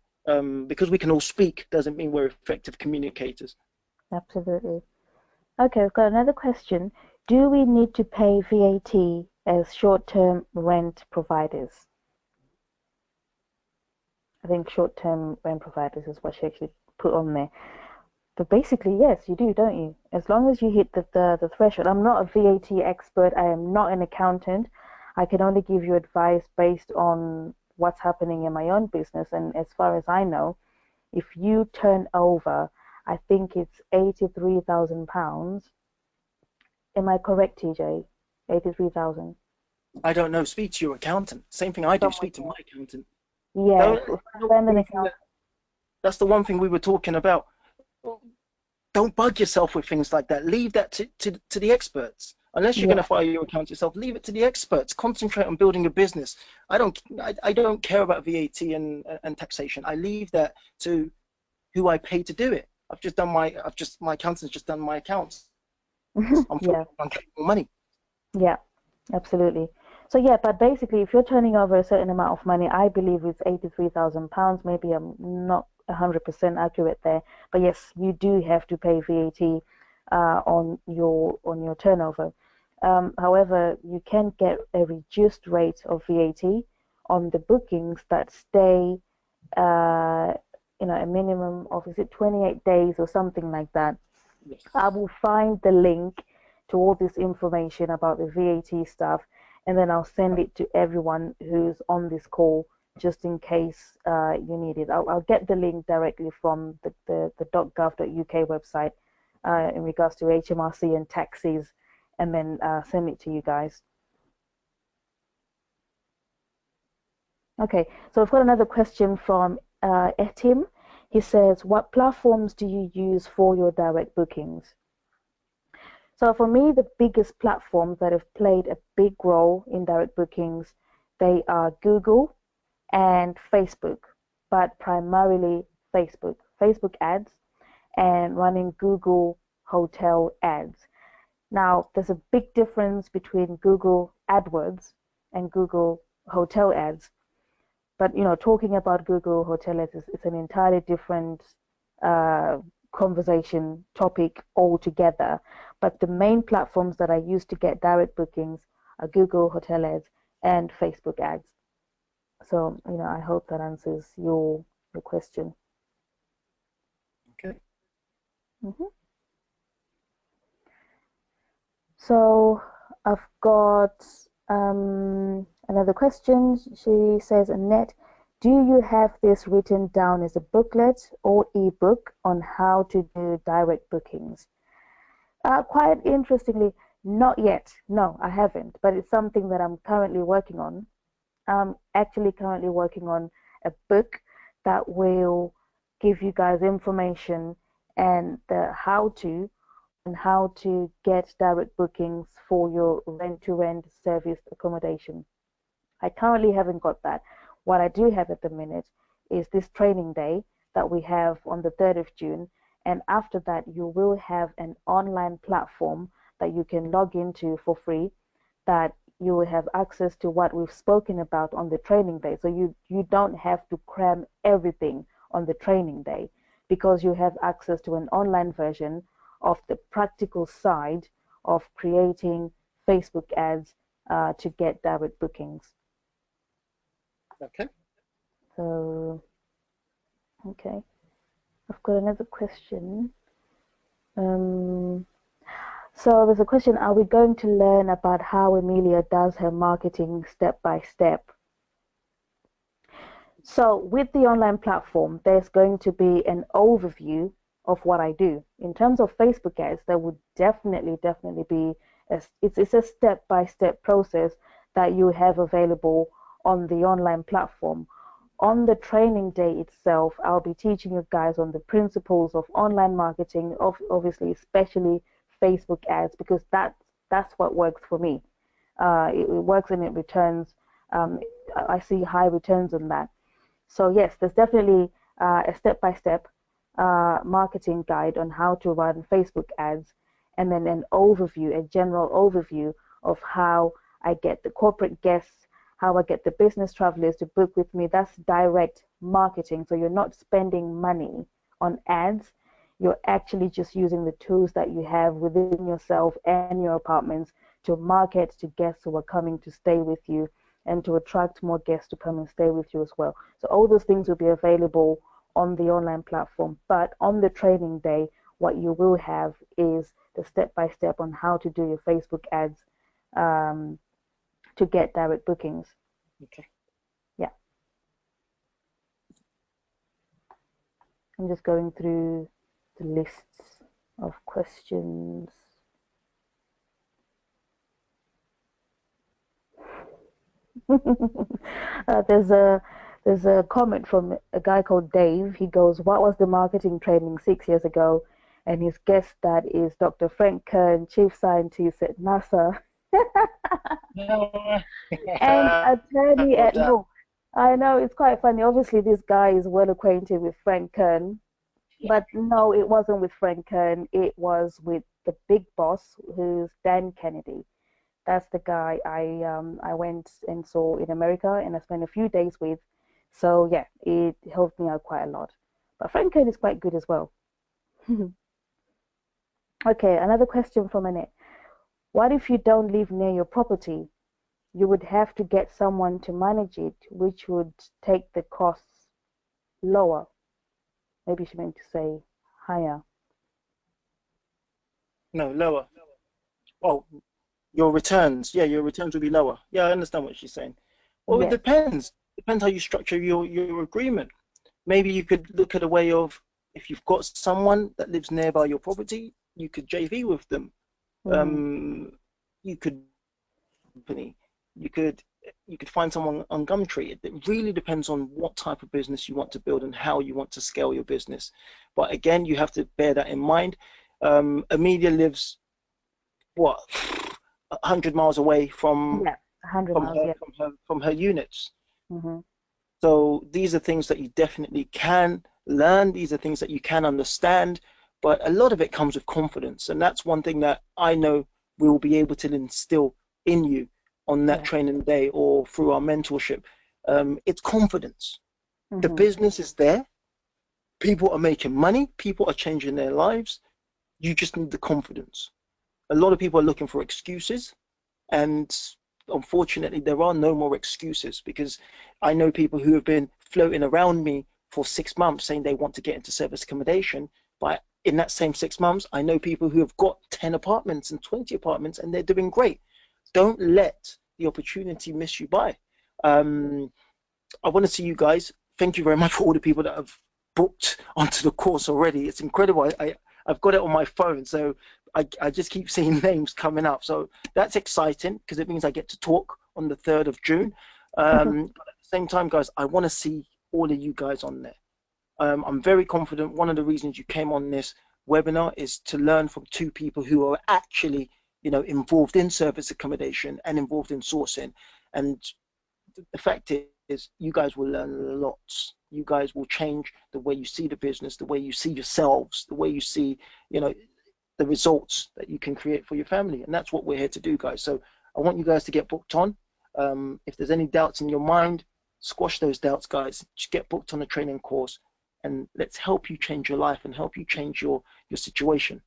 Because we can all speak doesn't mean we're effective communicators. absolutely. Okay, we've got another question. Do we need to pay VAT as short-term rent providers? I think short-term rent providers is what she actually put on there. But basically, yes, you do, don't you? As long as you hit the threshold. I'm not a VAT expert. I am not an accountant. I can only give you advice based on what's happening in my own business. And as far as I know, if you turn over, I think it's £83,000. Am I correct, TJ? 83,000. I don't know. Speak to your accountant. Same thing I do. Somewhere Speak to my there. accountant. Yeah, Don't, send an one thing account. that, that's the one thing we were talking about. Don't bug yourself with things like that. Leave that to the experts. Unless you're going to Yeah. fire your account yourself, leave it to the experts. Concentrate on building a business. I don't care about VAT and taxation. I leave that to who I pay to do it. My accountant's just done my accounts. I'm Yeah. focused on getting more money. Yeah. Absolutely. So yeah, but basically, if you're turning over a certain amount of money, I believe it's £83,000. Maybe I'm not 100% accurate there, but yes, you do have to pay VAT on your turnover. However, you can get a reduced rate of VAT on the bookings that stay, uh, a minimum of, is it 28 days or something like that. I Yes. will find the link to all this information about the VAT stuff, and then I'll send it to everyone who's on this call just in case you need it. I'll get the link directly from the .gov.uk website in regards to HMRC and taxes, and then send it to you guys. Okay, so I've got another question from Etim. He says, what platforms do you use for your direct bookings? So for me, the biggest platforms that have played a big role in direct bookings, they are Google and Facebook, but primarily Facebook. Facebook ads and running Google hotel ads. Now, there's a big difference between Google AdWords and Google hotel ads. But talking about Google Hotel is an entirely different uh, conversation topic altogether. But the main platforms that I use to get direct bookings are Google Hotel ads and Facebook ads. So I hope that answers your question. Okay. hmm So I've got Another question, she says, Annette, do you have this written down as a booklet or ebook on how to do direct bookings? Quite interestingly, not yet. No, I haven't, but it's something that I'm currently working on. I'm actually currently working on a book that will give you guys information and the how to on how to get direct bookings for your rent-to-rent serviced accommodation. I currently haven't got that. What I do have at the minute is this training day that we have on the 3rd of June. And after that, you will have an online platform that you can log into for free, that you will have access to what we've spoken about on the training day. So you don't have to cram everything on the training day, because you have access to an online version of the practical side of creating Facebook ads to get direct bookings. Okay. So, okay, I've got another question. Um, so there's a question, are we going to learn about how Emilia does her marketing step by step? So with the online platform, there's going to be an overview of what I do. In terms of Facebook ads, there would definitely be it's a step-by-step process that you have available on the online platform. On the training day itself, I'll be teaching you guys on the principles of online marketing, obviously, especially Facebook ads, because that's what works for me. It works and it returns. Um, I see high returns on that. So yes, there's definitely a step-by-step marketing guide on how to run Facebook ads, and then an overview, a general overview of how I get the corporate guests, how I get the business travelers to book with me. That's direct marketing. So you're not spending money on ads. You're actually just using the tools that you have within yourself and your apartments to market to guests who are coming to stay with you, and to attract more guests to come and stay with you as well. So all those things will be available on the online platform. But on the training day, what you will have is the step-by-step on how to do your Facebook ads um, to get direct bookings. Okay. Yeah, I'm just going through the lists of questions. There's a comment from a guy called Dave. He goes, "What was the marketing training 6 years ago?" And his guest that is Dr. Frank Kern, chief scientist at NASA No. and I attorney love at that. law. I know it's quite funny. Obviously, this guy is well acquainted with Frank Kern, Yeah. but no, it wasn't with Frank Kern. It was with the big boss, who's Dan Kennedy. That's the guy I went and saw in America, and I spent a few days with. So yeah, it helped me out quite a lot. But Frank Kern is quite good as well. Okay, another question from Annette. What if you don't live near your property? You would have to get someone to manage it, which would take the costs lower. Maybe she meant to say higher. No, lower. Well, your returns, yeah, your returns will be lower. Yeah, I understand what she's saying. Well, it Yes. depends. Depends how you structure your agreement. Maybe you could look at a way of, if you've got someone that lives nearby your property, you could JV with them. Mm-hmm. Um, you could company. You could you could find someone on Gumtree. It really depends on what type of business you want to build and how you want to scale your business. But again, you have to bear that in mind. Amelia lives what 100 miles away Yeah, 100 from miles. her Yeah. from her units. Mm-hmm. So these are things that you definitely can learn. These are things that you can understand. But a lot of it comes with confidence, and that's one thing that I know we will be able to instill in you on that Yeah. training day or through our mentorship. It's confidence. The Mm-hmm. business is there. People are making money. People are changing their lives. You just need the confidence. A lot of people are looking for excuses, and unfortunately, there are no more excuses, because I know people who have been floating around me for 6 months saying they want to get into service accommodation. But in that same 6 months, I know people who have got 10 apartments and 20 apartments, and they're doing great. Don't let the opportunity miss you by. Um, I want to see you guys. Thank you very much for all the people that have booked onto the course already. It's incredible. I've got it on my phone, so I just keep seeing names coming up. So that's exciting because it means I get to talk on the 3rd of June. But at the same time, guys, I want to see all of you guys on there. I'm very confident one of the reasons you came on this webinar is to learn from two people who are actually, involved in service accommodation and involved in sourcing. And the fact is, you guys will learn lots. You guys will change the way you see the business, the way you see yourselves, the way you see, you know, the results that you can create for your family. And that's what we're here to do, guys. So I want you guys to get booked on. If there's any doubts in your mind, squash those doubts, guys. Just get booked on a training course and let's help you change your life and help you change your situation.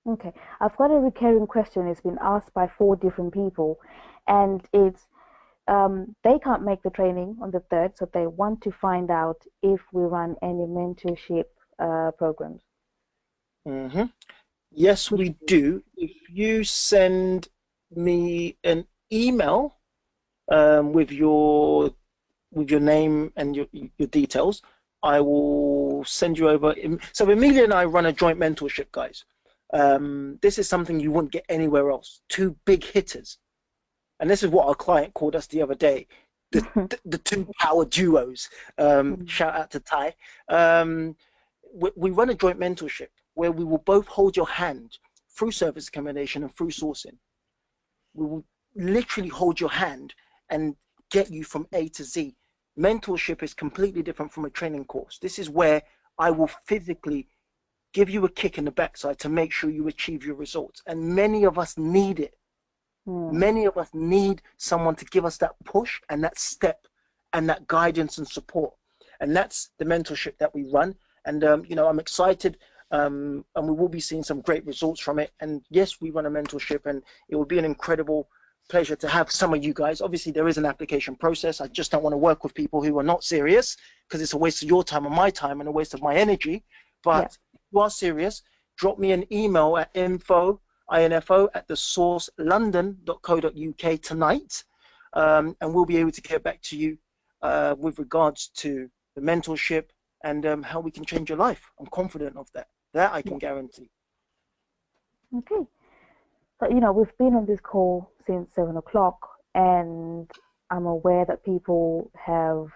Okay, I've got a recurring question. It's been asked by four different people, and it's they can't make the training on the 3rd, so they want to find out if we run any mentorship programs. Mm-hmm. Yes, Which we do. If you send me an email with your name and your details, I will send you over. So Emilia and I run a joint mentorship, guys. This is something you wouldn't get anywhere else. Two big hitters, and this is what our client called us the other day. The two power duos. Shout out to Ty. We run a joint mentorship where we will both hold your hand through service accommodation and through sourcing. We will literally hold your hand and get you from A to Z. Mentorship is completely different from a training course. This is where I will physically give you a kick in the backside to make sure you achieve your results. And many of us need it. Many of us need someone to give us that push and that step and that guidance and support. And that's the mentorship that we run. And, I'm excited. And we will be seeing some great results from it. And yes, we run a mentorship, and it will be an incredible pleasure to have some of you guys. Obviously, there is an application process. I just don't want to work with people who are not serious because it's a waste of your time and my time and a waste of my energy. Yeah. But if you are serious, drop me an email at info@thesourcelondon.co.uk tonight, and we'll be able to get back to you with regards to the mentorship and how we can change your life. I'm confident of that. That I can guarantee. Okay. So, we've been on this call since 7 o'clock, and I'm aware that people have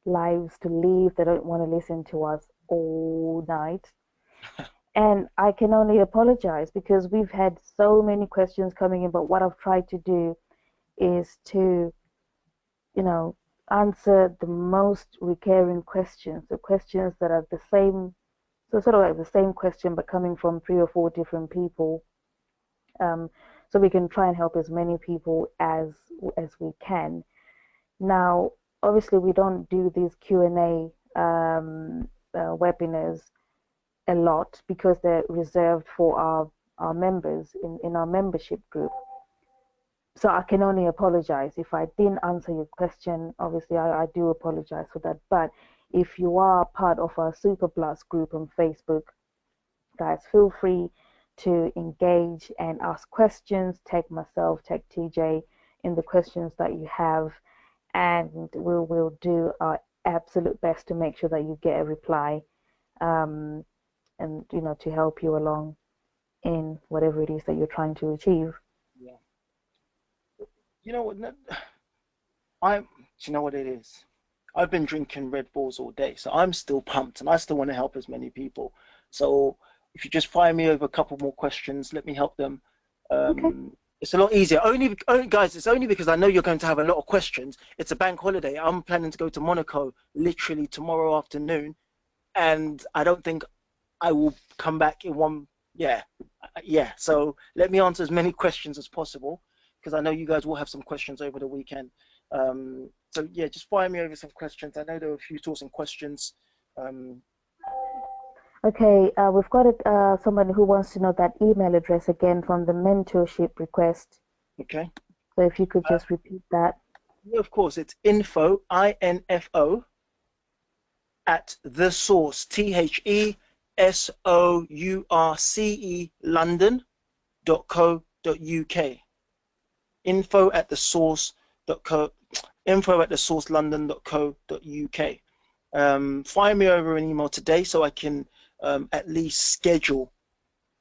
lives to live. They don't want to listen to us all night. And I can only apologize because we've had so many questions coming in, but what I've tried to do is to, answer the most recurring questions, the questions that are the same, so sort of like the same question, but coming from 3 or 4 different people. So we can try and help as many people as we can. Now, obviously, we don't do these Q&A webinars a lot because they're reserved for our members in our membership group. So I can only apologize if I didn't answer your question. Obviously, I do apologize for that. But if you are part of our Super Blast group on Facebook, guys, feel free to engage and ask questions. Tag myself, tag TJ in the questions that you have, and we'll do our absolute best to make sure that you get a reply, and to help you along in whatever it is that you're trying to achieve. Yeah. You know what? You know what it is? I've been drinking Red Bulls all day, so I'm still pumped and I still want to help as many people. So if you just fire me over a couple more questions, let me help them. Okay. It's a lot easier. Only, guys, it's only because I know you're going to have a lot of questions. It's a bank holiday. I'm planning to go to Monaco literally tomorrow afternoon, and I don't think I will come back in one. Yeah, yeah. So let me answer as many questions as possible because I know you guys will have some questions over the weekend. So yeah, just fire me over some questions. I know there were a few sourcing questions. Um, Okay, we've got someone who wants to know that email address again from the mentorship request. okay. So if you could just repeat that. Yeah, of course, it's info at the source TheSource London.co.uk. info at the source.co, info at the sourcelondon.co.uk. Fire me over an email today so I can at least schedule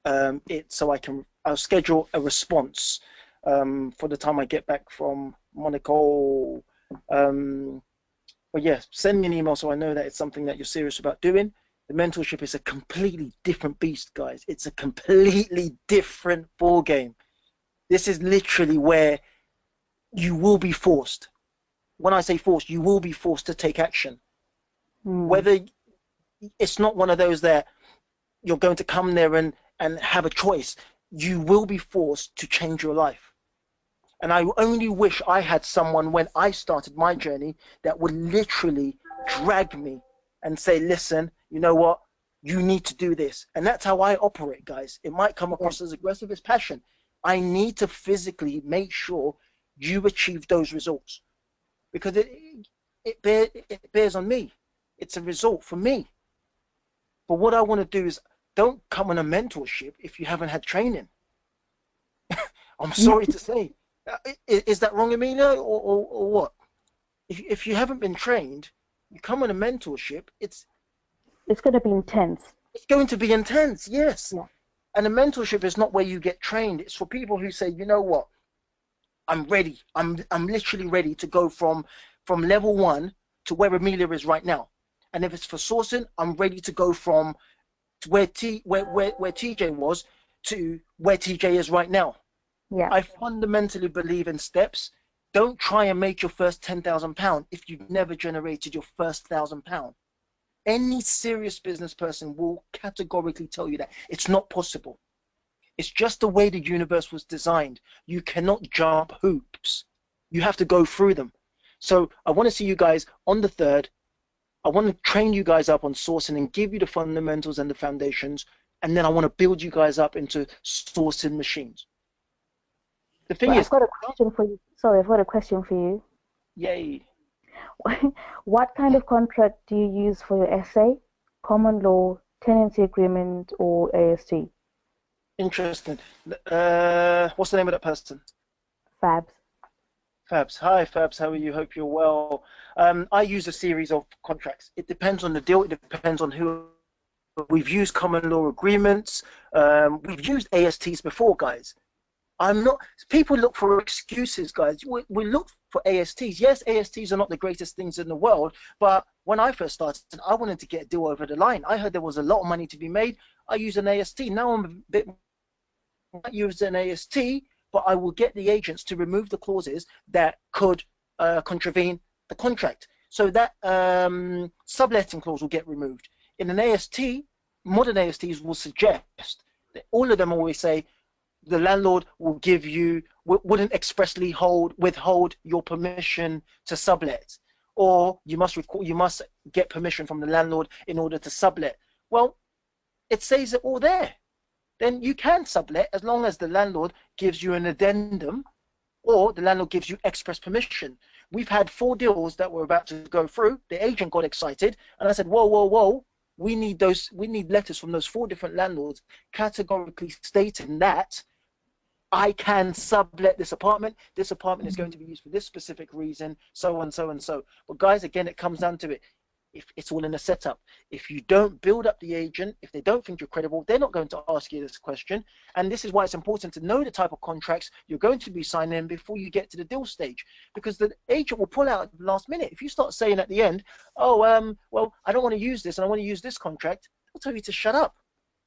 it, so I'll schedule a response for the time I get back from Monaco. But yeah, send me an email so I know that it's something that you're serious about doing. The mentorship is a completely different beast, guys. It's a completely different ball game. This is literally where you will be forced. When I say forced, you will be forced to take action. Mm. Whether it's not one of those that you're going to come there and have a choice, you will be forced to change your life. And I only wish I had someone when I started my journey that would literally drag me and say, listen, you know what? You need to do this. And that's how I operate, guys. It might come Yeah. across as aggressive as passion. I need to physically make sure you achieve those results because it bears on me. It's a result for me. But what I want to do is don't come on a mentorship if you haven't had training. I'm sorry to say. Is that wrong, Emilia, or what? If you haven't been trained, you come on a mentorship, It's going to be intense. it's going to be intense, yes. Yeah. And a mentorship is not where you get trained. It's for people who say, you know what, I'm ready. I'm literally ready to go from level one to where Emilia is right now. And if it's for sourcing, I'm ready to go from where TJ was to where TJ is right now. Yeah. I fundamentally believe in steps. Don't try and make your first £10,000 if you've never generated your first £1,000. Any serious business person will categorically tell you that it's not possible. It's just the way the universe was designed. You cannot jump hoops. You have to go through them. So I want to see you guys on the 3rd. I want to train you guys up on sourcing and give you the fundamentals and the foundations. And then I want to build you guys up into sourcing machines. The thing Well, I've is, got a question for you. Sorry, I've got a question for you. yay. What kind of contract do you use for your essay? Common law, tenancy agreement, or AST? Interesting. What's the name of that person? Fabs. Fabs. Hi, Fabs. How are you? Hope you're well. I use a series of contracts. It depends on the deal. It depends on who. We've used common law agreements. We've used ASTs before, guys. I'm not. People look for excuses, guys. We look for ASTs. Yes, ASTs are not the greatest things in the world, but when I first started, I wanted to get a deal over the line. I heard there was a lot of money to be made. I use an AST. Now I'm a bit use an AST, but I will get the agents to remove the clauses that could contravene the contract. So that subletting clause will get removed. In an AST, modern ASTs will suggest that all of them always say the landlord will give you, wouldn't expressly withhold your permission to sublet, or you must get permission from the landlord in order to sublet. Well, it says it all there. Then you can sublet as long as the landlord gives you an addendum or the landlord gives you express permission. We've had 4 deals that were about to go through. The agent got excited and I said, whoa, whoa, whoa. We need letters from those 4 different landlords categorically stating that I can sublet this apartment. This apartment is going to be used for this specific reason, so on, so and so. But guys, again, it comes down to it. If it's all in a setup. If you don't build up the agent, if they don't think you're credible, they're not going to ask you this question. And this is why it's important to know the type of contracts you're going to be signing before you get to the deal stage, because the agent will pull out at the last minute. If you start saying at the end, oh, well, I don't want to use this and I want to use this contract, they'll tell you to shut up.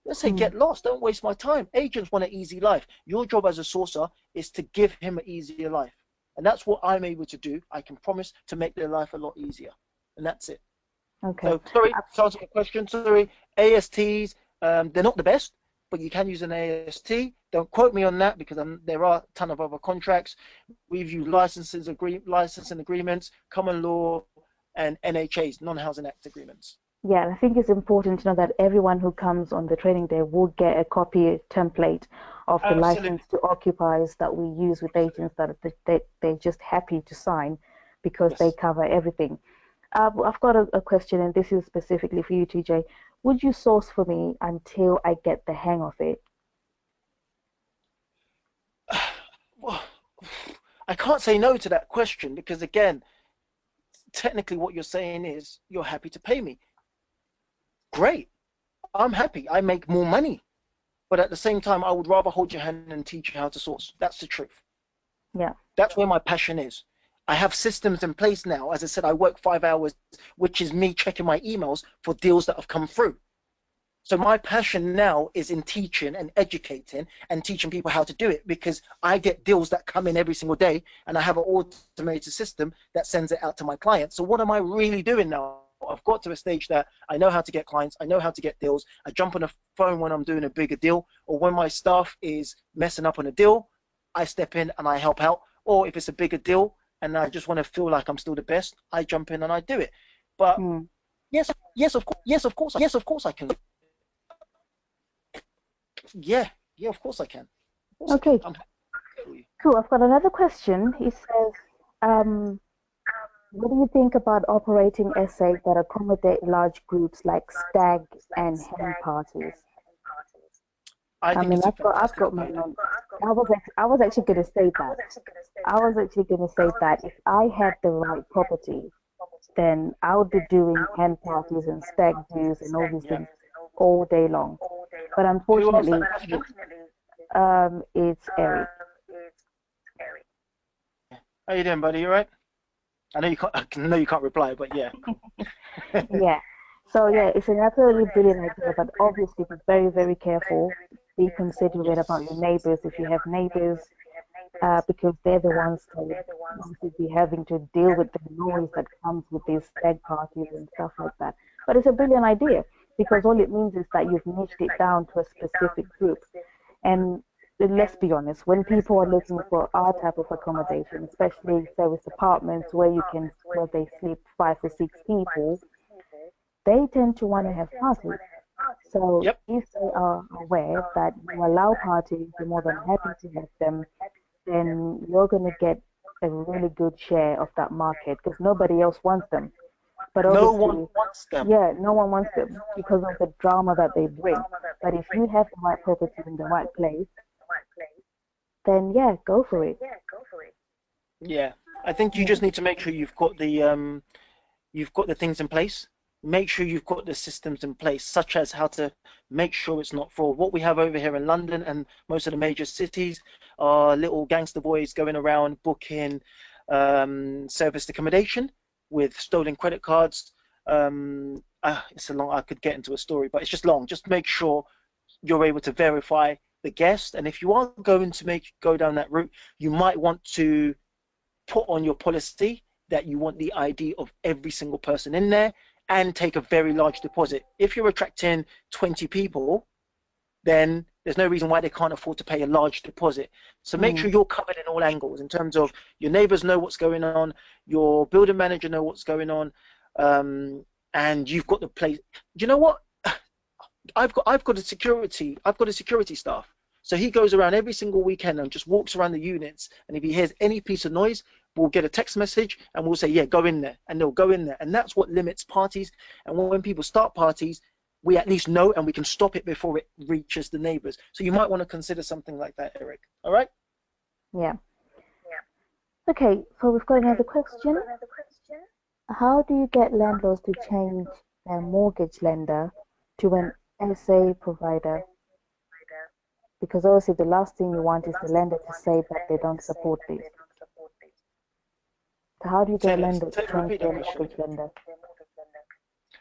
Let's say Mm. get lost. Don't waste my time. Agents want an easy life. Your job as a sourcer is to give him an easier life. And that's what I'm able to do. I can promise to make their life a lot easier. And that's it. Okay. So, sorry, to answer your question, sorry, ASTs, they're not the best, but you can use an AST. Don't quote me on that because there are a ton of other contracts. We've used licensing agreements, common law, and NHAs, non-housing act agreements. Yeah, I think it's important to know that everyone who comes on the training day will get a copy template of the Absolutely. license to occupies that we use with agents that they're just happy to sign because they Yes. cover everything. I've got a question, and this is specifically for you, TJ. Would you source for me until I get the hang of it? I can't say no to that question because again, technically what you're saying is you're happy to pay me. Great. I'm happy. I make more money. But at the same time, I would rather hold your hand and teach you how to source. That's the truth. Yeah. That's where my passion is. I have systems in place now. As I said, I work 5 hours, which is me checking my emails for deals that have come through. So my passion now is in teaching and educating and teaching people how to do it because I get deals that come in every single day and I have an automated system that sends it out to my clients. So what am I really doing now? I've got to a stage that I know how to get clients. I know how to get deals. I jump on the phone when I'm doing a bigger deal or when my staff is messing up on a deal, I step in and I help out. Or if it's a bigger deal and I just want to feel like I'm still the best, I jump in and I do it. But Mm. yes, of course I can. Yeah, of course I can. Of course I can. Okay, I'm happy for you. cool. I've got another question. It says, um, what do you think about operating essays that accommodate large groups like stag and hen parties? I I think mean, it's a I've fantastic got mine idea. on. I was actually going to say that. I was actually going to say that if I had the right property, then I would be doing hen parties and stag do's and all these Yeah. things all day long. But Who asked that unfortunately, question? it's Eric. How you doing, buddy? You all right? I know you can't. I know you can't reply, but yeah. Yeah. So yeah, it's an absolutely brilliant idea, but obviously be very, very careful. Be considerate about your Yes. neighbors if you have neighbors, because they're the ones that would obviously be having to deal with the noise that comes with these stag parties and stuff like that. But it's a brilliant idea because all it means is that you've niched it down to a specific group. And let's be honest, when people are looking for our type of accommodation, especially service apartments where they sleep 5 or 6 people, they tend to want to have parties. So Yep. if they are aware that you allow parties, you're more than happy to have them, then you're going to get a really good share of that market because nobody else wants them. But No one obviously, wants them. yeah, no one wants them because of the drama that they bring. But if you have the right property in the right place, then yeah, go for it. Yeah. I think you Yeah. just need to make sure you've got the things in place. Make sure you've got the systems in place, such as how to make sure it's not fraud. What we have over here in London and most of the major cities are little gangster boys going around booking serviced accommodation with stolen credit cards. It's a long, I could get into a story, but it's just long. Just make sure you're able to verify the guest. And if you are going to go down that route, you might want to put on your policy that you want the ID of every single person in there and take a very large deposit. If you're attracting 20 people, then there's no reason why they can't afford to pay a large deposit. So make Mm. sure you're covered in all angles in terms of your neighbors know what's going on, your building manager know what's going on, and you've got the place. Do you know what? I've got a security staff. So he goes around every single weekend and just walks around the units. And if he hears any piece of noise, we'll get a text message and we'll say, yeah, go in there. And they'll go in there. And that's what limits parties. And when people start parties, we at least know and we can stop it before it reaches the neighbors. So you might want to consider something like that, Eric. All right? Yeah. Okay, so we've got another question. How do you get landlords to change their mortgage lender to an SA provider? Because obviously the last thing you want is the lender to say that they don't support this. So how do you get a lender to change Repeat that their question. mortgage lender?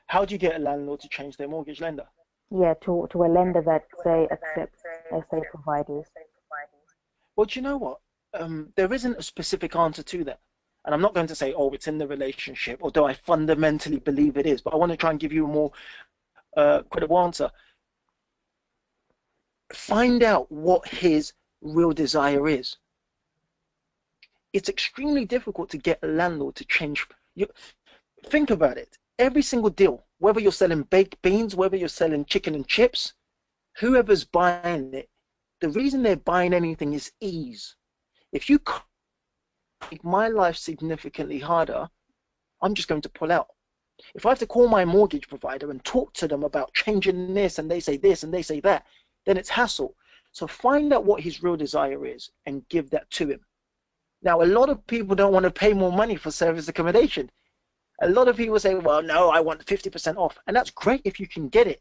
How do you get a landlord to change their mortgage lender? Yeah, to a lender that say accepts SA providers. Well, do you know what? There isn't a specific answer to that. And I'm not going to say, oh, it's in the relationship, although I fundamentally believe it is. But I want to try and give you a more credible answer. Find out what his real desire is. It's extremely difficult to get a landlord to change. You think about it. Every single deal, whether you're selling baked beans, whether you're selling chicken and chips, whoever's buying it, the reason they're buying anything is ease. If you make my life significantly harder, I'm just going to pull out. If I have to call my mortgage provider and talk to them about changing this and they say this and they say that, then it's hassle. So find out what his real desire is and give that to him. Now, a lot of people don't want to pay more money for service accommodation. A lot of people say, well, no, I want 50% off. And that's great if you can get it.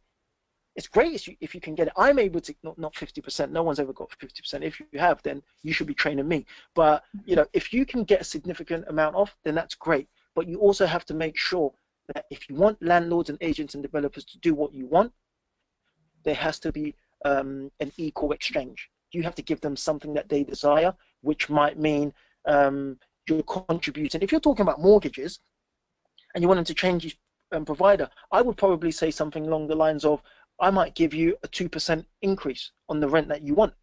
It's great if you can get it. I'm able to, not 50%. No one's ever got 50%. If you have, then you should be training me. But, if you can get a significant amount off, then that's great. But you also have to make sure that if you want landlords and agents and developers to do what you want, there has to be an equal exchange. You have to give them something that they desire, which might mean you're contributing. If you're talking about mortgages and you want them to change your provider, I would probably say something along the lines of, I might give you a 2% increase on the rent that you want.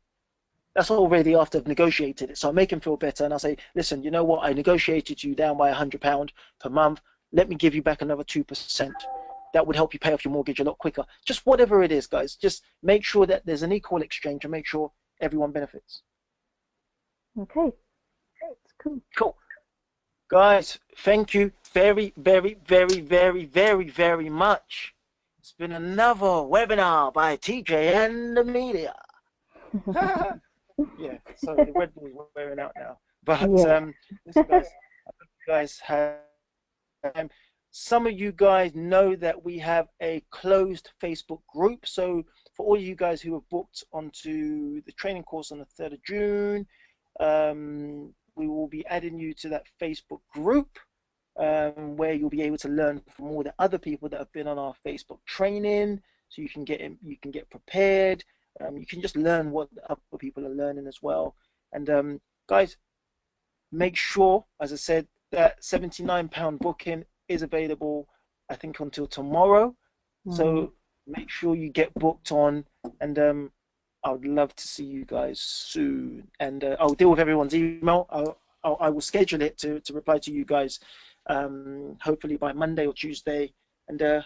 That's already after I've negotiated it. So I make them feel better and I say, listen, you know what? I negotiated you down by £100 per month. Let me give you back another 2%. That would help you pay off your mortgage a lot quicker. Just whatever it is, guys. Just make sure that there's an equal exchange and make sure everyone benefits. Okay, it's cool. Cool. Guys, thank you very, very, very, very, very, very much. It's been another webinar by TJ and Emilia. Yeah, sorry, the Red Bull's wearing out now. But Yeah. listen, guys, I hope you guys have. Some of you guys know that we have a closed Facebook group. So for all you guys who have booked onto the training course on the 3rd of June, we will be adding you to that Facebook group where you'll be able to learn from all the other people that have been on our Facebook training. So you can get prepared. You can just learn what other people are learning as well. And guys, make sure, as I said, that £79 booking is available, I think, until tomorrow. Mm-hmm. So make sure you get booked on, and I would love to see you guys soon. And I'll deal with everyone's email. I will schedule it to reply to you guys, hopefully by Monday or Tuesday. And have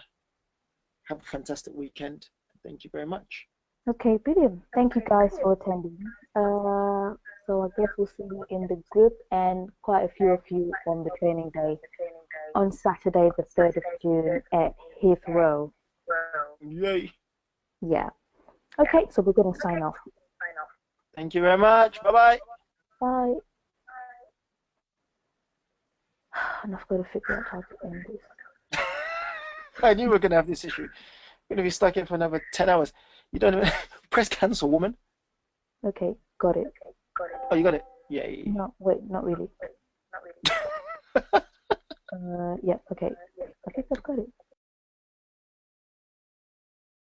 a fantastic weekend. Thank you very much. Okay, brilliant. Thank you guys for attending. So I guess we'll see you in the group and quite a few of you on the training day on Saturday, the 3rd of June at Heathrow. Yay. Yeah. Okay, so we're going to sign off. Thank you very much. Bye bye. Bye. And I've got to figure out how to end this. I knew we were going to have this issue. We're going to be stuck here for another 10 hours. You don't even press cancel, woman. Okay, got it. Oh, you got it. Yay. No, wait, not really. Yeah, okay. I think I've got it.